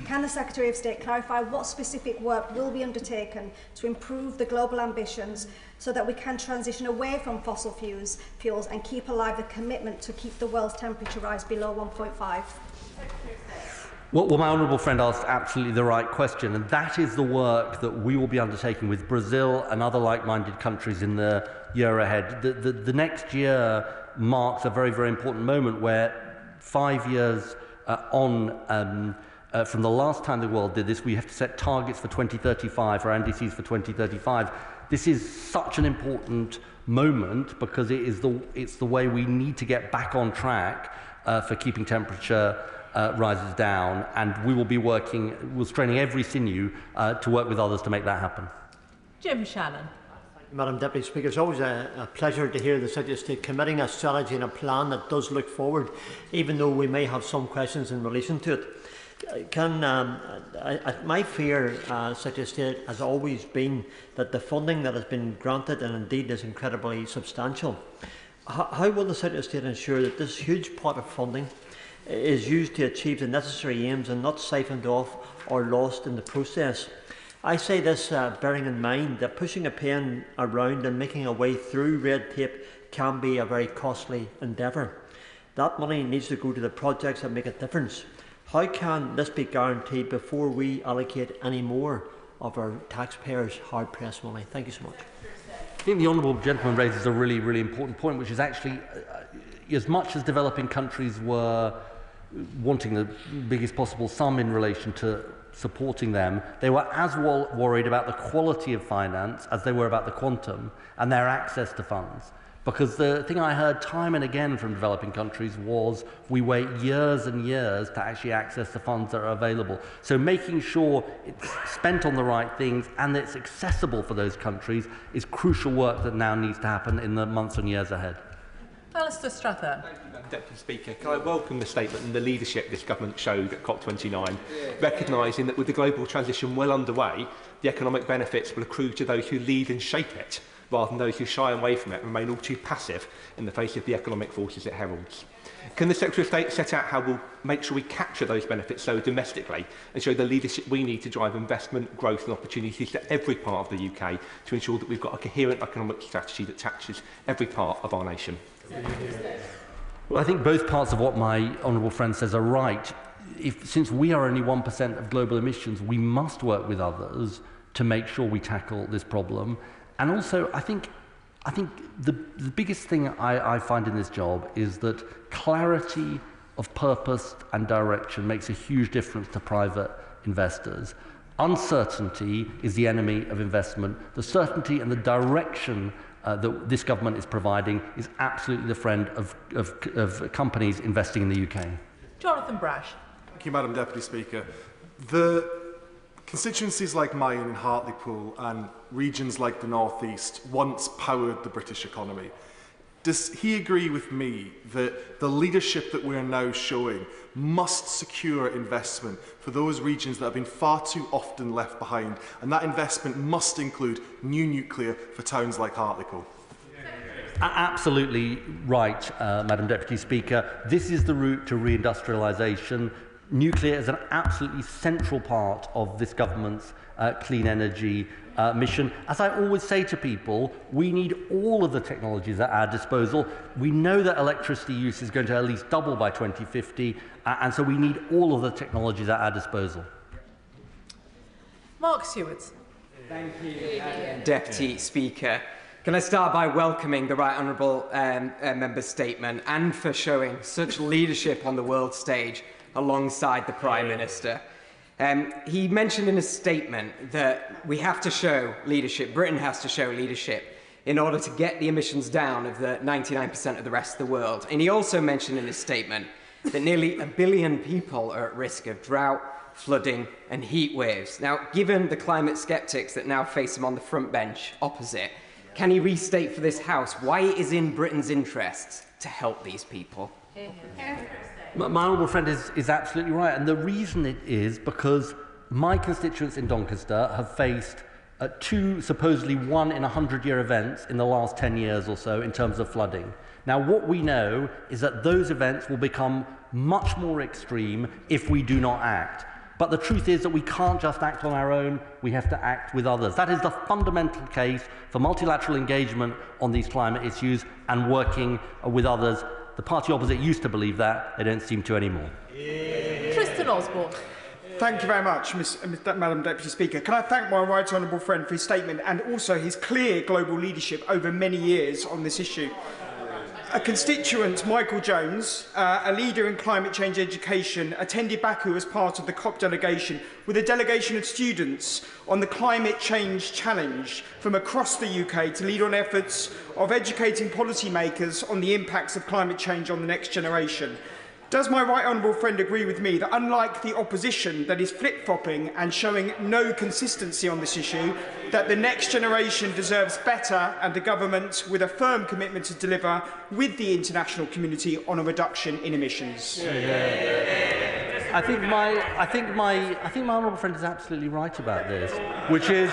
Can the Secretary of State clarify what specific work will be undertaken to improve the global ambitions so that we can transition away from fossil fuels and keep alive the commitment to keep the world's temperature rise below 1.5? Well, my honourable friend asked absolutely the right question, and that is the work that we will be undertaking with Brazil and other like-minded countries in the year ahead. The next year marks a very, very important moment where 5 years from the last time the world did this, we have to set targets for 2035, or NDCs for 2035. This is such an important moment because it's the way we need to get back on track for keeping temperature rises down, and we will be we're straining every sinew to work with others to make that happen. Jim Shannon. Madam Deputy Speaker, it's always a pleasure to hear the Secretary of State committing a strategy and a plan that does look forward, even though we may have some questions in relation to it. My fear, Secretary of State, has always been that the funding that has been granted, and indeed is incredibly substantial, how will the Secretary of State ensure that this huge pot of funding is used to achieve the necessary aims and not siphoned off or lost in the process? I say this bearing in mind that pushing a pen around and making a way through red tape can be a very costly endeavour. That money needs to go to the projects that make a difference. How can this be guaranteed before we allocate any more of our taxpayers' hard-pressed money? Thank you so much. I think the honourable gentleman raises a really, really important point, which is actually, as much as developing countries were wanting the biggest possible sum in relation to supporting them, they were as worried about the quality of finance as they were about the quantum and their access to funds. Because the thing I heard time and again from developing countries was we wait years and years to actually access the funds that are available. So making sure it's spent on the right things and that it's accessible for those countries is crucial work that now needs to happen in the months and years ahead. Alistair Strathern. Deputy Speaker, can I welcome the statement and the leadership this government showed at COP29, recognising that with the global transition well underway, the economic benefits will accrue to those who lead and shape it, rather than those who shy away from it and remain all too passive in the face of the economic forces it heralds. Can the Secretary of State set out how we'll make sure we capture those benefits so domestically and show the leadership we need to drive investment, growth and opportunities to every part of the UK to ensure that we've got a coherent economic strategy that touches every part of our nation? Well, I think both parts of what my honourable friend says are right. Since we are only 1% of global emissions, we must work with others to make sure we tackle this problem. And also, I think the biggest thing I find in this job is that clarity of purpose and direction makes a huge difference to private investors. Uncertainty is the enemy of investment. The certainty and the direction that this government is providing is absolutely the friend of companies investing in the UK. Jonathan Brash. Thank you, Madam Deputy Speaker. The constituencies like mine in Hartlepool and regions like the North East once powered the British economy. Does he agree with me that the leadership that we are now showing must secure investment for those regions that have been far too often left behind, and that investment must include new nuclear for towns like Hartlepool? Absolutely right, Madam Deputy Speaker. This is the route to reindustrialisation. Nuclear is an absolutely central part of this government's clean energy mission. As I always say to people, we need all of the technologies at our disposal. We know that electricity use is going to at least double by 2050, and so we need all of the technologies at our disposal. Mark Seward. Thank you, Deputy Speaker. Can I start by welcoming the Right Honourable Member's statement and for showing such leadership on the world stage alongside the Prime Minister. He mentioned in his statement that we have to show leadership, Britain has to show leadership in order to get the emissions down of the 99% of the rest of the world. And he also mentioned in his statement that nearly 1 billion people are at risk of drought, flooding and heat waves. Now, given the climate sceptics that now face him on the front bench opposite, can he restate for this House why it is in Britain's interests to help these people? My honourable friend is absolutely right, and the reason it is because my constituents in Doncaster have faced two supposedly 1 in 100-year events in the last 10 years or so in terms of flooding. Now, what we know is that those events will become much more extreme if we do not act. But the truth is that we can't just act on our own, we have to act with others. That is the fundamental case for multilateral engagement on these climate issues and working with others. The party opposite used to believe that, they don't seem to anymore. Tristan Osborne. Thank you very much, Madam Deputy Speaker. Can I thank my right honourable friend for his statement and also his clear global leadership over many years on this issue. A constituent, Michael Jones, a leader in climate change education, attended Baku as part of the COP delegation with a delegation of students on the climate change challenge from across the UK to lead on efforts of educating policymakers on the impacts of climate change on the next generation. Does my right honourable friend agree with me that, unlike the opposition that is flip-flopping and showing no consistency on this issue, that the next generation deserves better and the government with a firm commitment to deliver with the international community on a reduction in emissions? I think my honourable friend is absolutely right about this, which is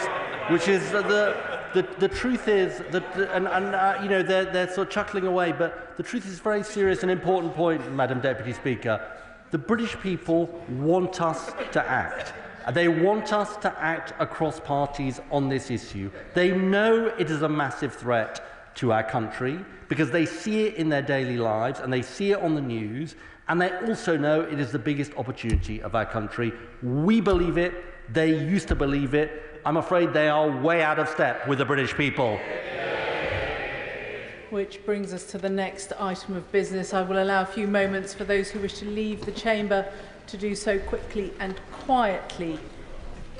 the truth is that, you know, they're sort of chuckling away, but the truth is a very serious and important point, Madam Deputy Speaker. The British people want us to act. They want us to act across parties on this issue. They know it is a massive threat to our country because they see it in their daily lives and they see it on the news, and they also know it is the biggest opportunity of our country. We believe it. They used to believe it. I'm afraid they are way out of step with the British people. Which brings us to the next item of business. I will allow a few moments for those who wish to leave the chamber to do so quickly and quietly,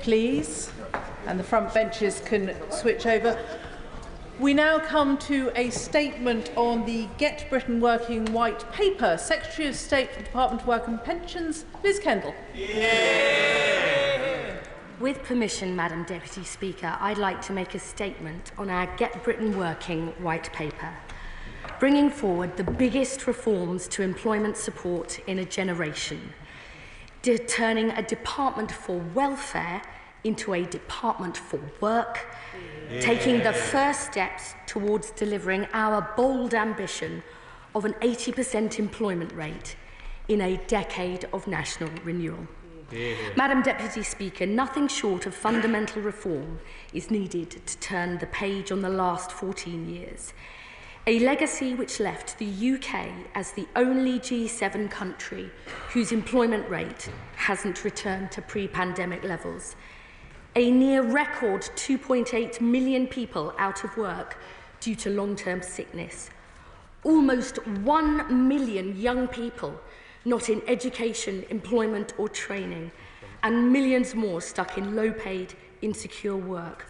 please. And the front benches can switch over. We now come to a statement on the Get Britain Working White Paper. Secretary of State for the Department of Work and Pensions, Liz Kendall. With permission, Madam Deputy Speaker, I'd like to make a statement on our Get Britain Working White Paper, bringing forward the biggest reforms to employment support in a generation, turning a Department for Welfare into a Department for Work, taking the first steps towards delivering our bold ambition of an 80% employment rate in a decade of national renewal. Madam Deputy Speaker, nothing short of fundamental reform is needed to turn the page on the last 14 years. A legacy which left the UK as the only G7 country whose employment rate hasn't returned to pre-pandemic levels. A near record 2.8 million people out of work due to long-term sickness. Almost 1 million young people not in education, employment or training, and millions more stuck in low-paid, insecure work.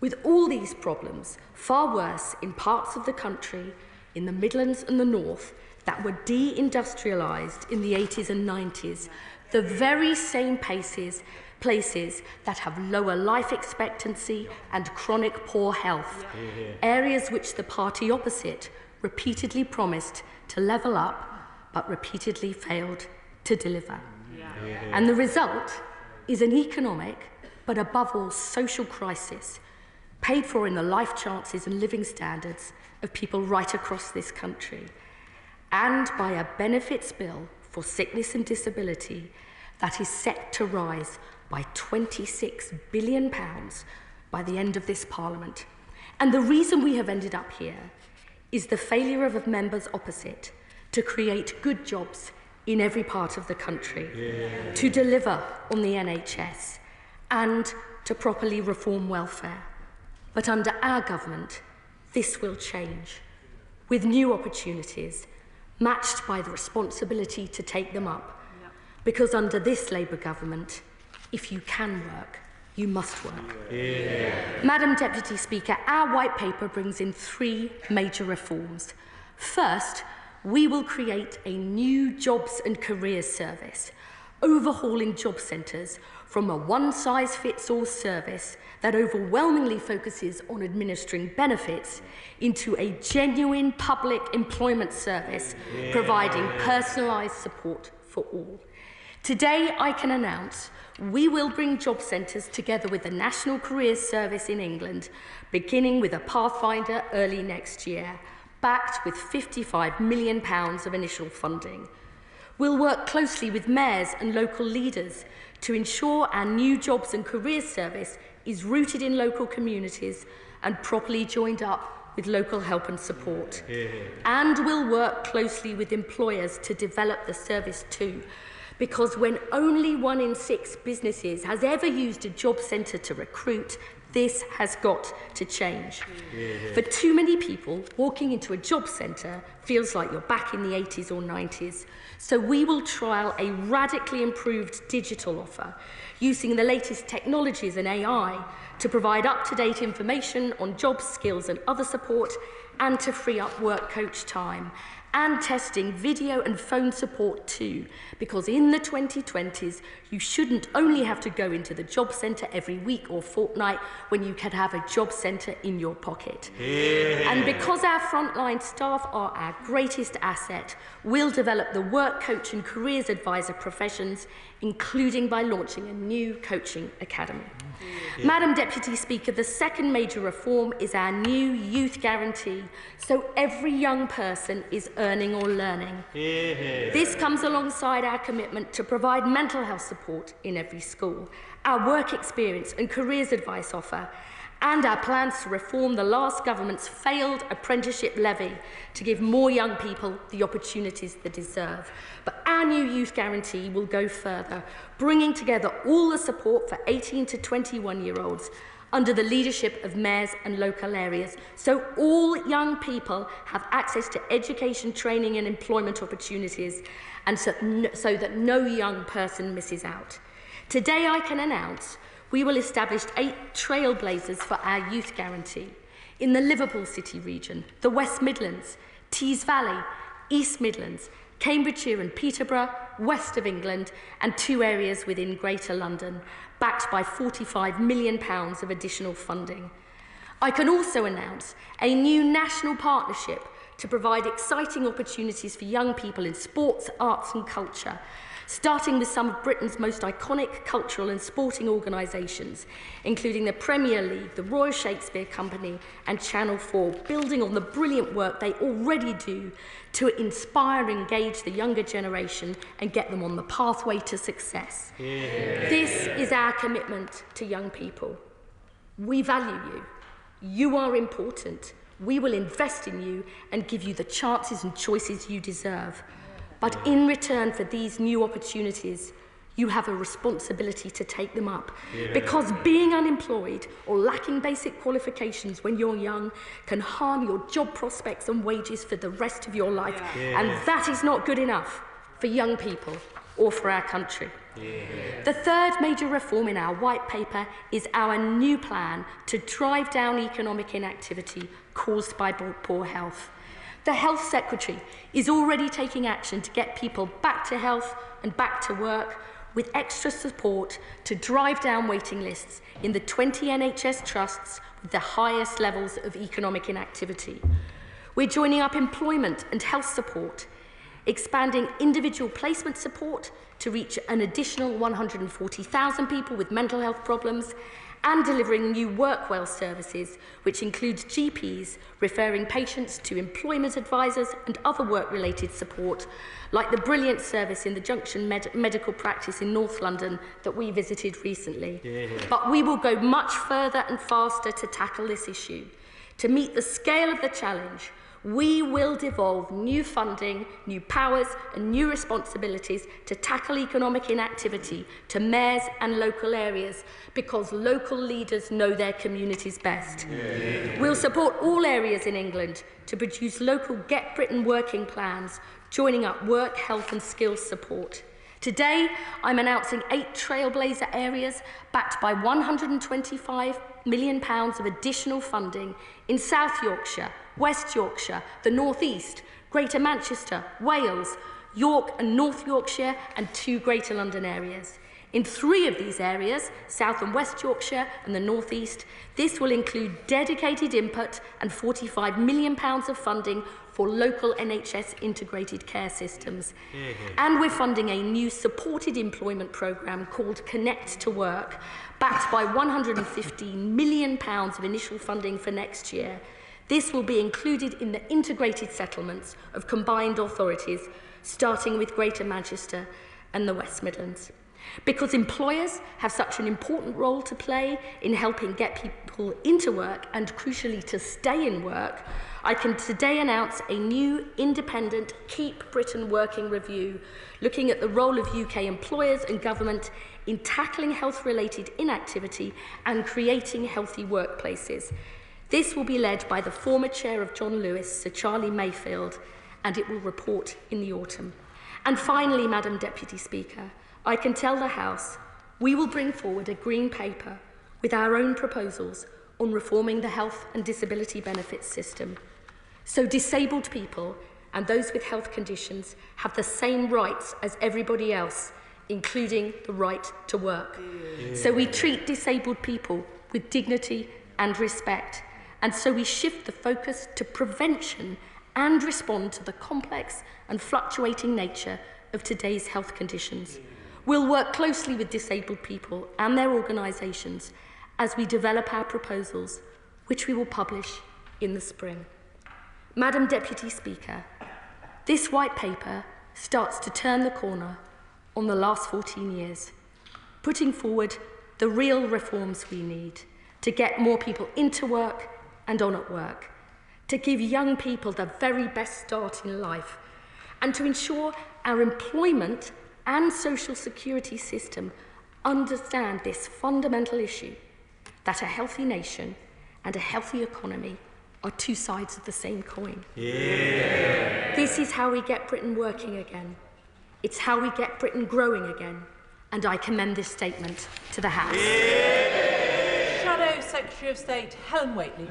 With all these problems, far worse in parts of the country, in the Midlands and the North, that were de-industrialised in the 80s and 90s, the very same places that have lower life expectancy and chronic poor health, areas which the party opposite repeatedly promised to level up, but repeatedly failed to deliver. And the result is an economic, but above all social crisis, paid for in the life chances and living standards of people right across this country, and by a benefits bill for sickness and disability that is set to rise by £26 billion by the end of this Parliament. And the reason we have ended up here is the failure of members opposite to create good jobs in every part of the country, to deliver on the NHS, and to properly reform welfare. But under our government, this will change, with new opportunities, matched by the responsibility to take them up. Because under this Labour government, if you can work, you must work. Madam Deputy Speaker, our White Paper brings in 3 major reforms. First, we will create a new jobs and careers service, overhauling job centres from a one-size-fits-all service that overwhelmingly focuses on administering benefits into a genuine public employment service, providing personalised support for all. Today, I can announce we will bring job centres together with the National Careers Service in England, beginning with a Pathfinder early next year, backed with £55 million of initial funding. We'll work closely with mayors and local leaders to ensure our new jobs and careers service is rooted in local communities and properly joined up with local help and support. And we'll work closely with employers to develop the service too, because when only 1 in 6 businesses has ever used a job centre to recruit, this has got to change. For too many people, walking into a job centre feels like you're back in the 80s or 90s. So we will trial a radically improved digital offer, using the latest technologies and AI to provide up-to-date information on job skills and other support, and to free up work coach time, and testing video and phone support too, because in the 2020s, you shouldn't only have to go into the job centre every week or fortnight when you could have a job centre in your pocket. Yeah. And because our frontline staff are our greatest asset, we'll develop the work coach and careers advisor professions, including by launching a new coaching academy. Yeah. Madam Deputy Speaker, the second major reform is our new youth guarantee, so every young person is earning or learning. Yeah. This comes alongside our commitment to provide mental health support in every school, our work experience and careers advice offer, and our plans to reform the last government's failed apprenticeship levy to give more young people the opportunities they deserve. But our new youth guarantee will go further, bringing together all the support for 18 to 21-year-olds under the leadership of mayors and local areas, so all young people have access to education, training and employment opportunities, and so that no young person misses out. Today I can announce we will establish 8 trailblazers for our youth guarantee in the Liverpool City region, the West Midlands, Tees Valley, East Midlands, Cambridgeshire and Peterborough, west of England, and 2 areas within Greater London, backed by £45 million of additional funding. I can also announce a new national partnership to provide exciting opportunities for young people in sports, arts and culture, starting with some of Britain's most iconic cultural and sporting organisations, including the Premier League, the Royal Shakespeare Company and Channel 4, building on the brilliant work they already do to inspire and engage the younger generation and get them on the pathway to success. Yeah. This is our commitment to young people. We value you. You are important. We will invest in you and give you the chances and choices you deserve. But in return for these new opportunities, you have a responsibility to take them up. Yeah. Because being unemployed or lacking basic qualifications when you're young can harm your job prospects and wages for the rest of your life. Yeah. And that is not good enough for young people or for our country. Yeah. The third major reform in our white paper is our new plan to drive down economic inactivity caused by poor health. The Health Secretary is already taking action to get people back to health and back to work, with extra support to drive down waiting lists in the 20 NHS trusts with the highest levels of economic inactivity. We're joining up employment and health support, expanding individual placement support to reach an additional 140,000 people with mental health problems, and delivering new WorkWell services, which includes GPs referring patients to employment advisors and other work-related support, like the brilliant service in the Junction Medical Practice in North London that we visited recently. Yeah. But we will go much further and faster to tackle this issue. To meet the scale of the challenge, we will devolve new funding, new powers and new responsibilities to tackle economic inactivity to mayors and local areas, because local leaders know their communities best. Yeah. We'll support all areas in England to produce local Get Britain working plans, joining up work, health and skills support. Today, I'm announcing 8 trailblazer areas backed by £125 million of additional funding in South Yorkshire, West Yorkshire, the North East, Greater Manchester, Wales, York and North Yorkshire, and 2 Greater London areas. In 3 of these areas, South and West Yorkshire and the North East, this will include dedicated input and £45 million of funding for local NHS integrated care systems. And we're funding a new supported employment programme called Connect to Work, backed by £115 million of initial funding for next year. This will be included in the integrated settlements of combined authorities, starting with Greater Manchester and the West Midlands. Because employers have such an important role to play in helping get people into work and, crucially, to stay in work, I can today announce a new independent Keep Britain Working review, looking at the role of UK employers and government in tackling health-related inactivity and creating healthy workplaces. This will be led by the former chair of John Lewis, Sir Charlie Mayfield, and it will report in the autumn. And finally, Madam Deputy Speaker, I can tell the House we will bring forward a green paper with our own proposals on reforming the health and disability benefits system. So disabled people and those with health conditions have the same rights as everybody else, including the right to work. So we treat disabled people with dignity and respect. And so we shift the focus to prevention and respond to the complex and fluctuating nature of today's health conditions. We'll work closely with disabled people and their organisations as we develop our proposals, which we will publish in the spring. Madam Deputy Speaker, this white paper starts to turn the corner on the last 14 years, putting forward the real reforms we need to get more people into work and on at work, to give young people the very best start in life, and to ensure our employment and social security system understand this fundamental issue, that a healthy nation and a healthy economy are two sides of the same coin. Yeah. This is how we get Britain working again. It's how we get Britain growing again. And I commend this statement to the House. Yeah. Shadow Secretary of State Helen Whately.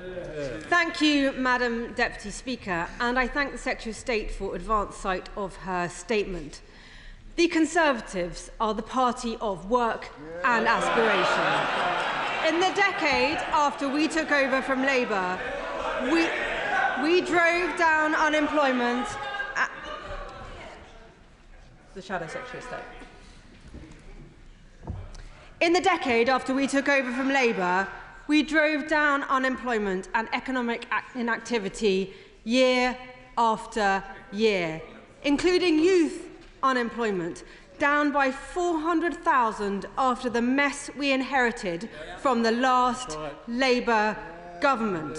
Thank you, Madam Deputy Speaker, and I thank the Secretary of State for advance sight of her statement. The Conservatives are the party of work and aspiration. In the decade after we took over from Labour, we drove down unemployment. The Shadow Secretary of State. In the decade after we took over from Labour, we drove down unemployment and economic inactivity year after year, including youth unemployment, down by 400,000 after the mess we inherited from the last Labour government.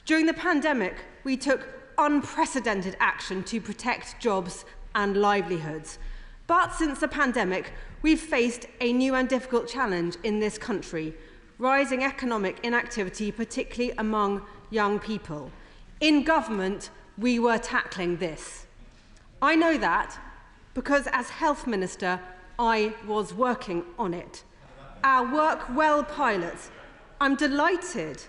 During the pandemic, we took unprecedented action to protect jobs and livelihoods. But since the pandemic, we've faced a new and difficult challenge in this country: rising economic inactivity, particularly among young people. In government, we were tackling this. I know that because as Health Minister, I was working on it. Our Work Well pilots. I'm delighted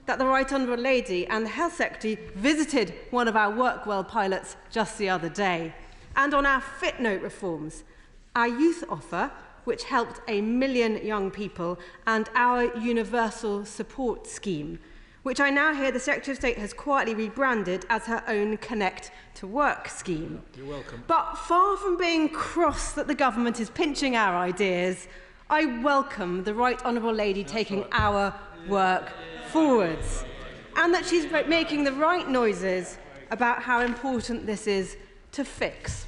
that the Right Honourable Lady and the Health Secretary visited one of our Work Well pilots just the other day. And on our Fit Note reforms, our youth offer, which helped 1 million young people, and our universal support scheme, which I now hear the Secretary of State has quietly rebranded as her own Connect to Work scheme. You're welcome. But far from being cross that the government is pinching our ideas, I welcome the Right Honourable Lady taking our work forwards, and that she's making the right noises about how important this is to fix.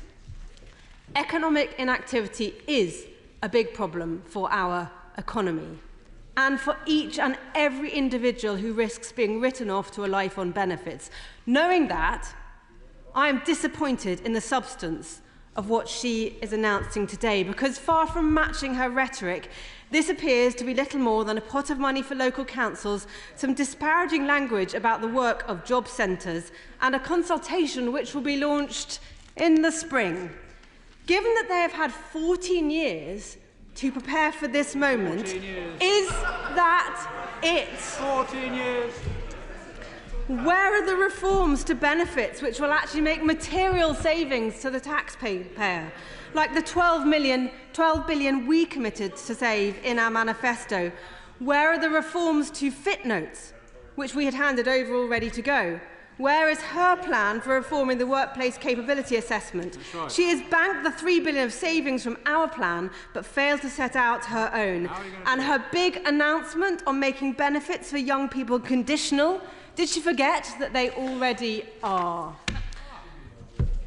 Economic inactivity is a big problem for our economy and for each and every individual who risks being written off to a life on benefits. Knowing that, I am disappointed in the substance of what she is announcing today, because far from matching her rhetoric, this appears to be little more than a pot of money for local councils, some disparaging language about the work of job centres, and a consultation which will be launched in the spring. Given that they have had 14 years to prepare for this moment, is that it? 14 years. Where are the reforms to benefits which will actually make material savings to the taxpayer, like the 12 billion we committed to save in our manifesto? Where are the reforms to Fit Notes, which we had handed over all ready to go? Where is her plan for reforming the workplace capability assessment? Right. She has banked the 3 billion of savings from our plan, but failed to set out her own. And her big announcement on making benefits for young people conditional, did she forget that they already are?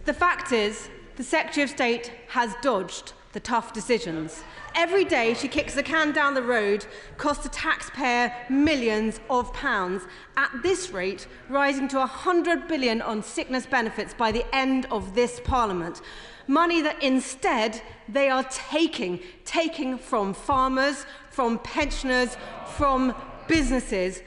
The fact is, the Secretary of State has dodged the tough decisions. Every day she kicks the can down the road, costs the taxpayer millions of pounds, at this rate rising to 100 billion on sickness benefits by the end of this Parliament. Money that instead they are taking from farmers, from pensioners, from businesses,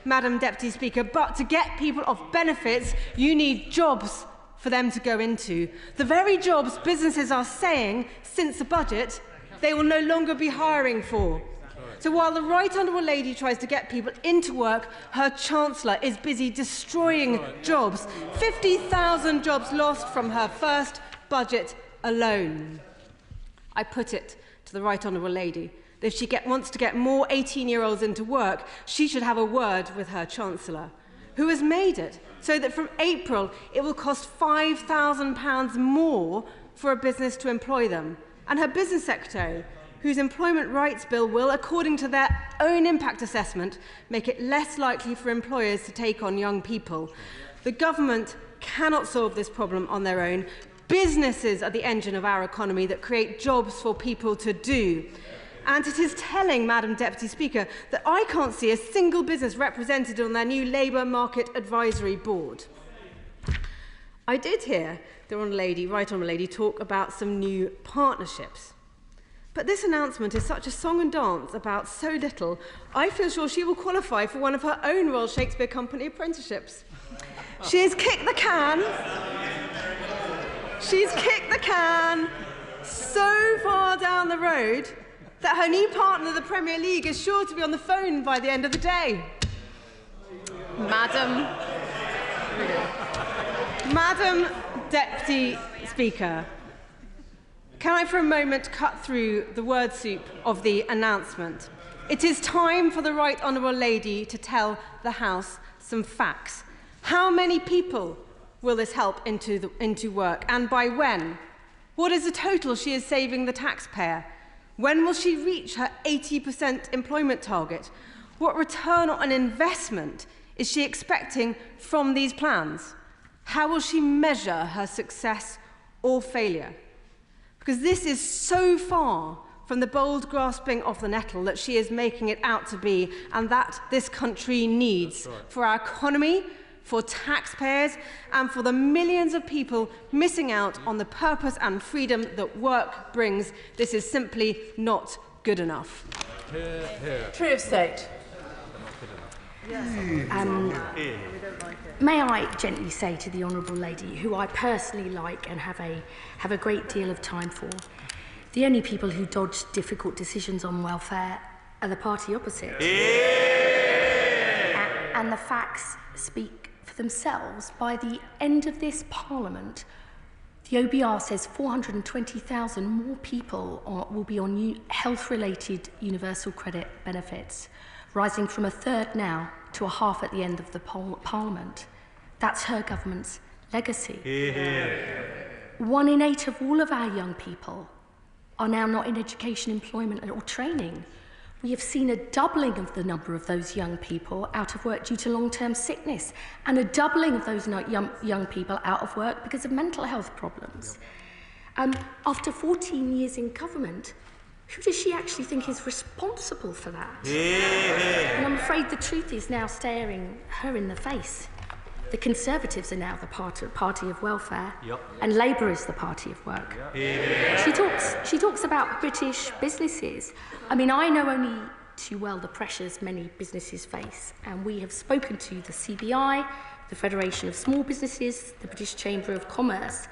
Madam Deputy Speaker. But to get people off benefits, you need jobs for them to go into. The very jobs businesses are saying, since the budget, they will no longer be hiring for. So while the Right Honourable Lady tries to get people into work, her Chancellor is busy destroying jobs. 50,000 jobs lost from her first budget alone. I put it to the Right Honourable Lady that if she wants to get more 18-year-olds into work, she should have a word with her Chancellor, who has made it so that from April it will cost £5,000 more for a business to employ them. And her Business Secretary, whose employment rights bill will, according to their own impact assessment, make it less likely for employers to take on young people. The government cannot solve this problem on their own. Businesses are the engine of our economy that create jobs for people to do. And it is telling, Madam Deputy Speaker, that I can't see a single business represented on their new Labour Market Advisory Board. I did hear the Right Honourable Lady talk about some new partnerships. But this announcement is such a song and dance about so little, I feel sure she will qualify for one of her own Royal Shakespeare Company apprenticeships. She has kicked the can. She's kicked the can so far down the road that her new partner, the Premier League, is sure to be on the phone by the end of the day. Madam Deputy Speaker, can I for a moment cut through the word soup of the announcement? It is time for the Right Honourable Lady to tell the House some facts. How many people will this help into work, and by when? What is the total she is saving the taxpayer? When will she reach her 80% employment target? What return on investment is she expecting from these plans? How will she measure her success or failure? Because this is so far from the bold grasping of the nettle that she is making it out to be, and that this country needs for our economy, for taxpayers, and for the millions of people missing out on the purpose and freedom that work brings. This is simply not good enough. True of State. May I gently say to the Honourable Lady, who I personally like and have a great deal of time for, the only people who dodge difficult decisions on welfare are the party opposite. And the facts speak for themselves. By the end of this Parliament, the OBR says 420,000 more people will be on health-related universal credit benefits, rising from a third now to a half at the end of the Parliament. That's her government's legacy. 1 in 8 of all of our young people are now not in education, employment or training. We have seen a doubling of the number of those young people out of work due to long-term sickness, and a doubling of those young people out of work because of mental health problems. After 14 years in government, who does she actually think is responsible for that? And I'm afraid the truth is now staring her in the face. The Conservatives are now the party of welfare, and Labour is the party of work. She talks about British businesses. I mean, I know only too well the pressures many businesses face, and we have spoken to the CBI, the Federation of Small Businesses, the British Chamber of Commerce,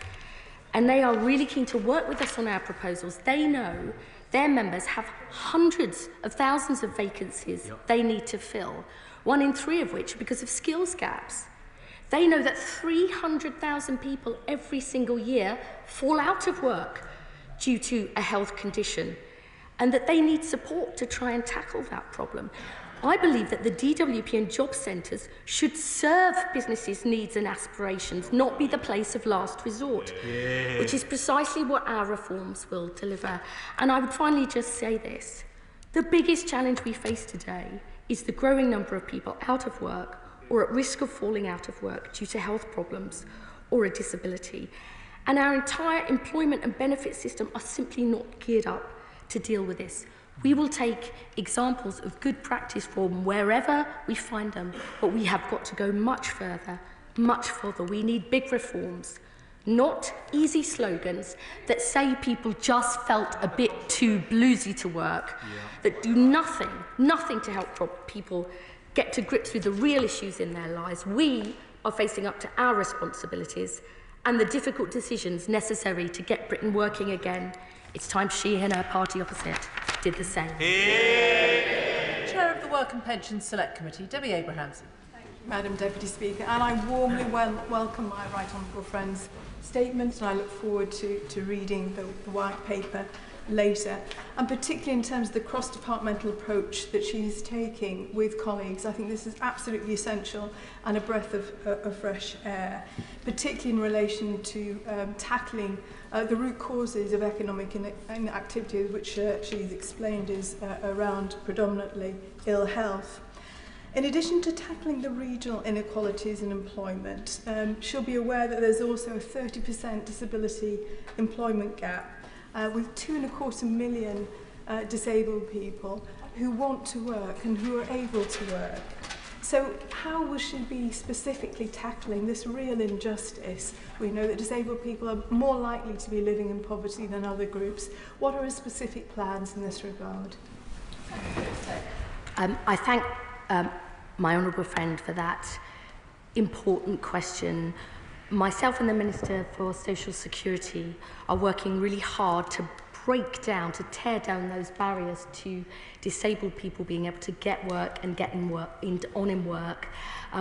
and they are really keen to work with us on our proposals. They know their members have hundreds of thousands of vacancies they need to fill, 1 in 3 of which because of skills gaps. They know that 300,000 people every single year fall out of work due to a health condition, and that they need support to try and tackle that problem. I believe that the DWP and job centres should serve businesses' needs and aspirations, not be the place of last resort, which is precisely what our reforms will deliver. And I would finally just say this. The biggest challenge we face today is the growing number of people out of work or at risk of falling out of work due to health problems or a disability. And our entire employment and benefit system are simply not geared up to deal with this. We will take examples of good practice from wherever we find them, but we have got to go much further, much further. We need big reforms, not easy slogans that say people just felt a bit too bluesy to work, that do nothing to help people get to grips with the real issues in their lives. We are facing up to our responsibilities and the difficult decisions necessary to get Britain working again. It's time she and her party opposite did the same. Work and Pensions Select Committee. Debbie Abrahamson. Madam Deputy Speaker, and I warmly welcome my right honourable friend's statement, and I look forward to reading the white paper later, and particularly in terms of the cross-departmental approach that she is taking with colleagues. I think this is absolutely essential and a breath of fresh air, particularly in relation to tackling the root causes of economic inactivity, which she's explained is around predominantly ill health. In addition to tackling the regional inequalities in employment, she'll be aware that there's also a 30% disability employment gap with 2.25 million disabled people who want to work and who are able to work. So how will she be specifically tackling this real injustice? We know that disabled people are more likely to be living in poverty than other groups. What are her specific plans in this regard? I thank my honourable friend for that important question. Myself and the Minister for Social Security are working really hard to break down, to tear down those barriers to disabled people being able to get work and get in work.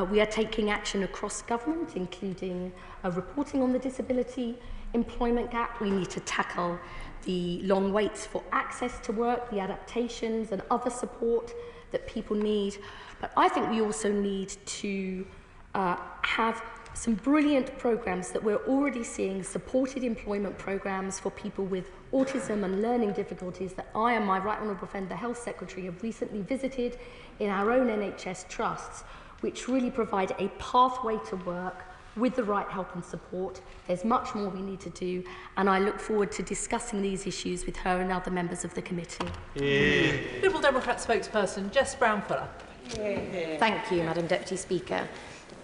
We are taking action across government, including reporting on the disability employment gap. We need to tackle the long waits for access to work, the adaptations and other support that people need. But I think we also need to have some brilliant programs that we're already seeing, supported employment programs for people with autism and learning difficulties that I and my right honourable friend, the Health Secretary, have recently visited in our own NHS trusts, which really provide a pathway to work with the right help and support. There's much more we need to do, and I look forward to discussing these issues with her and other members of the committee. Liberal Democrat spokesperson Jess Brown-Fuller. Thank you, Madam Deputy Speaker.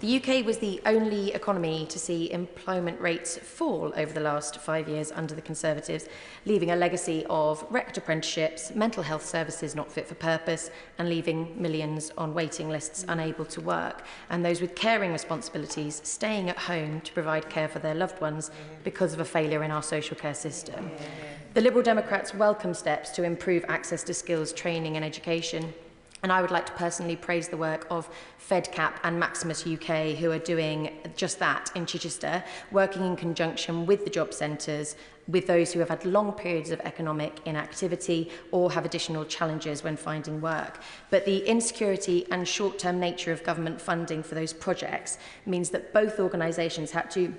The UK was the only economy to see employment rates fall over the last 5 years under the Conservatives, leaving a legacy of wrecked apprenticeships, mental health services not fit for purpose, and leaving millions on waiting lists unable to work, and those with caring responsibilities staying at home to provide care for their loved ones because of a failure in our social care system. The Liberal Democrats welcome steps to improve access to skills, training and education. And I would like to personally praise the work of FedCap and Maximus UK, who are doing just that in Chichester, working in conjunction with the job centres, with those who have had long periods of economic inactivity or have additional challenges when finding work. But the insecurity and short-term nature of government funding for those projects means that both organisations had to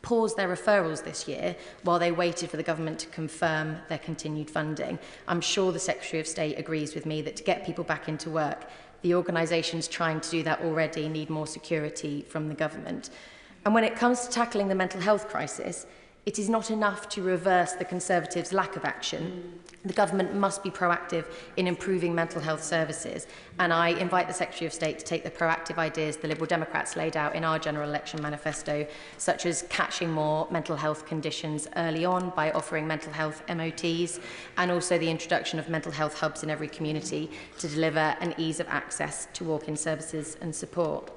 pause their referrals this year while they waited for the government to confirm their continued funding. I'm sure the Secretary of State agrees with me that to get people back into work, the organisations trying to do that already need more security from the government. And when it comes to tackling the mental health crisis, it is not enough to reverse the Conservatives' lack of action. The government must be proactive in improving mental health services, and I invite the Secretary of State to take the proactive ideas the Liberal Democrats laid out in our general election manifesto, such as catching more mental health conditions early on by offering mental health MOTs, and also the introduction of mental health hubs in every community to deliver an ease of access to walk-in services and support.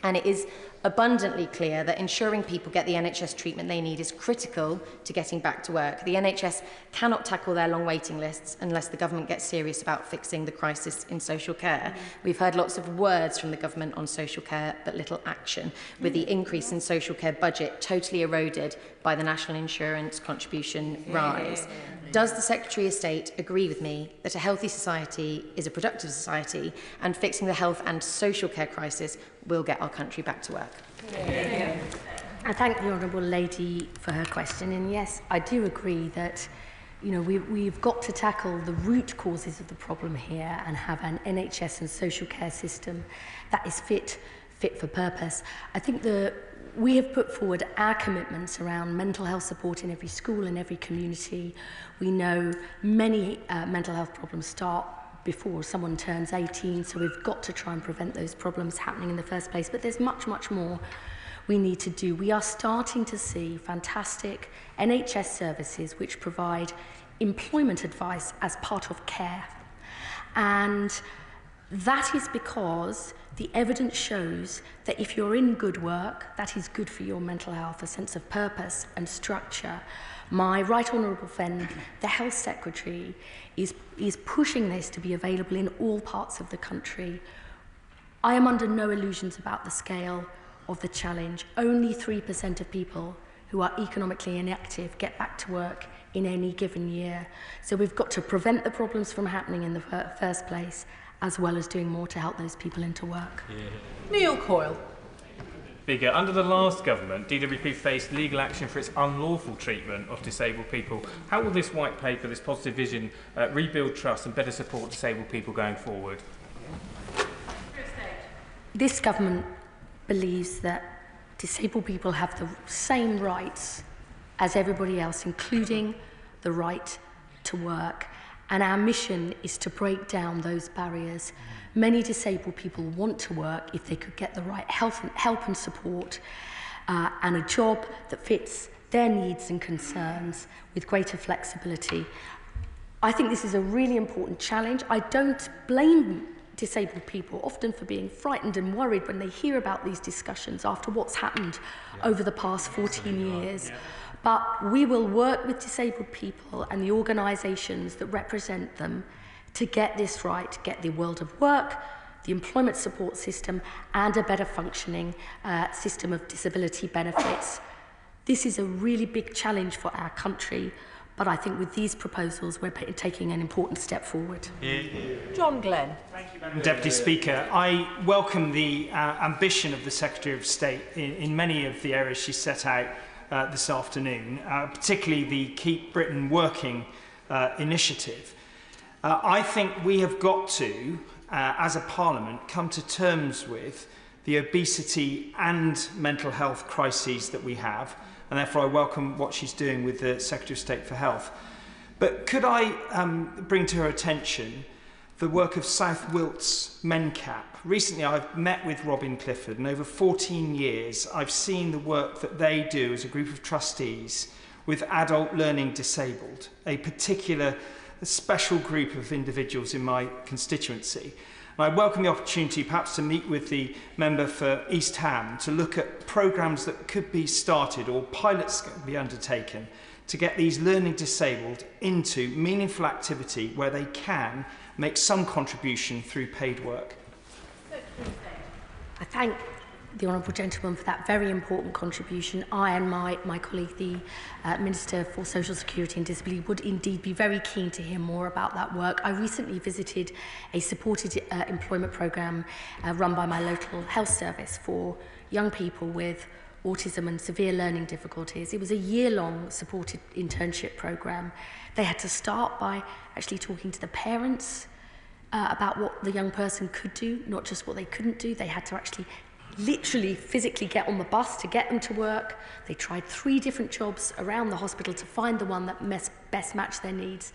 And it is abundantly clear that ensuring people get the NHS treatment they need is critical to getting back to work. The NHS cannot tackle their long waiting lists unless the government gets serious about fixing the crisis in social care. We've heard lots of words from the government on social care, but little action, with the increase in social care budget totally eroded by the national insurance contribution rise. Does the Secretary of State agree with me that a healthy society is a productive society, and fixing the health and social care crisis will get our country back to work? I thank the Honourable Lady for her question, and yes, I do agree that we've got to tackle the root causes of the problem here and have an NHS and social care system that is fit for purpose. I think we have put forward our commitments around mental health support in every school and every community. We know many mental health problems start before someone turns 18, so we've got to try and prevent those problems happening in the first place. But there's much, much more we need to do. We are starting to see fantastic NHS services which provide employment advice as part of care. And That is because the evidence shows that if you're in good work, that is good for your mental health, a sense of purpose and structure. My Right Honourable friend, the Health Secretary, is pushing this to be available in all parts of the country. I am under no illusions about the scale of the challenge. Only 3% of people who are economically inactive get back to work in any given year. So we've got to prevent the problems from happening in the first place, as well as doing more to help those people into work. Neil Coyle. Speaker, under the last government, DWP faced legal action for its unlawful treatment of disabled people. How will this white paper, this positive vision, rebuild trust and better support disabled people going forward? This government believes that disabled people have the same rights as everybody else, including the right to work. And our mission is to break down those barriers. Many disabled people want to work if they could get the right help and support and a job that fits their needs and concerns with greater flexibility. I think this is a really important challenge. I don't blame disabled people often for being frightened and worried when they hear about these discussions after what's happened over the past 14 years. But we will work with disabled people and the organisations that represent them to get this right, get the world of work, the employment support system, and a better functioning system of disability benefits. This is a really big challenge for our country, but I think with these proposals we're taking an important step forward. John Glenn. Thank you, Madam Deputy Speaker. I welcome the ambition of the Secretary of State in many of the areas she set out this afternoon, particularly the Keep Britain Working initiative. I think we have got to, as a Parliament, come to terms with the obesity and mental health crises that we have, and therefore I welcome what she's doing with the Secretary of State for Health. But could I bring to her attention the work of South Wilts MenCap? Recently I've met with Robin Clifford, and over 14 years I've seen the work that they do as a group of trustees with adult learning disabled, a particular special group of individuals in my constituency. And I welcome the opportunity perhaps to meet with the member for East Ham to look at programmes that could be started or pilots that could be undertaken to get these learning disabled into meaningful activity where they can make some contribution through paid work. I thank the Honourable Gentleman for that very important contribution. I and my colleague, the Minister for Social Security and Disability, would indeed be very keen to hear more about that work. I recently visited a supported employment programme run by my local health service for young people with autism and severe learning difficulties. It was a year-long supported internship programme. They had to start by actually talking to the parents about what the young person could do, not just what they couldn't do. They had to actually literally physically get on the bus to get them to work. They tried 3 different jobs around the hospital to find the one that best matched their needs.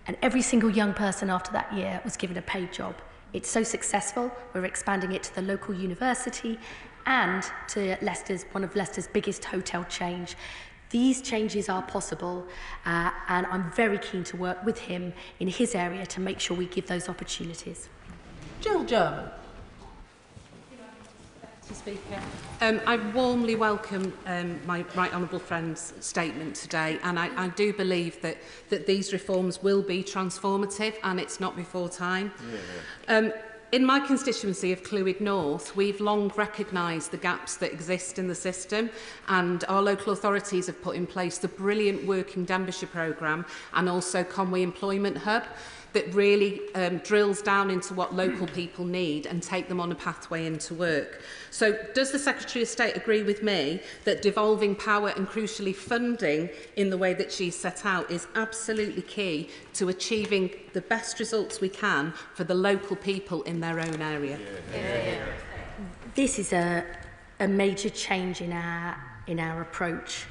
And every single young person after that year was given a paid job. It's so successful, we're expanding it to the local university and to one of Leicester's biggest hotel chains. These changes are possible, and I'm very keen to work with him in his area to make sure we give those opportunities. Jill German. Speaker. I warmly welcome my Right Honourable friend's statement today, and I do believe that these reforms will be transformative and it's not before time. In my constituency of Clwyd North, we've long recognised the gaps that exist in the system, and our local authorities have put in place the brilliant Working Denbighshire programme and also Conwy Employment Hub that really drills down into what local people need and take them on a pathway into work. So does the Secretary of State agree with me that devolving power and crucially funding in the way that she's set out is absolutely key to achieving the best results we can for the local people in their own area? This is a major change in our approach.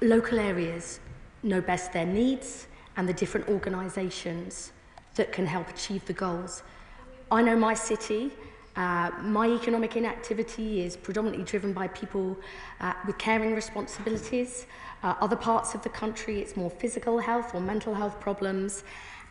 Local areas know best their needs and the different organisations that can help achieve the goals. I know my city, my economic inactivity is predominantly driven by people with caring responsibilities. Other parts of the country, it's more physical health or mental health problems.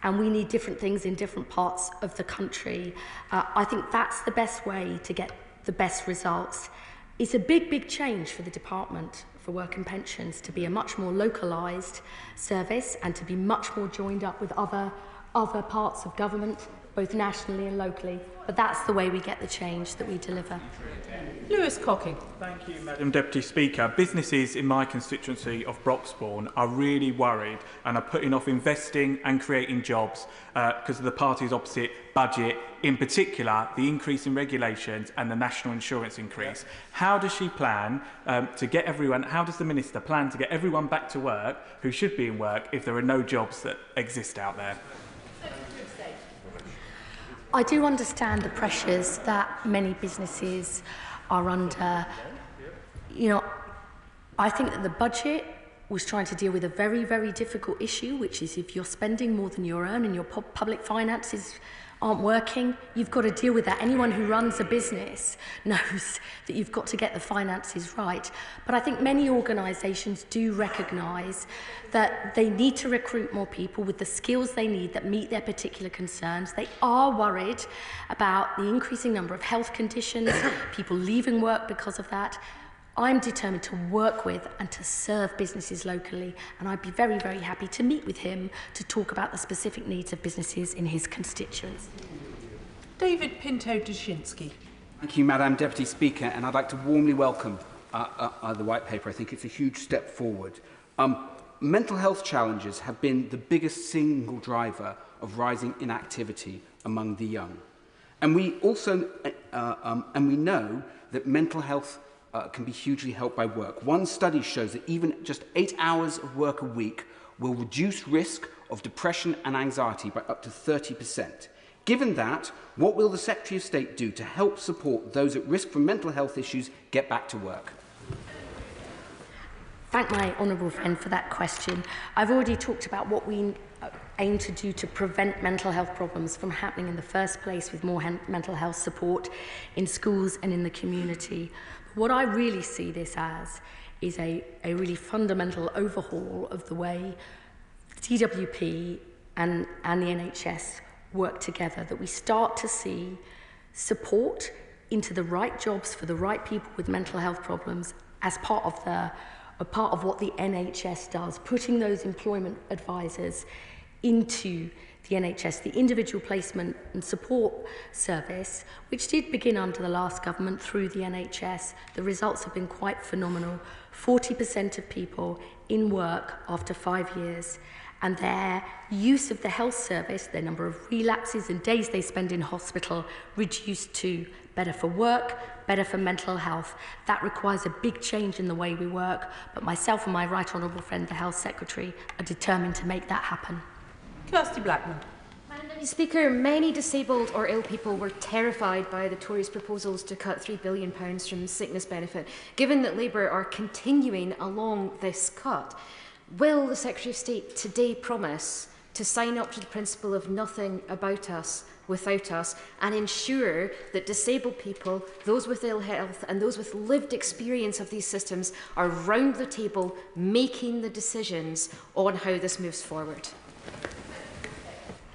and we need different things in different parts of the country. I think that's the best way to get the best results. It's a big change for the Department for Work and Pensions to be a much more localised service and to be much more joined up with other parts of government, both nationally and locally. But that's the way we get the change that we deliver. Lewis Cocking. Thank you, Madam Deputy Speaker. Businesses in my constituency of Broxbourne are really worried and are putting off investing and creating jobs because of the party's opposite budget, in particular the increase in regulations and the national insurance increase. How does she plan to get everyone, how does the Minister plan to get everyone back to work who should be in work if there are no jobs that exist out there? I do understand the pressures that many businesses are under. You know, I think that the budget was trying to deal with a very difficult issue, which is if you're spending more than you earn and your public finances aren't working, you've got to deal with that. Anyone who runs a business knows that you've got to get the finances right. But I think many organisations do recognise that they need to recruit more people with the skills they need that meet their particular concerns. They are worried about the increasing number of health conditions, people leaving work because of that. I'm determined to work with and to serve businesses locally, and I'd be very happy to meet with him to talk about the specific needs of businesses in his constituents. David Pinto-Dushinsky. Thank you, Madam Deputy Speaker, and I'd like to warmly welcome the White Paper. I think it's a huge step forward. Mental health challenges have been the biggest single driver of rising inactivity among the young. And we also we know that mental health can be hugely helped by work. One study shows that even just 8 hours of work a week will reduce risk of depression and anxiety by up to 30%. Given that, what will the Secretary of State do to help support those at risk from mental health issues get back to work? Thank my honourable friend for that question. I've already talked about what we aim to do to prevent mental health problems from happening in the first place with more mental health support in schools and in the community. What I really see this as is a really fundamental overhaul of the way DWP and the NHS work together, that we start to see support into the right jobs for the right people with mental health problems as part of what the NHS does, putting those employment advisors into the NHS, the individual placement and support service, which did begin under the last government through the NHS. The results have been quite phenomenal. 40% of people in work after 5 years, and their use of the health service, their number of relapses and days they spend in hospital, reduced to better for work, better for mental health. That requires a big change in the way we work, but myself and my right honourable friend, the Health Secretary, are determined to make that happen. Kirsty Blackman. Madam Deputy Speaker, many disabled or ill people were terrified by the Tories' proposals to cut £3 billion from sickness benefit. Given that Labour are continuing along this cut, will the Secretary of State today promise to sign up to the principle of nothing about us without us and ensure that disabled people, those with ill health and those with lived experience of these systems are round the table making the decisions on how this moves forward?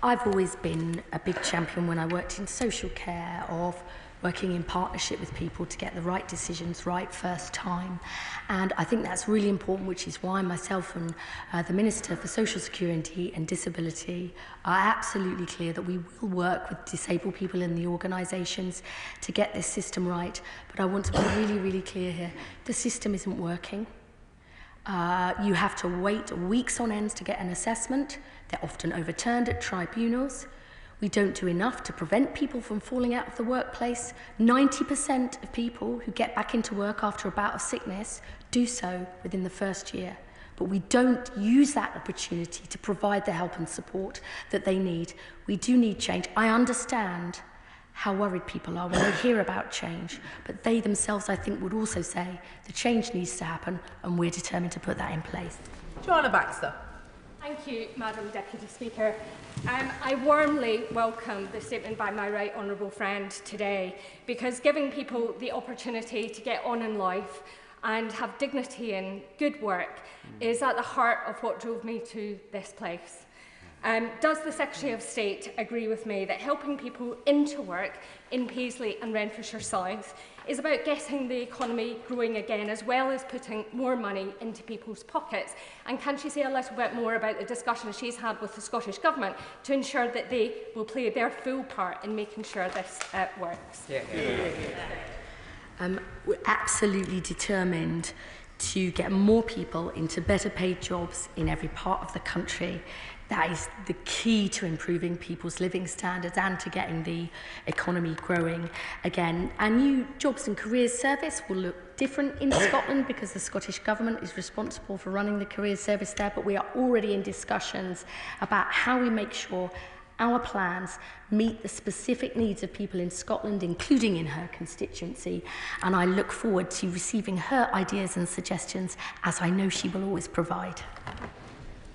I've always been a big champion when I worked in social care of working in partnership with people to get the right decisions right first time. And I think that's really important, which is why myself and the Minister for Social Security and Disability are absolutely clear that we will work with disabled people in the organisations to get this system right. But I want to be really clear here. The system isn't working. You have to wait weeks on end to get an assessment. They're often overturned at tribunals. We don't do enough to prevent people from falling out of the workplace. 90% of people who get back into work after a bout of sickness do so within the first year. But we don't use that opportunity to provide the help and support that they need. We do need change. I understand how worried people are when they hear about change, but they themselves, I think, would also say the change needs to happen, and we're determined to put that in place. Joanna Baxter. Thank you, Madam Deputy Speaker. I warmly welcome the statement by my right honourable friend today, because giving people the opportunity to get on in life and have dignity and good work is at the heart of what drove me to this place. Does the Secretary of State agree with me that helping people into work in Paisley and Renfrewshire South is about getting the economy growing again, as well as putting more money into people's pockets? And can she say a little bit more about the discussions she's had with the Scottish Government to ensure that they will play their full part in making sure this works? We're absolutely determined to get more people into better paid jobs in every part of the country. That is the key to improving people's living standards and to getting the economy growing again. Our new Jobs and Careers Service will look different in Scotland because the Scottish Government is responsible for running the careers service there, but we are already in discussions about how we make sure our plans meet the specific needs of people in Scotland, including in her constituency, and I look forward to receiving her ideas and suggestions, as I know she will always provide.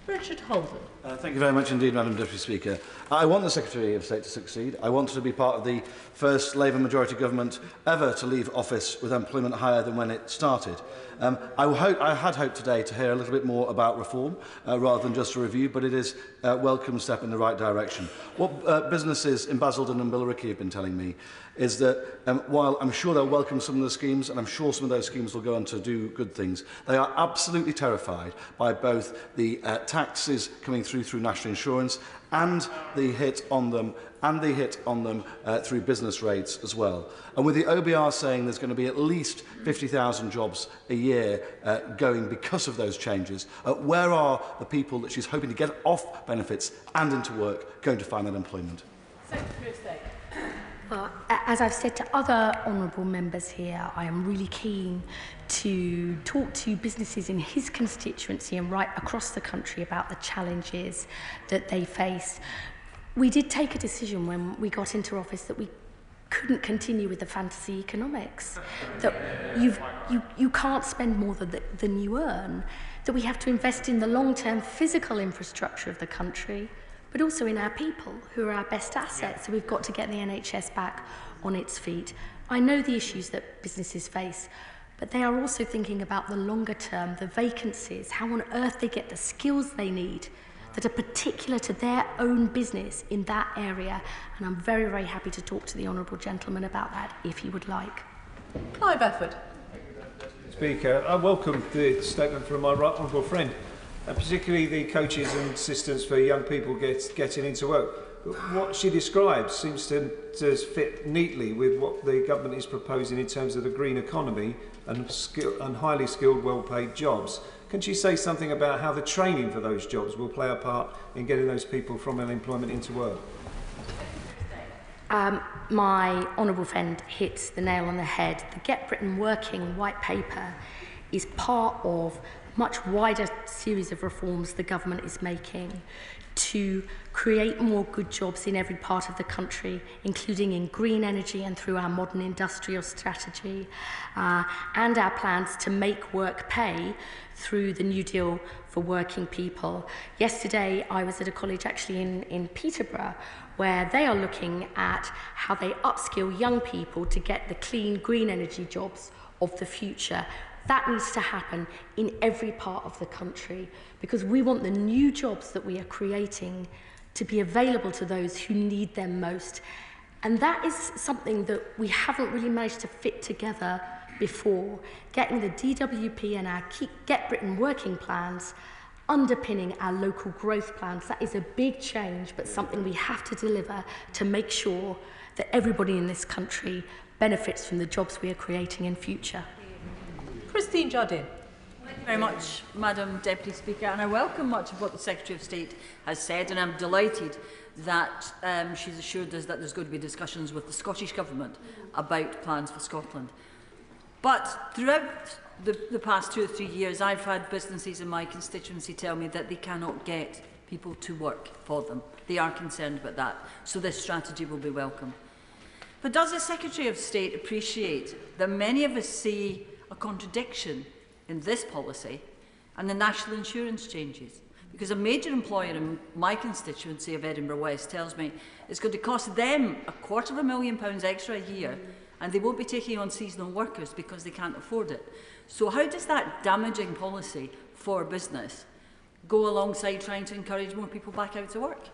Richard Holden. Thank you very much indeed, Madam Deputy Speaker. I want the Secretary of State to succeed. I want her to be part of the first Labour majority government ever to leave office with employment higher than when it started. I had hoped today to hear a little bit more about reform rather than just a review, but it is a welcome step in the right direction. What businesses in Basildon and Billericay have been telling me is that while I'm sure they'll welcome some of the schemes, and I'm sure some of those schemes will go on to do good things, they are absolutely terrified by both the taxes coming through national insurance and the hit on them through business rates as well. And with the OBR saying there's going to be at least 50,000 jobs a year going because of those changes, where are the people that she's hoping to get off benefits and into work going to find that employment? Secretary of State. Well, as I've said to other honourable members here, I am really keen to talk to businesses in his constituency and right across the country about the challenges that they face. We did take a decision when we got into office that we couldn't continue with the fantasy economics, that you can't spend more than you earn, that we have to invest in the long-term physical infrastructure of the country, but also in our people, who are our best assets. So we've got to get the NHS back on its feet. I know the issues that businesses face, but they are also thinking about the longer term, the vacancies, how on earth they get the skills they need that are particular to their own business in that area. And I'm very, very happy to talk to the honourable gentleman about that if he would like. Clive Efford. Speaker, I welcome the statement from my right honourable friend, and particularly the coaches and assistants for young people getting into work. What she describes seems to fit neatly with what the government is proposing in terms of the green economy and highly skilled, well-paid jobs. Can she say something about how the training for those jobs will play a part in getting those people from unemployment into work? My honourable friend hits the nail on the head. The Get Britain Working white paper is part of much wider series of reforms the government is making to create more good jobs in every part of the country, including in green energy and through our modern industrial strategy, and our plans to make work pay through the New Deal for working people. Yesterday, I was at a college actually in Peterborough, where they are looking at how they upskill young people to get the clean, green energy jobs of the future. That needs to happen in every part of the country, because we want the new jobs that we are creating to be available to those who need them most. And that is something that we haven't really managed to fit together before, getting the DWP and our Get Britain Working plans underpinning our local growth plans. That is a big change, but something we have to deliver to make sure that everybody in this country benefits from the jobs we are creating in future. Christine Jardine. Thank you very much, Madam Deputy Speaker, and I welcome much of what the Secretary of State has said, and I'm delighted that she's assured us that there's going to be discussions with the Scottish Government about plans for Scotland. But throughout the past 2 or 3 years, I've had businesses in my constituency tell me that they cannot get people to work for them. They are concerned about that, so this strategy will be welcome. But does the Secretary of State appreciate that many of us see a contradiction in this policy and the national insurance changes? Because a major employer in my constituency of Edinburgh West tells me it's going to cost them £250,000 extra a year, and they won't be taking on seasonal workers because they can't afford it. So how does that damaging policy for business go alongside trying to encourage more people back out to work?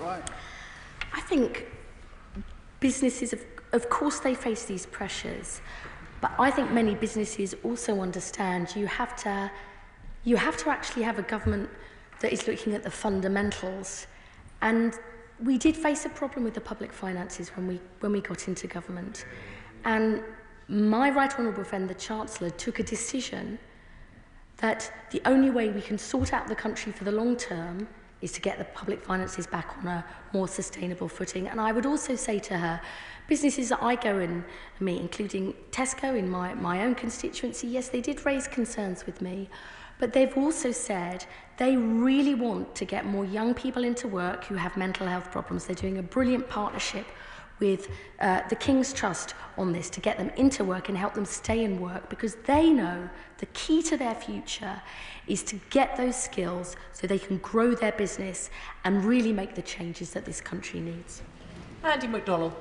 Right. I think businesses, of course, they face these pressures, but I think many businesses also understand you have to actually have a government that is looking at the fundamentals. And we did face a problem with the public finances when we got into government. And my right honourable friend, the Chancellor, took a decision that the only way we can sort out the country for the long term is to get the public finances back on a more sustainable footing. And I would also say to her, businesses that I go and meet, including Tesco in my own constituency, yes, they did raise concerns with me, but they've also said they really want to get more young people into work who have mental health problems. They're doing a brilliant partnership with the King's Trust on this to get them into work and help them stay in work, because they know the key to their future is to get those skills so they can grow their business and really make the changes that this country needs. Andy MacDonald.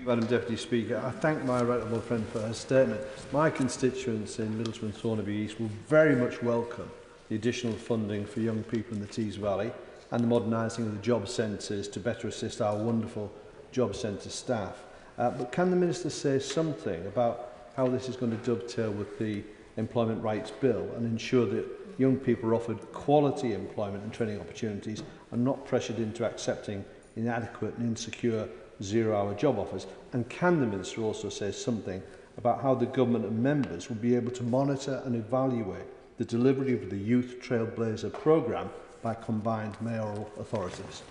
Madam Deputy Speaker, I thank my right honourable friend for her statement. My constituents in Middlesbrough and Thornaby East will very much welcome the additional funding for young people in the Tees Valley and the modernising of the job centres to better assist our wonderful job centre staff. But can the Minister say something about how this is going to dovetail with the Employment Rights Bill and ensure that young people are offered quality employment and training opportunities and not pressured into accepting inadequate and insecure zero-hour job offers? And can the Minister also say something about how the Government and members will be able to monitor and evaluate the delivery of the Youth Trailblazer programme by combined mayoral authorities?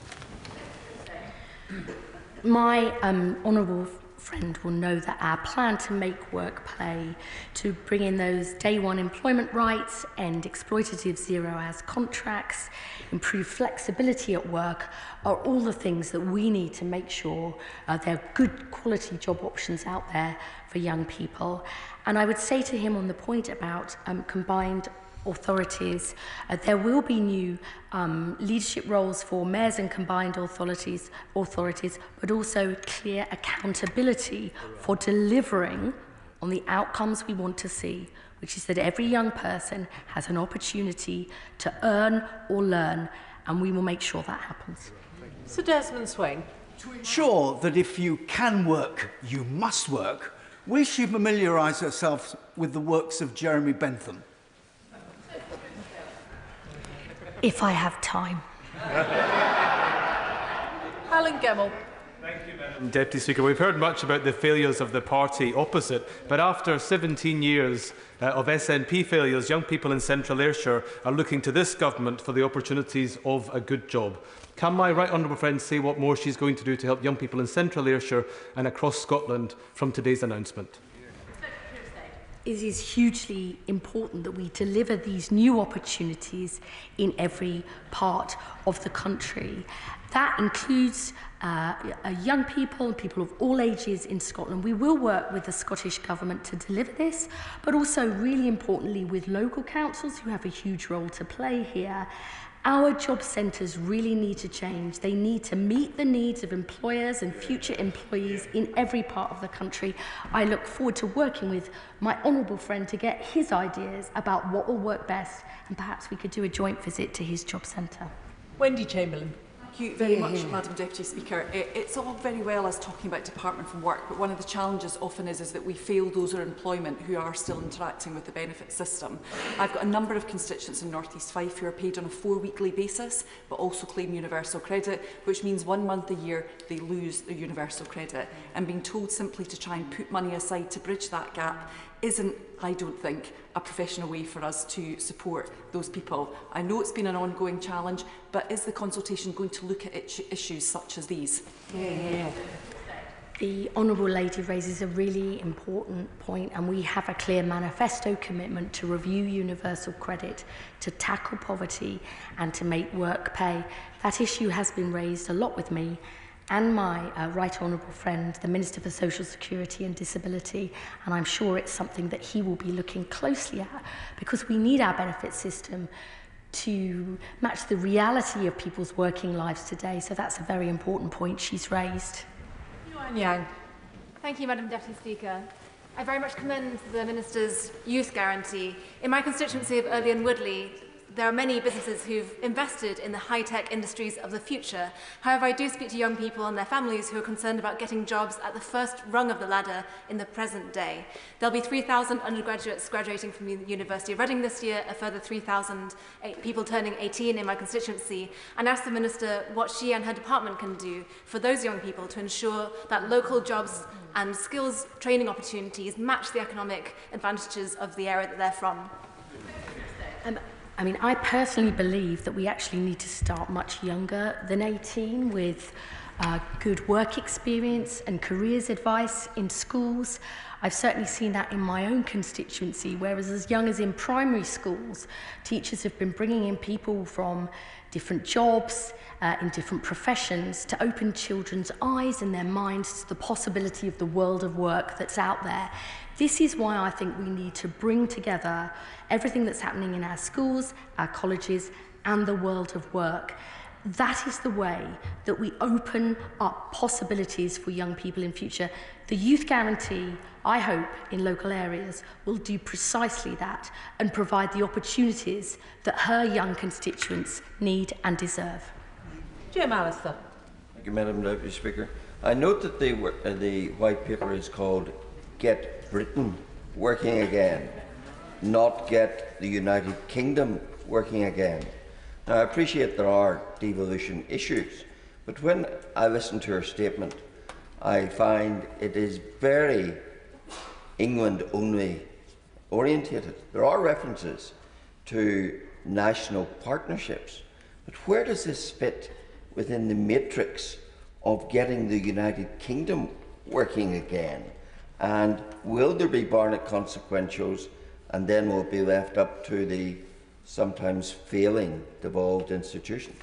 My honourable friend will know that our plan to make work pay, to bring in those day one employment rights, end exploitative zero-hours contracts, improve flexibility at work, are all the things that we need to make sure there are good quality job options out there for young people. And I would say to him on the point about combined authorities, there will be new leadership roles for mayors and combined authorities, but also clear accountability for delivering on the outcomes we want to see, which is that every young person has an opportunity to earn or learn, and we will make sure that happens. Sir Desmond Swain. To ensure that if you can work, you must work, will she familiarise herself with the works of Jeremy Bentham? If I have time. Alan Gemmell. Thank you, Madam Deputy Speaker. We've heard much about the failures of the party opposite, but after 17 years of SNP failures, young people in Central Ayrshire are looking to this government for the opportunities of a good job. Can my right honourable friend say what more she's going to do to help young people in Central Ayrshire and across Scotland from today's announcement? It is hugely important that we deliver these new opportunities in every part of the country. That includes young people and people of all ages in Scotland. We will work with the Scottish Government to deliver this, but also really importantly with local councils who have a huge role to play here. Our job centres really need to change. They need to meet the needs of employers and future employees in every part of the country. I look forward to working with my honourable friend to get his ideas about what will work best, and perhaps we could do a joint visit to his job centre. Wendy Chamberlain. Thank you very much, Madam Deputy Speaker. It's all very well us talking about Department for Work, but one of the challenges often is that we fail those in employment who are still interacting with the benefit system. I've got a number of constituents in North East Fife who are paid on a 4-weekly basis, but also claim universal credit, which means 1 month a year they lose their universal credit. And being told simply to try and put money aside to bridge that gap isn't, I don't think, a professional way for us to support those people. I know it's been an ongoing challenge, but is the consultation going to look at issues such as these? The Honourable Lady raises a really important point, and we have a clear manifesto commitment to review universal credit, to tackle poverty and to make work pay. That issue has been raised a lot with me and my right honourable friend, the Minister for Social Security and Disability, and I'm sure it's something that he will be looking closely at, because we need our benefit system to match the reality of people's working lives today. So that's a very important point she's raised. Yuan Yang. Thank you, Madam Deputy Speaker. I very much commend the Minister's youth guarantee. In my constituency of Early and Woodley, there are many businesses who've invested in the high-tech industries of the future. However, I do speak to young people and their families who are concerned about getting jobs at the first rung of the ladder in the present day. There'll be 3,000 undergraduates graduating from the University of Reading this year, a further 3,000 people turning 18 in my constituency, and asked the Minister what she and her department can do for those young people to ensure that local jobs and skills training opportunities match the economic advantages of the area that they're from. I mean, I personally believe that we actually need to start much younger than 18 with good work experience and careers advice in schools. I've certainly seen that in my own constituency, whereas as young as in primary schools, teachers have been bringing in people from different jobs, in different professions, to open children's eyes and their minds to the possibility of the world of work that's out there. This is why I think we need to bring together everything that's happening in our schools, our colleges, and the world of work. That is the way that we open up possibilities for young people in future. The Youth Guarantee, I hope, in local areas will do precisely that and provide the opportunities that her young constituents need and deserve. Jim Allister. Thank you, Madam Deputy Speaker. I note that the white paper is called Get Britain Working Again, not Get the United Kingdom Working Again. Now, I appreciate there are devolution issues, but when I listen to her statement, I find it is very England-only orientated. There are references to national partnerships, but where does this fit within the matrix of getting the United Kingdom working again? And will there be Barnett consequentials, and then will it be left up to the sometimes failing devolved institutions?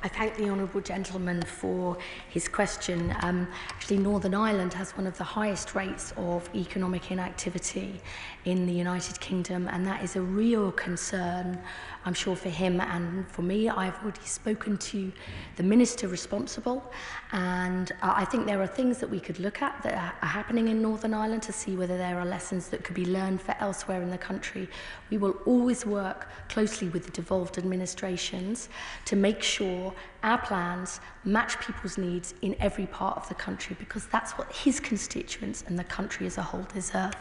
I thank the honourable gentleman for his question. Actually, Northern Ireland has one of the highest rates of economic inactivity in the United Kingdom, and that is a real concern, I'm sure, for him and for me. I've already spoken to the minister responsible, and I think there are things that we could look at that are happening in Northern Ireland to see whether there are lessons that could be learned for elsewhere in the country. We will always work closely with the devolved administrations to make sure our plans match people's needs in every part of the country, because that's what his constituents and the country as a whole deserve.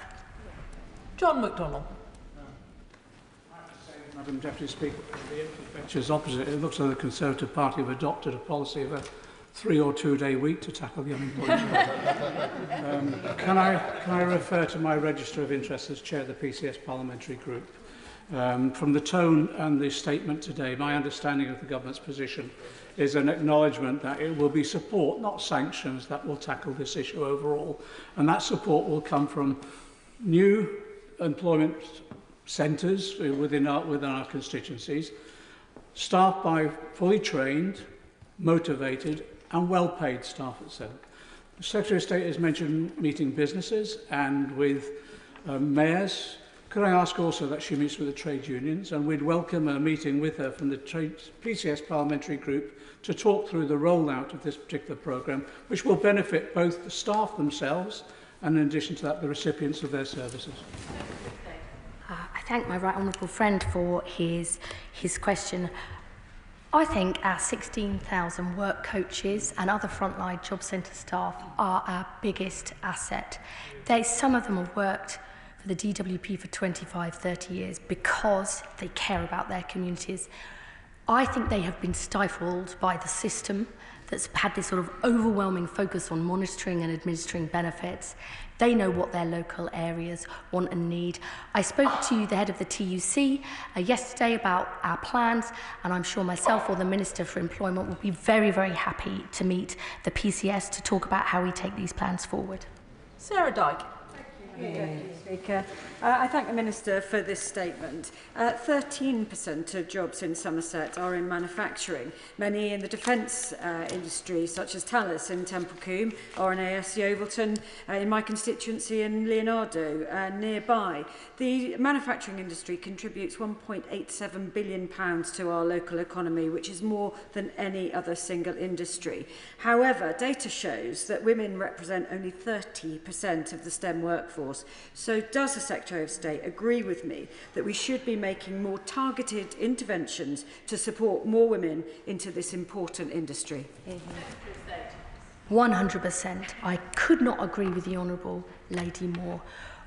John McDonnell. Madam Deputy Speaker, the picture's opposite. It looks like the Conservative Party have adopted a policy of a 3 or 2 day week to tackle the unemployment rate. Can I refer to my register of interest as chair of the PCS parliamentary group? From the tone and the statement today, my understanding of the government's position is an acknowledgement that it will be support, not sanctions, that will tackle this issue overall. And that support will come from new employment centres within our constituencies, staffed by fully trained, motivated and well-paid staff at SELC. The Secretary of State has mentioned meeting businesses and with mayors. Could I ask also that she meets with the trade unions, and we'd welcome a meeting with her from the PCS parliamentary group to talk through the rollout of this particular programme, which will benefit both the staff themselves and, in addition to that, the recipients of their services. I thank my right honourable friend for his question. I think our 16,000 work coaches and other frontline job centre staff are our biggest asset. Some of them have worked for the DWP for 25, 30 years because they care about their communities. I think they have been stifled by the system that's had this sort of overwhelming focus on monitoring and administering benefits. They know what their local areas want and need. I spoke to the head of the TUC yesterday about our plans, and I'm sure myself or the Minister for Employment will be very, very happy to meet the PCS to talk about how we take these plans forward. Sarah Dyke. Thank you, Deputy Speaker. I thank the Minister for this statement. 13% of jobs in Somerset are in manufacturing, many in the defence industry, such as Thales in Temple Combe, RNAS Yeovilton, in my constituency in Leonardo, nearby. The manufacturing industry contributes £1.87 billion to our local economy, which is more than any other single industry. However, data shows that women represent only 30% of the STEM workforce, workforce. So does the Secretary of State agree with me that we should be making more targeted interventions to support more women into this important industry? 100%. I could not agree with the Honourable Lady more.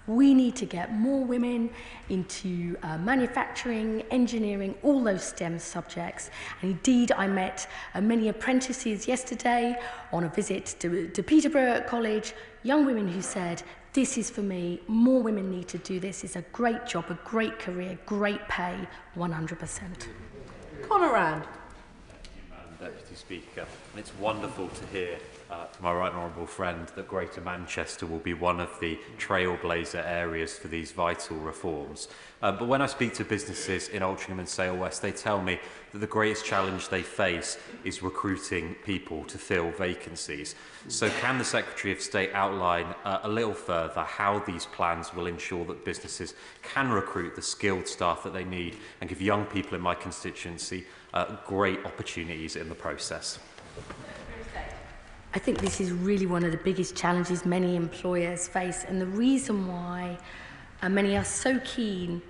We need to get more women into manufacturing, engineering, all those STEM subjects. And indeed, I met many apprentices yesterday on a visit to Peterborough College, young women who said, this is for me, more women need to do this. It's a great job, a great career, great pay, 100%. Conor Rand. Madam Deputy Speaker, and it's wonderful to hear from our right honourable friend that Greater Manchester will be one of the trailblazer areas for these vital reforms. But when I speak to businesses in Altrincham and Sale West, they tell me that the greatest challenge they face is recruiting people to fill vacancies. So can the Secretary of State outline a little further how these plans will ensure that businesses can recruit the skilled staff that they need and give young people in my constituency great opportunities in the process? I think this is really one of the biggest challenges many employers face, and the reason why many are so keen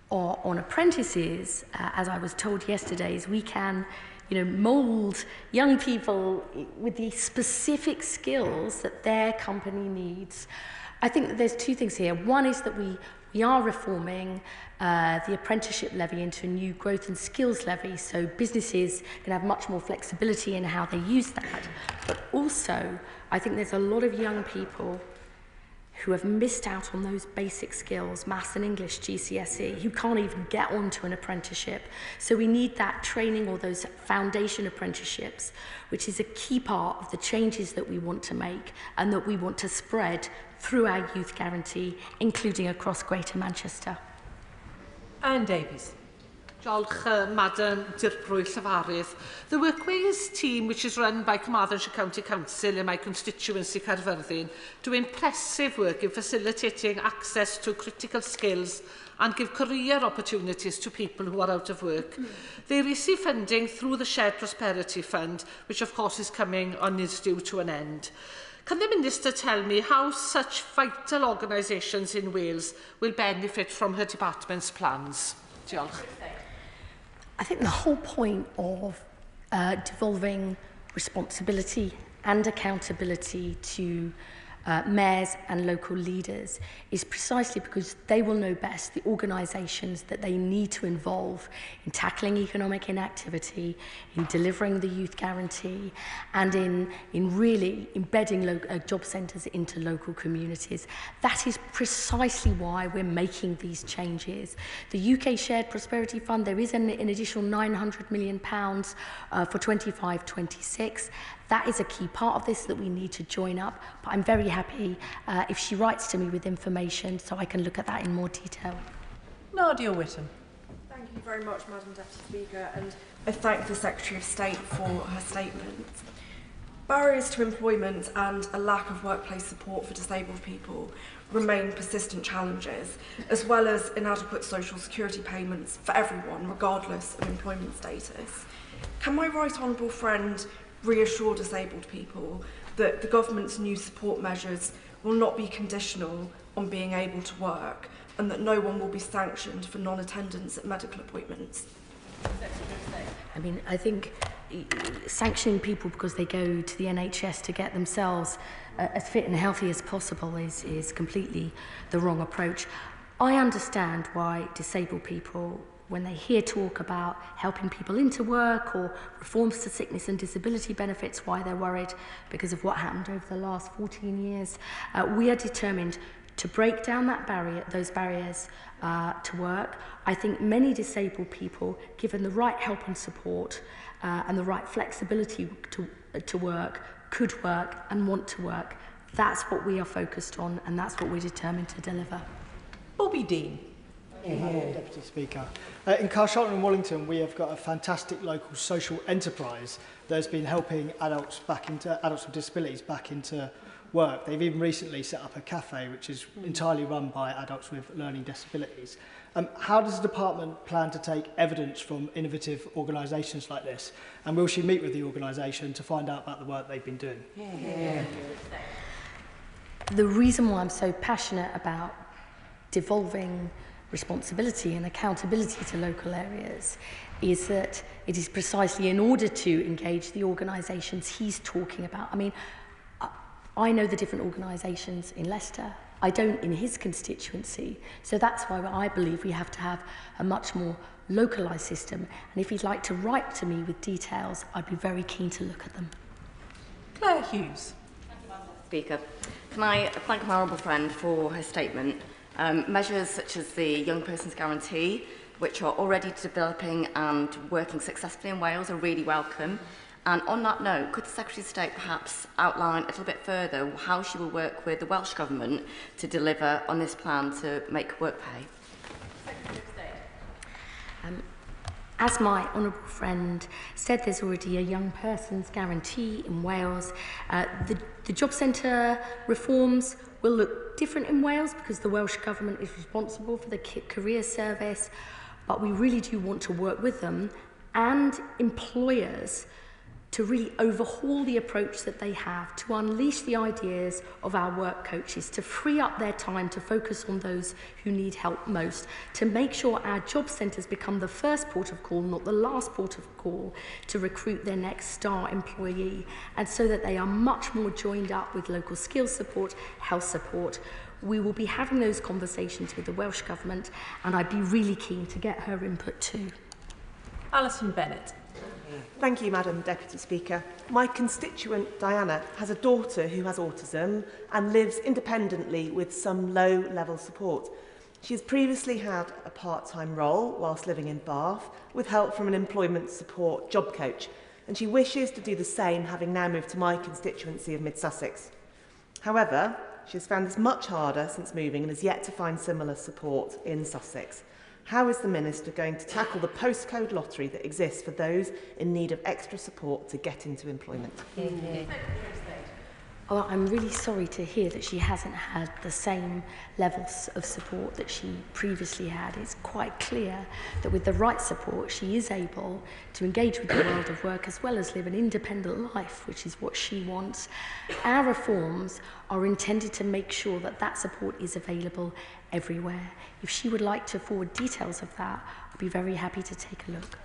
on apprentices, as I was told yesterday, is we can, mould young people with the specific skills that their company needs. I think that there's two things here. One is that we are reforming the apprenticeship levy into a new growth and skills levy, so businesses can have much more flexibility in how they use that. But also, I think there's a lot of young people who have missed out on those basic skills, maths and English GCSE, who can't even get onto an apprenticeship. So we need that training or those foundation apprenticeships, which is a key part of the changes that we want to make and that we want to spread through our youth guarantee, including across Greater Manchester. Anne Davies. Diolch, Madam Dirprwy Llefarydd. The Workways team, which is run by Carmarthenshire County Council in my constituency Caerfyrddin, do impressive work in facilitating access to critical skills and give career opportunities to people who are out of work. They receive funding through the Shared Prosperity Fund, which of course is coming on is due to an end. Can the Minister tell me how such vital organisations in Wales will benefit from her department's plans? Diolch. I think the whole point of devolving responsibility and accountability to mayors and local leaders is precisely because they will know best the organisations that they need to involve in tackling economic inactivity, in delivering the youth guarantee, and in really embedding job centres into local communities. That is precisely why we're making these changes. The UK Shared Prosperity Fund, there is an additional £900 million for 25-26. That is a key part of this that we need to join up, but I'm very happy if she writes to me with information so I can look at that in more detail. Nadia Whittam. Thank you very much, Madam Deputy Speaker, and I thank the Secretary of State for her statement. Barriers to employment and a lack of workplace support for disabled people remain persistent challenges, as well as inadequate social security payments for everyone, regardless of employment status. Can my right honourable friend reassure disabled people that the government's new support measures will not be conditional on being able to work and that no one will be sanctioned for non-attendance at medical appointments? I mean, I think sanctioning people because they go to the NHS to get themselves as fit and healthy as possible is completely the wrong approach. I understand why disabled people, when they hear talk about helping people into work or reforms to sickness and disability benefits, why they're worried because of what happened over the last 14 years. We are determined to break down those barriers to work. I think many disabled people, given the right help and support and the right flexibility to work, could work and want to work. That's what we are focused on, and that's what we're determined to deliver. Bobby Dean. Deputy Speaker. In Carshalton and Wallington, we have got a fantastic local social enterprise that has been helping adults with disabilities back into work. They've even recently set up a cafe which is entirely run by adults with learning disabilities. How does the department plan to take evidence from innovative organisations like this? And will she meet with the organisation to find out about the work they've been doing? The reason why I'm so passionate about devolving responsibility and accountability to local areas is that it is precisely in order to engage the organisations he's talking about. I mean, I know the different organisations in Leicester. I don't in his constituency. So that's why I believe we have to have a much more localised system. And if he'd like to write to me with details, I'd be very keen to look at them. Claire Hughes. Speaker, can I thank my honourable friend for her statement? Measures such as the Young Person's Guarantee, which are already developing and working successfully in Wales, are really welcome. And on that note, could the Secretary of State perhaps outline a little bit further how she will work with the Welsh Government to deliver on this plan to make work pay? Secretary of State. As my honourable friend said, there's already a Young Person's Guarantee in Wales. The job centre reforms will look different in Wales because the Welsh Government is responsible for the career service, but we really do want to work with them and employers to really overhaul the approach that they have, to unleash the ideas of our work coaches, to free up their time to focus on those who need help most, to make sure our job centres become the first port of call, not the last port of call, to recruit their next star employee, and so that they are much more joined up with local skills support, health support. We will be having those conversations with the Welsh Government, and I'd be really keen to get her input too. Alison Bennett. Thank you, Madam Deputy Speaker. My constituent, Diana, has a daughter who has autism and lives independently with some low-level support. She has previously had a part-time role whilst living in Bath with help from an employment support job coach, and she wishes to do the same, having now moved to my constituency of Mid-Sussex. However, she has found this much harder since moving and has yet to find similar support in Sussex. How is the Minister going to tackle the postcode lottery that exists for those in need of extra support to get into employment? Oh, I'm really sorry to hear that she hasn't had the same levels of support that she previously had. It's quite clear that with the right support, she is able to engage with the world of work as well as live an independent life, which is what she wants. Our reforms are intended to make sure that that support is available everywhere. If she would like to forward details of that, I'd be very happy to take a look.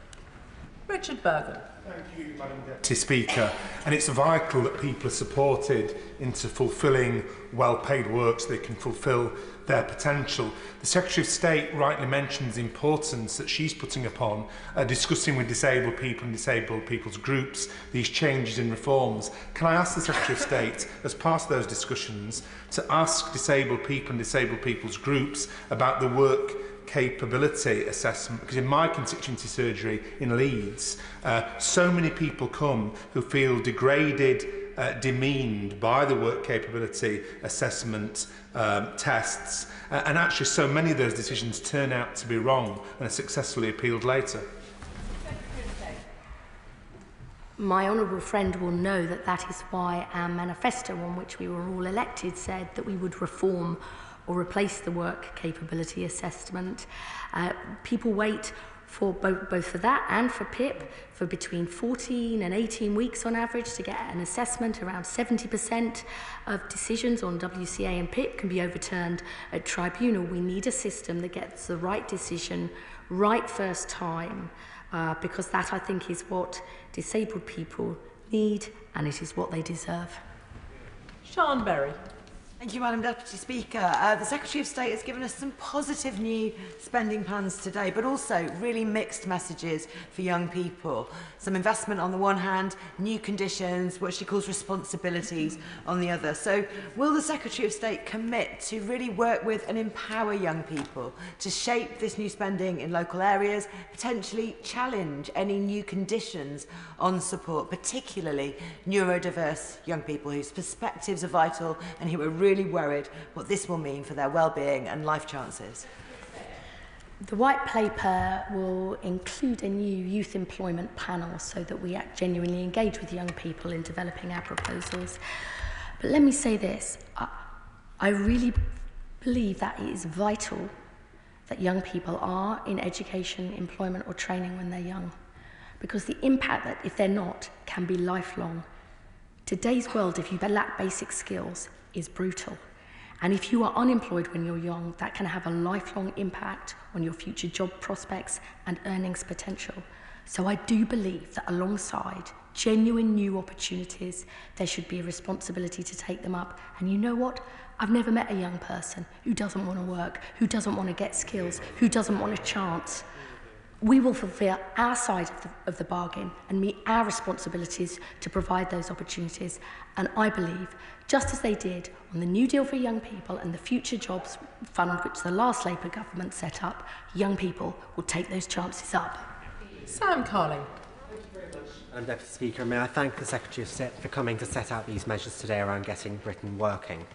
Richard Bergen. Thank you, Madam Deputy Speaker. And it's vital that people are supported into fulfilling well-paid work so they can fulfil their potential. The Secretary of State rightly mentions the importance that she's putting upon discussing with disabled people and disabled people's groups these changes and reforms. Can I ask the Secretary of State, as part of those discussions, to ask disabled people and disabled people's groups about the work capability assessment, because in my constituency surgery in Leeds, so many people come who feel degraded, demeaned by the work capability assessment tests, and actually so many of those decisions turn out to be wrong and are successfully appealed later. My honourable friend will know that that is why our manifesto, on which we were all elected, said that we would reform or replace the work capability assessment. People wait for both for that and for PIP for between 14 and 18 weeks on average to get an assessment. Around 70% of decisions on WCA and PIP can be overturned at tribunal. We need a system that gets the right decision right first time, because that, I think, is what disabled people need and it is what they deserve. Sian Berry. Thank you, Madam Deputy Speaker. The Secretary of State has given us some positive new spending plans today, but also really mixed messages for young people. Some investment on the one hand, new conditions, what she calls responsibilities on the other. So will the Secretary of State commit to really work with and empower young people to shape this new spending in local areas, potentially challenge any new conditions on support, particularly neurodiverse young people whose perspectives are vital and who are really worried what this will mean for their well-being and life chances? The white paper will include a new youth employment panel so that we genuinely engage with young people in developing our proposals. But let me say this, I really believe that it is vital that young people are in education, employment or training when they're young, because the impact that if they're not can be lifelong. Today's world, if you lack basic skills, is brutal. And if you are unemployed when you're young, that can have a lifelong impact on your future job prospects and earnings potential. So I do believe that alongside genuine new opportunities, there should be a responsibility to take them up. And you know what? I've never met a young person who doesn't want to work, who doesn't want to get skills, who doesn't want a chance. We will fulfill our side of the bargain and meet our responsibilities to provide those opportunities. And I believe, just as they did on the New Deal for Young People and the Future Jobs Fund, which the last Labour government set up, young people will take those chances up. Sam Carling. Madam Deputy Speaker, may I thank the Secretary of State for coming to set out these measures today around getting Britain working.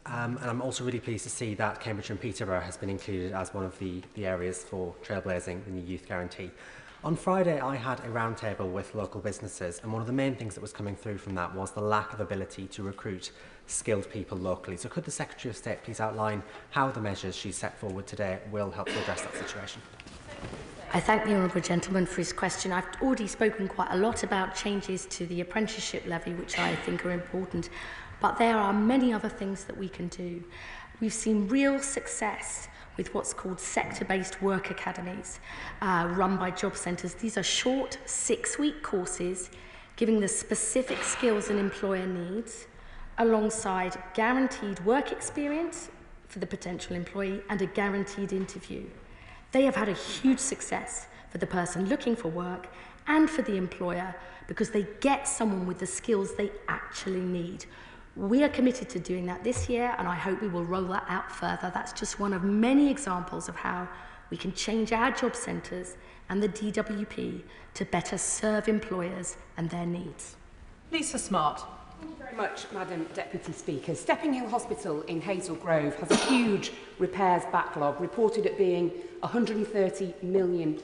And I'm also really pleased to see that Cambridge and Peterborough has been included as one of the areas for trailblazing in the Youth Guarantee. On Friday, I had a roundtable with local businesses, and one of the main things that was coming through from that was the lack of ability to recruit skilled people locally. So could the Secretary of State please outline how the measures she set forward today will help to address that situation? I thank the Honourable Gentleman for his question. I've already spoken quite a lot about changes to the apprenticeship levy, which I think are important, but there are many other things that we can do. We've seen real success with what's called sector-based work academies run by job centres. These are short 6-week courses giving the specific skills an employer needs alongside guaranteed work experience for the potential employee and a guaranteed interview. They have had a huge success for the person looking for work and for the employer because they get someone with the skills they actually need. We are committed to doing that this year, and I hope we will roll that out further. That's just one of many examples of how we can change our job centres and the DWP to better serve employers and their needs. Lisa Smart. Thank you very much, Madam Deputy Speaker. Stepping Hill Hospital in Hazel Grove has a huge repairs backlog, reported at being £130 million.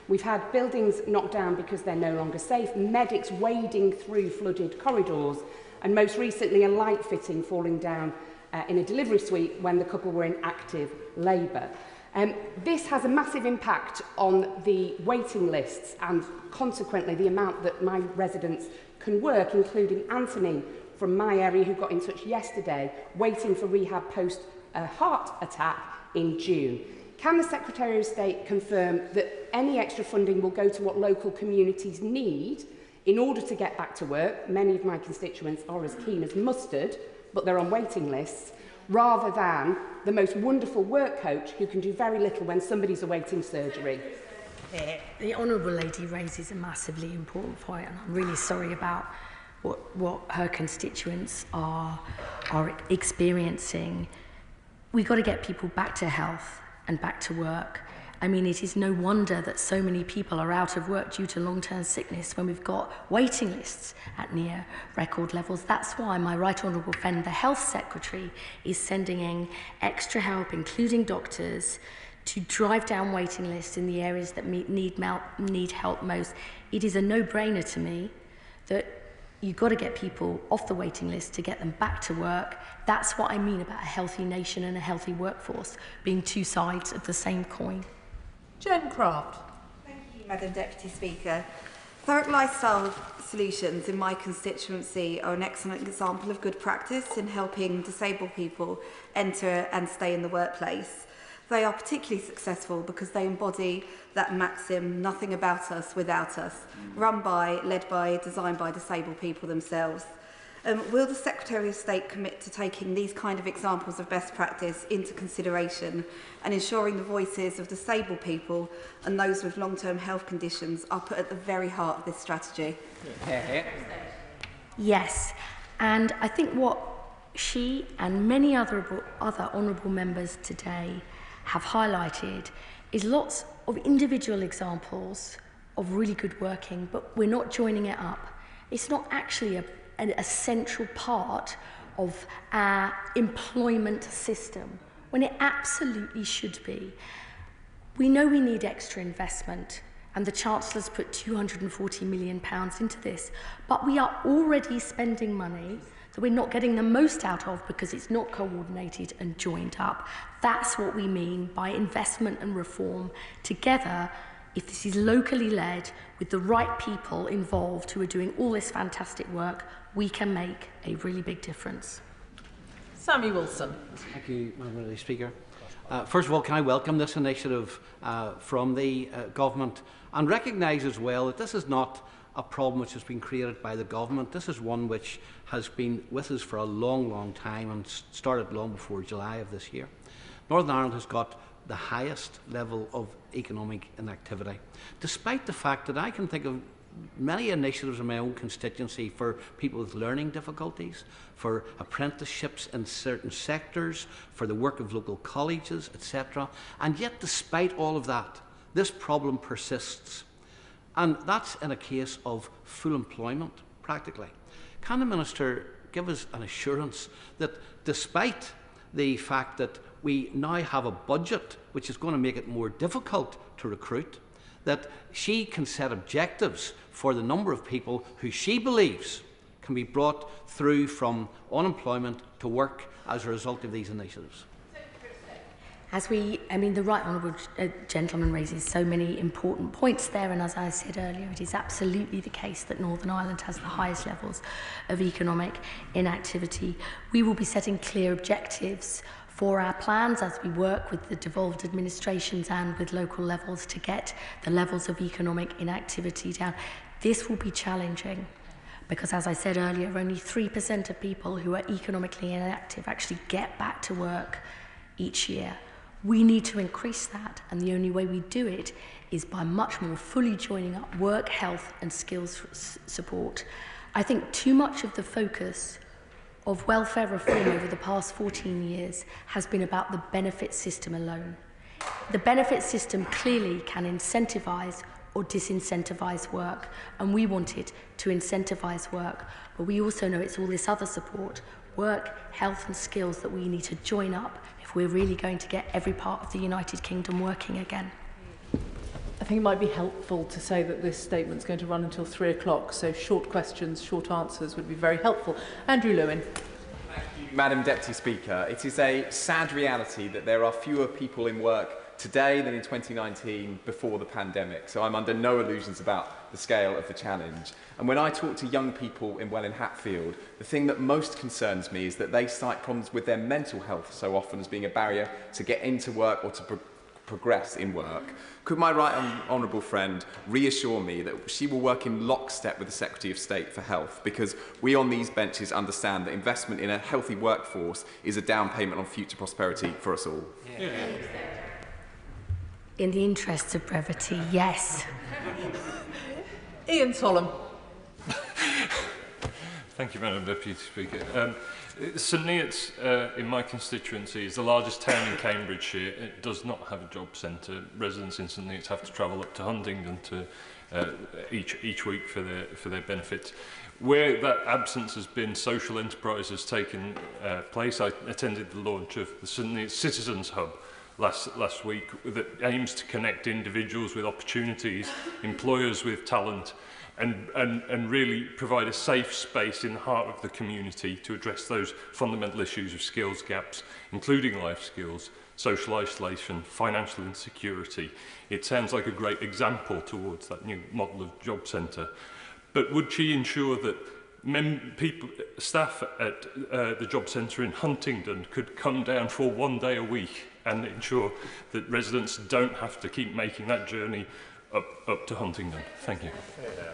We've had buildings knocked down because they're no longer safe, medics wading through flooded corridors, and most recently a light fitting falling down in a delivery suite when the couple were in active labour. This has a massive impact on the waiting lists and consequently the amount that my residents can work, including Anthony from my area who got in touch yesterday, waiting for rehab post a heart attack in June. Can the Secretary of State confirm that any extra funding will go to what local communities need in order to get back to work? Many of my constituents are as keen as mustard, but they're on waiting lists, rather than the most wonderful work coach who can do very little when somebody's awaiting surgery. The Honourable Lady raises a massively important point, and I'm really sorry about what her constituents are experiencing. We've got to get people back to health and back to work. I mean, it is no wonder that so many people are out of work due to long-term sickness when we've got waiting lists at near record levels. That's why my Right Honourable friend, the Health Secretary, is sending in extra help, including doctors, to drive down waiting lists in the areas that need help most. It is a no-brainer to me that you've got to get people off the waiting list to get them back to work. That's what I mean about a healthy nation and a healthy workforce being two sides of the same coin. Jen Craft. Thank you, Madam Deputy Speaker. Thorough Lifestyle Solutions in my constituency are an excellent example of good practice in helping disabled people enter and stay in the workplace. They are particularly successful because they embody that maxim, nothing about us without us, run by, led by, designed by disabled people themselves. Will the Secretary of State commit to taking these kind of examples of best practice into consideration and ensuring the voices of disabled people and those with long-term health conditions are put at the very heart of this strategy? Yes, and I think what she and many other honourable members today have highlighted is lots of individual examples of really good working, but we're not joining it up. It's not actually a central part of our employment system, when it absolutely should be. We know we need extra investment, and the Chancellor's put £240 million into this, but we are already spending money that we're not getting the most out of because it's not coordinated and joined up. That's what we mean by investment and reform together. If this is locally led with the right people involved who are doing all this fantastic work, we can make a really big difference. Sammy Wilson. Thank you, Madam Speaker. First of all, can I welcome this initiative from the government and recognise as well that this is not a problem which has been created by the government. This is one which has been with us for a long, long time and started long before July of this year. Northern Ireland has got the highest level of economic inactivity, despite the fact that I can think of many initiatives in my own constituency for people with learning difficulties, for apprenticeships in certain sectors, for the work of local colleges, etc. And yet, despite all of that, this problem persists. And that's in a case of full employment, practically. Can the Minister give us an assurance that despite the fact that we now have a budget which is going to make it more difficult to recruit, that she can set objectives for the number of people who she believes can be brought through from unemployment to work as a result of these initiatives? The Right Honourable Gentleman raises so many important points there, and as I said earlier, it is absolutely the case that Northern Ireland has the highest levels of economic inactivity. We will be setting clear objectives for our plans as we work with the devolved administrations and with local levels to get the levels of economic inactivity down. This will be challenging because, as I said earlier, only 3% of people who are economically inactive actually get back to work each year. We need to increase that, and the only way we do it is by much more fully joining up work, health and skills support. I think too much of the focus of welfare reform over the past 14 years has been about the benefit system alone. The benefit system clearly can incentivise or disincentivise work, and we want it to incentivise work, but we also know it's all this other support, work, health and skills, that we need to join up if we're really going to get every part of the United Kingdom working again. I think it might be helpful to say that this statement's going to run until 3 o'clock, so short questions, short answers would be very helpful. Andrew Lewin. Thank you, Madam Deputy Speaker. It is a sad reality that there are fewer people in work today than in 2019 before the pandemic, so I'm under no illusions about the scale of the challenge. And when I talk to young people in Welwyn Hatfield, the thing that most concerns me is that they cite problems with their mental health so often as being a barrier to get into work or to progress in work. Could my right honourable friend reassure me that she will work in lockstep with the Secretary of State for Health, because we on these benches understand that investment in a healthy workforce is a down payment on future prosperity for us all? Yeah. In the interests of brevity, yes. Ian Sollum. Thank you, Madam Deputy Speaker. St Neots, in my constituency, is the largest town in Cambridgeshire. It does not have a job centre. Residents in St Neots have to travel up to Huntingdon to, each week for their benefits. Where that absence has been, social enterprise has taken place. I attended the launch of the St Neots Citizens Hub last week that aims to connect individuals with opportunities, employers with talent, and really provide a safe space in the heart of the community to address those fundamental issues of skills gaps, including life skills, social isolation, financial insecurity. It sounds like a great example towards that new model of job centre. But would she ensure that staff at the job centre in Huntingdon could come down for 1 day a week and ensure that residents don't have to keep making that journey up to Huntingdon? Thank you.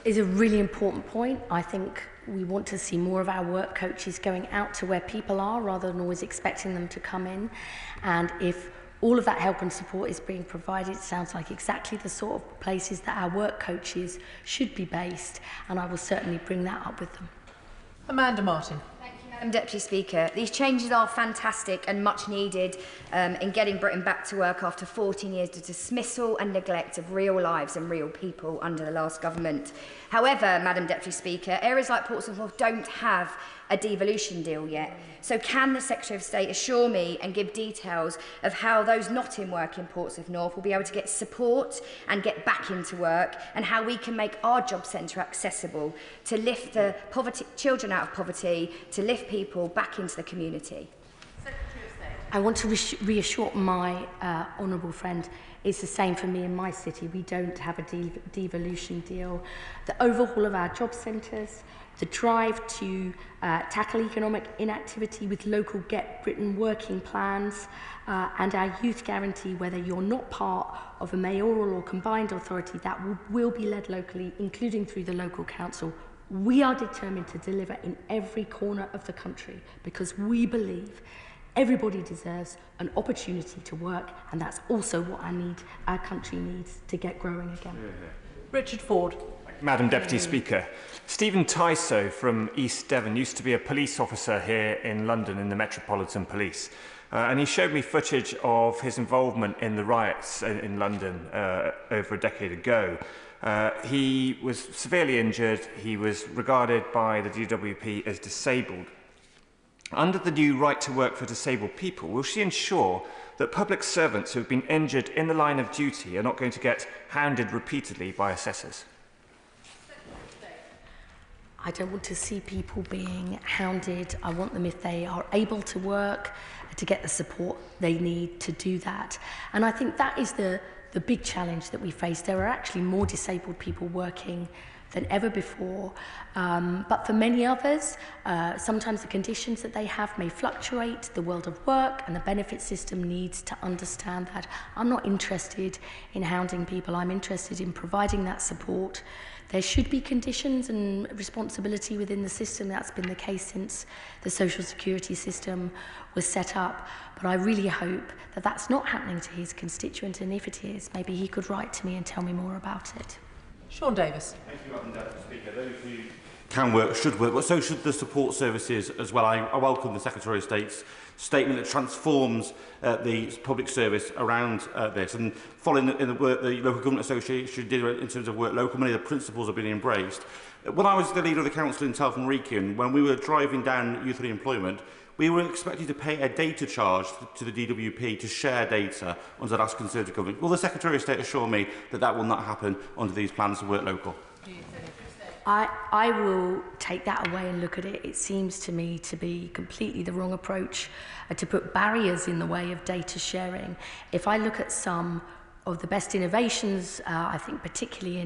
It's a really important point. I think we want to see more of our work coaches going out to where people are rather than always expecting them to come in. And if all of that help and support is being provided, it sounds like exactly the sort of places that our work coaches should be based, and I will certainly bring that up with them. Amanda Martin. Madam Deputy Speaker, these changes are fantastic and much needed in getting Britain back to work after 14 years of dismissal and neglect of real lives and real people under the last government. However, Madam Deputy Speaker, areas like Portsmouth North don't have a devolution deal yet. So can the Secretary of State assure me and give details of how those not in work in Portsmouth North will be able to get support and get back into work, and how we can make our job centre accessible to lift the children out of poverty, to lift people back into the community? Secretary of State. I want to reassure my honourable friend it's the same for me in my city. We don't have a devolution deal. The overhaul of our job centres, the drive to tackle economic inactivity with local Get Britain working plans, and our youth guarantee, whether you're not part of a mayoral or combined authority, that will be led locally, including through the local council. We are determined to deliver in every corner of the country because we believe everybody deserves an opportunity to work, and that's also what our country needs to get growing again. Richard Ford. Madam Deputy Speaker, Stephen Tyso from East Devon used to be a police officer here in London in the Metropolitan Police. And he showed me footage of his involvement in the riots in London over a decade ago. He was severely injured. He was regarded by the DWP as disabled. Under the new right to work for disabled people, will she ensure that public servants who have been injured in the line of duty are not going to get hounded repeatedly by assessors? I don't want to see people being hounded. I want them, if they are able to work, to get the support they need to do that. And I think that is the big challenge that we face. There are actually more disabled people working than ever before. But for many others, sometimes the conditions that they have may fluctuate. The world of work and the benefit system needs to understand that. I'm not interested in hounding people. I'm interested in providing that support. There should be conditions and responsibility within the system. That's been the case since the social security system was set up. But I really hope that that's not happening to his constituent, and if it is, maybe he could write to me and tell me more about it. Sean Davis. Thank you, Madam Deputy Speaker. Those who can work should work, but so should the support services as well. I welcome the Secretary of State's statement that transforms the public service around this. And following in the work the Local Government Association did in terms of work local, many of the principles have been embraced. When I was the leader of the council in Telford and Wrekin, when we were driving down youth unemployment, we were expected to pay a data charge to the DWP to share data under the last Conservative government. Will the Secretary of State assure me that that will not happen under these plans to work local? I will take that away and look at it. It seems to me to be completely the wrong approach to put barriers in the way of data sharing. If I look at some of the best innovations, I think particularly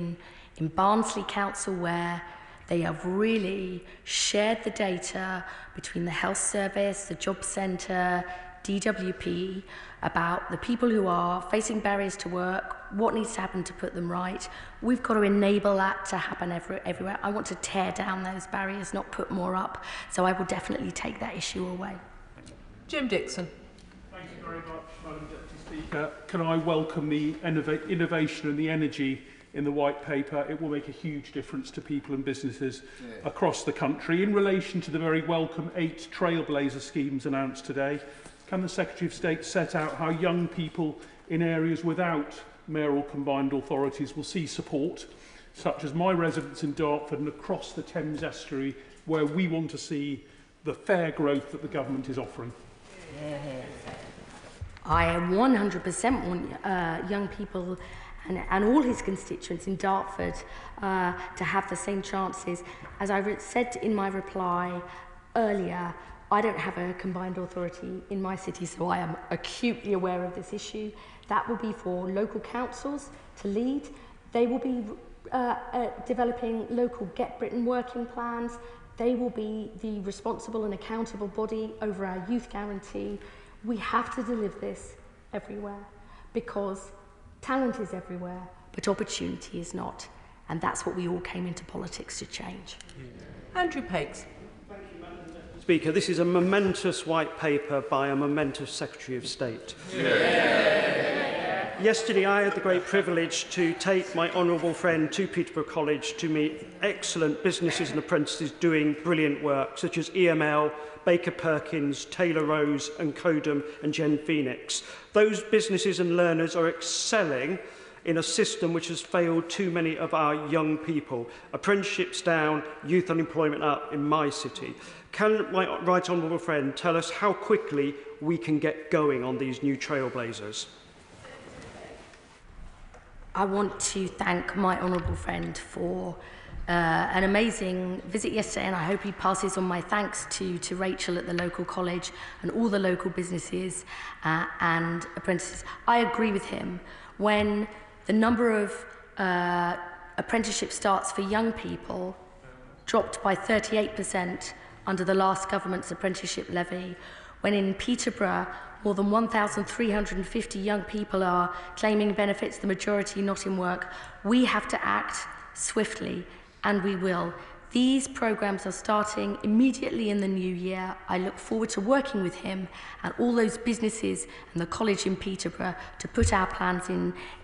in Barnsley Council, where they have really shared the data between the health service, the job centre, DWP, about the people who are facing barriers to work, what needs to happen to put them right. We've got to enable that to happen everywhere. I want to tear down those barriers, not put more up. So I will definitely take that issue away. Jim Dixon. Thank you very much, Madam Deputy Speaker. Can I welcome the innovation and the energy in the White Paper? It will make a huge difference to people and businesses across the country. In relation to the very welcome 8 Trailblazer schemes announced today, can the Secretary of State set out how young people in areas without mayoral combined authorities will see support, such as my residents in Dartford and across the Thames estuary, where we want to see the fair growth that the government is offering? I 100% want young people and all his constituents in Dartford to have the same chances. As I said in my reply earlier, I don't have a combined authority in my city, so I am acutely aware of this issue. That will be for local councils to lead. They will be developing local Get Britain working plans. They will be the responsible and accountable body over our youth guarantee. We have to deliver this everywhere because talent is everywhere, but opportunity is not. And that's what we all came into politics to change. Andrew Pakes. Speaker, this is a momentous white paper by a momentous Secretary of State. Yesterday I had the great privilege to take my honourable friend to Peterborough College to meet excellent businesses and apprentices doing brilliant work, such as EML, Baker Perkins, Taylor Rose and Codum and Gen Phoenix. Those businesses and learners are excelling in a system which has failed too many of our young people. Apprenticeships down, youth unemployment up in my city. Can my right honourable friend tell us how quickly we can get going on these new trailblazers? I want to thank my honourable friend for an amazing visit yesterday, and I hope he passes on my thanks to Rachel at the local college and all the local businesses and apprentices. I agree with him. When the number of apprenticeship starts for young people dropped by 38% under the last government's apprenticeship levy, when in Peterborough more than 1,350 young people are claiming benefits, the majority not in work, we have to act swiftly, and we will. These programmes are starting immediately in the new year. I look forward to working with him and all those businesses and the college in Peterborough to put our plans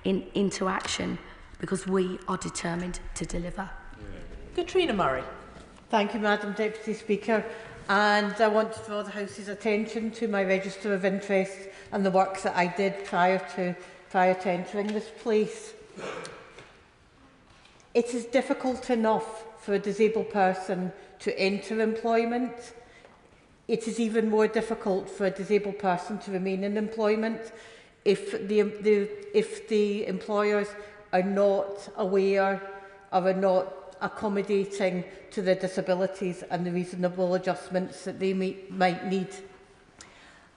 into action, because we are determined to deliver. Katrina Murray. Thank you, Madam Deputy Speaker. And I want to draw the House's attention to my register of interest and the work that I did prior to entering this place. It is difficult enough for a disabled person to enter employment. It is even more difficult for a disabled person to remain in employment if the employers are not aware or are not accommodating to their disabilities and the reasonable adjustments that they might need.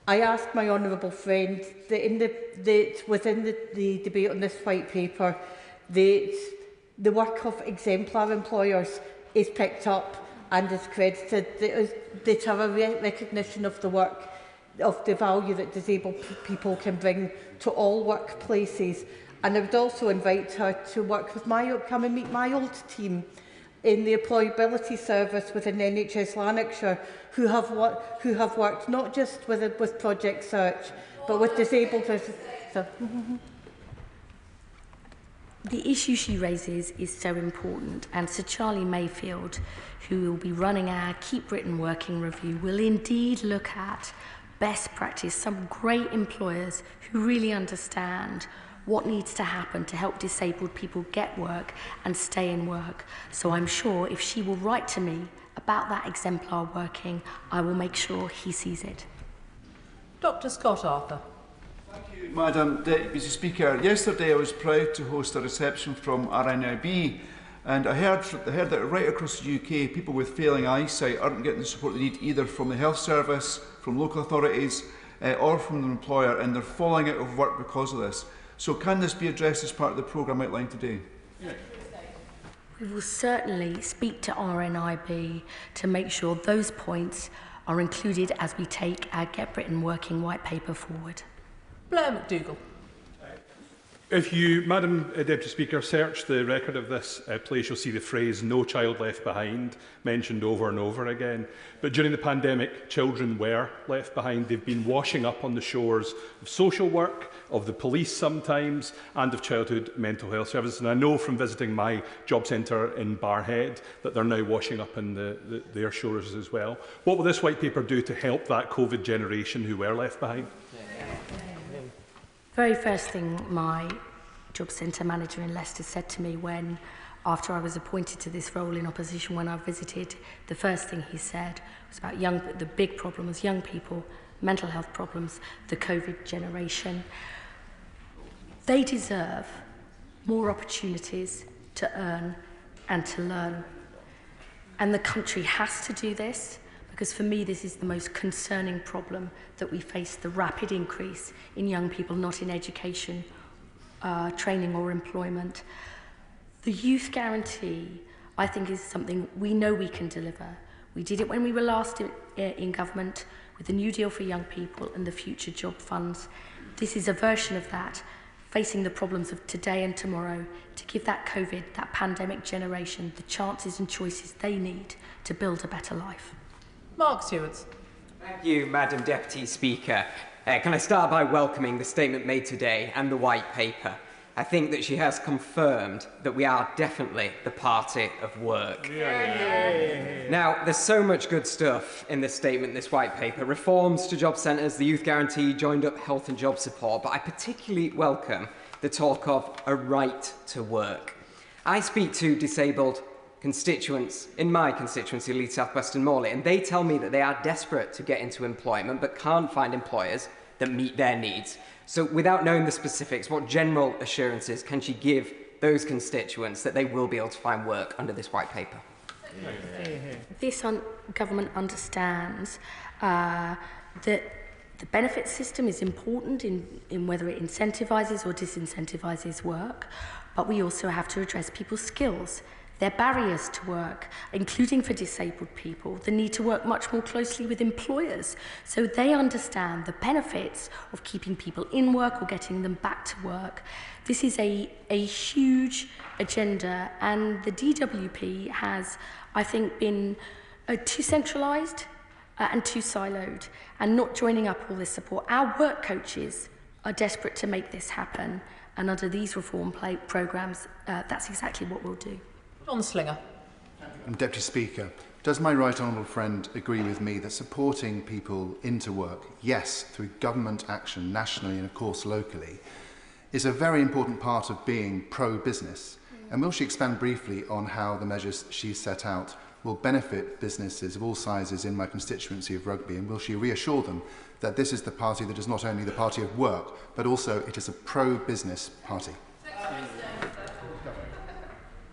I asked my honourable friend that within the debate on this white paper that the work of exemplar employers is picked up and is credited, that have a recognition of the work, of the value that disabled people can bring to all workplaces. And I would also invite her to work with come and meet my old team in the employability service within NHS Lanarkshire, who have worked not just with Project Search, but with disabled. The issue she raises is so important, and Sir Charlie Mayfield, who will be running our Keep Britain Working review, will indeed look at best practice, some great employers who really understand what needs to happen to help disabled people get work and stay in work. So I'm sure if she will write to me about that exemplar working, I will make sure he sees it. Dr. Scott Arthur. Madam Deputy Speaker, yesterday I was proud to host a reception from RNIB, and I heard that right across the UK people with failing eyesight aren't getting the support they need either from the health service, from local authorities or from the employer, and they're falling out of work because of this. So can this be addressed as part of the programme outlined today? We will certainly speak to RNIB to make sure those points are included as we take our Get Britain Working white paper forward. Blair McDougall. If you, Madam Deputy Speaker, search the record of this place, you'll see the phrase "no child left behind" mentioned over and over again. But during the pandemic, children were left behind. They've been washing up on the shores of social work, of the police sometimes, and of childhood mental health services. And I know from visiting my job centre in Barrhead that they're now washing up in their shores as well. What will this white paper do to help that COVID generation who were left behind? Very first thing my job centre manager in Leicester said to me after I was appointed to this role in opposition, when I visited, the first thing he said was about the big problem was young people, mental health problems, the COVID generation. They deserve more opportunities to earn and to learn. And the country has to do this, because for me this is the most concerning problem that we face, the rapid increase in young people not in education, training or employment. The youth guarantee, I think, is something we know we can deliver. We did it when we were last in government with the New Deal for Young People and the Future Job Funds. This is a version of that, facing the problems of today and tomorrow, to give that COVID, that pandemic generation, the chances and choices they need to build a better life. Mark Stewards. Thank you, Madam Deputy Speaker. Can I start by welcoming the statement made today and the white paper? I think that she has confirmed that we are definitely the party of work. Now, there's so much good stuff in this statement, this white paper. Reforms to job centres, the youth guarantee, joined up health and job support, but I particularly welcome the talk of a right to work. I speak to disabled constituents in my constituency, Leeds South Western Morley, and they tell me that they are desperate to get into employment but can't find employers that meet their needs. So without knowing the specifics, what general assurances can she give those constituents that they will be able to find work under this white paper. This government understands that the benefit system is important in whether it incentivises or disincentivises work, but we also have to address people's skills, their barriers to work, including for disabled people, the need to work much more closely with employers so they understand the benefits of keeping people in work or getting them back to work. This is a huge agenda, and the DWP has, I think, been too centralised and too siloed and not joining up all this support. Our work coaches are desperate to make this happen, and under these reform programmes, that's exactly what we'll do. John Slinger. Deputy Speaker, does my right honourable friend agree with me that supporting people into work, yes, through government action nationally and of course locally, is a very important part of being pro-business? And will she expand briefly on how the measures she's set out will benefit businesses of all sizes in my constituency of Rugby, and will she reassure them that this is the party that is not only the party of work, but also it is a pro-business party?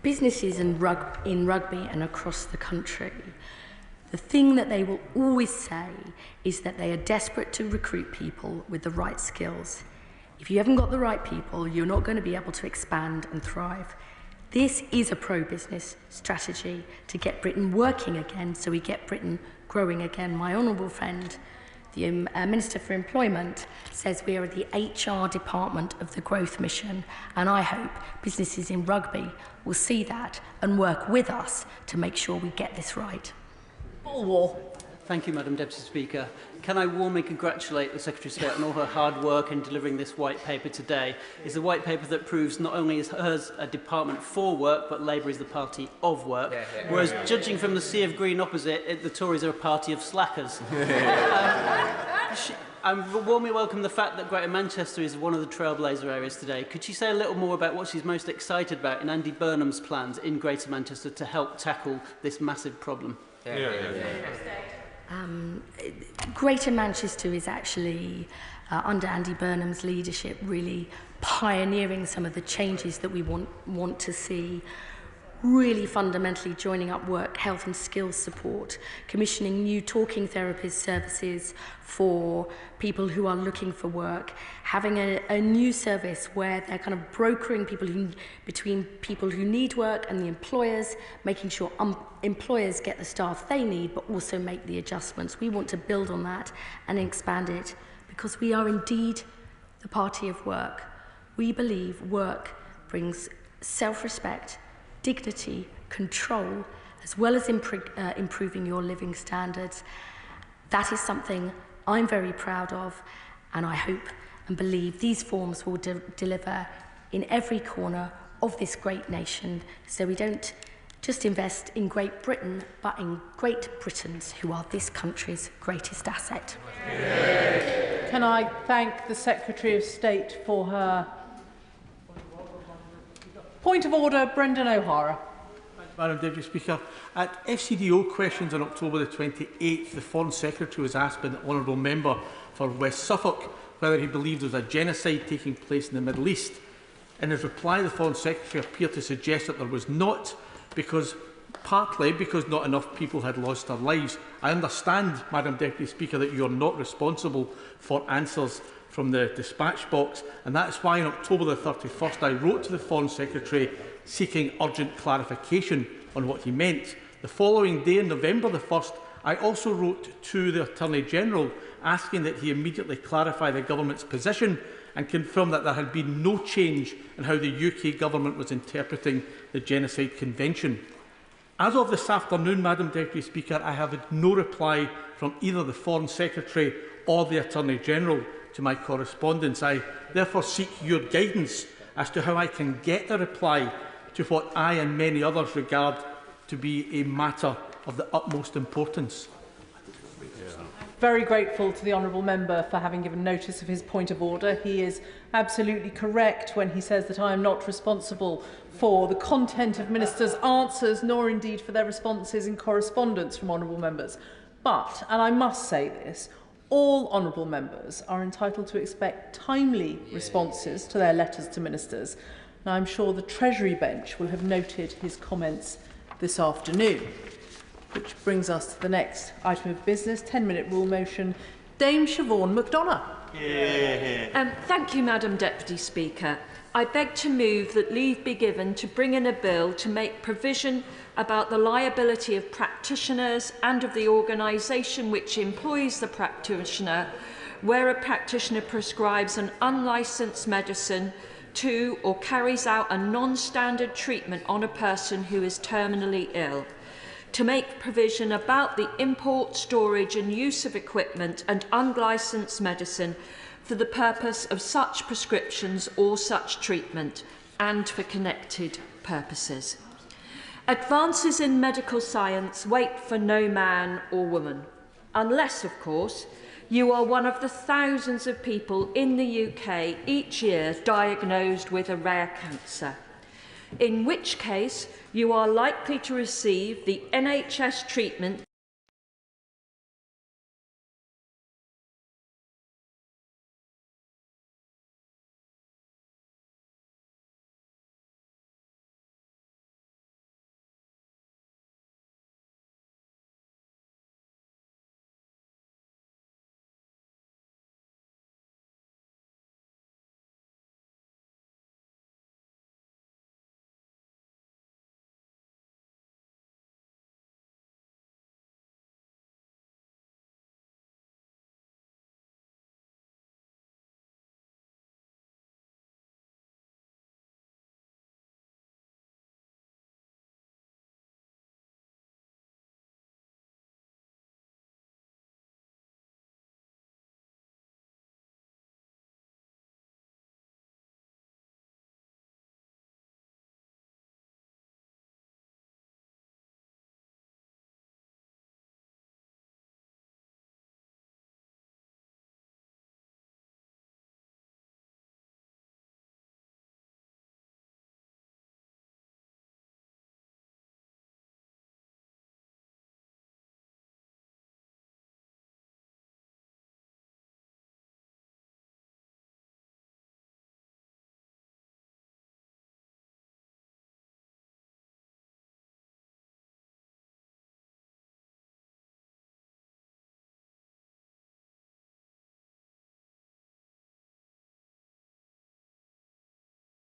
Businesses in Rugby and across the country, the thing that they will always say is that they are desperate to recruit people with the right skills. If you haven't got the right people, you're not going to be able to expand and thrive. This is a pro-business strategy to get Britain working again, so we get Britain growing again. My honourable friend, the Minister for Employment, says we are the HR department of the growth mission, and I hope businesses in Rugby will see that and work with us to make sure we get this right. Paul Wall. Thank you, Madam Deputy Speaker. Can I warmly congratulate the Secretary of State on all her hard work in delivering this white paper today? It's a white paper that proves not only is hers a department for work, but Labour is the party of work. Whereas, judging from the sea of green opposite, the Tories are a party of slackers. I warmly welcome the fact that Greater Manchester is one of the trailblazer areas today. Could she say a little more about what she's most excited about in Andy Burnham's plans in Greater Manchester to help tackle this massive problem? Greater Manchester is actually, under Andy Burnham's leadership, really pioneering some of the changes that we want to see. Really fundamentally joining up work, health and skills support, commissioning new talking therapist services for people who are looking for work, having a new service where they're kind of brokering between people who need work and the employers, making sure employers get the staff they need, but also make the adjustments. We want to build on that and expand it because we are indeed the party of work. We believe work brings self-respect, dignity, control, as well as improving your living standards. That is something I'm very proud of, and I hope and believe these forms will deliver in every corner of this great nation, so we don't just invest in Great Britain, but in Great Britons, who are this country's greatest asset. Can I thank the Secretary of State for her point of order? Brendan O'Hara. Madam Deputy Speaker, at FCDO questions on October the 28th, the Foreign Secretary was asked by the Honourable Member for West Suffolk whether he believed there was a genocide taking place in the Middle East. In his reply, the Foreign Secretary appeared to suggest that there was not, partly because not enough people had lost their lives. I understand, Madam Deputy Speaker, that you are not responsible for answers from the dispatch box, and that's why on October the 31st I wrote to the Foreign Secretary seeking urgent clarification on what he meant. The following day, on November the 1st, I also wrote to the Attorney-General asking that he immediately clarify the government's position and confirm that there had been no change in how the UK government was interpreting the Genocide Convention. As of this afternoon, Madam Deputy Speaker, I have had no reply from either the Foreign Secretary or the Attorney-General to my correspondence. I therefore seek your guidance as to how I can get a reply to what I and many others regard to be a matter of the utmost importance. Very grateful to the honourable member for having given notice of his point of order. He is absolutely correct when he says that I am not responsible for the content of ministers' answers, nor indeed for their responses in correspondence from honourable members. But, and I must say this, all honourable members are entitled to expect timely responses to their letters to ministers. Now, I'm sure the Treasury bench will have noted his comments this afternoon, which brings us to the next item of business, 10-minute rule motion. Dame Siobhan McDonough. Thank you, Madam Deputy Speaker. I beg to move that leave be given to bring in a bill to make provision about the liability of practitioners and of the organisation which employs the practitioner where a practitioner prescribes an unlicensed medicine to or carries out a non-standard treatment on a person who is terminally ill, to make provision about the import, storage and use of equipment and unlicensed medicine for the purpose of such prescriptions or such treatment and for connected purposes. Advances in medical science wait for no man or woman, unless, of course, you are one of the thousands of people in the UK each year diagnosed with a rare cancer, in which case you are likely to receive the NHS treatment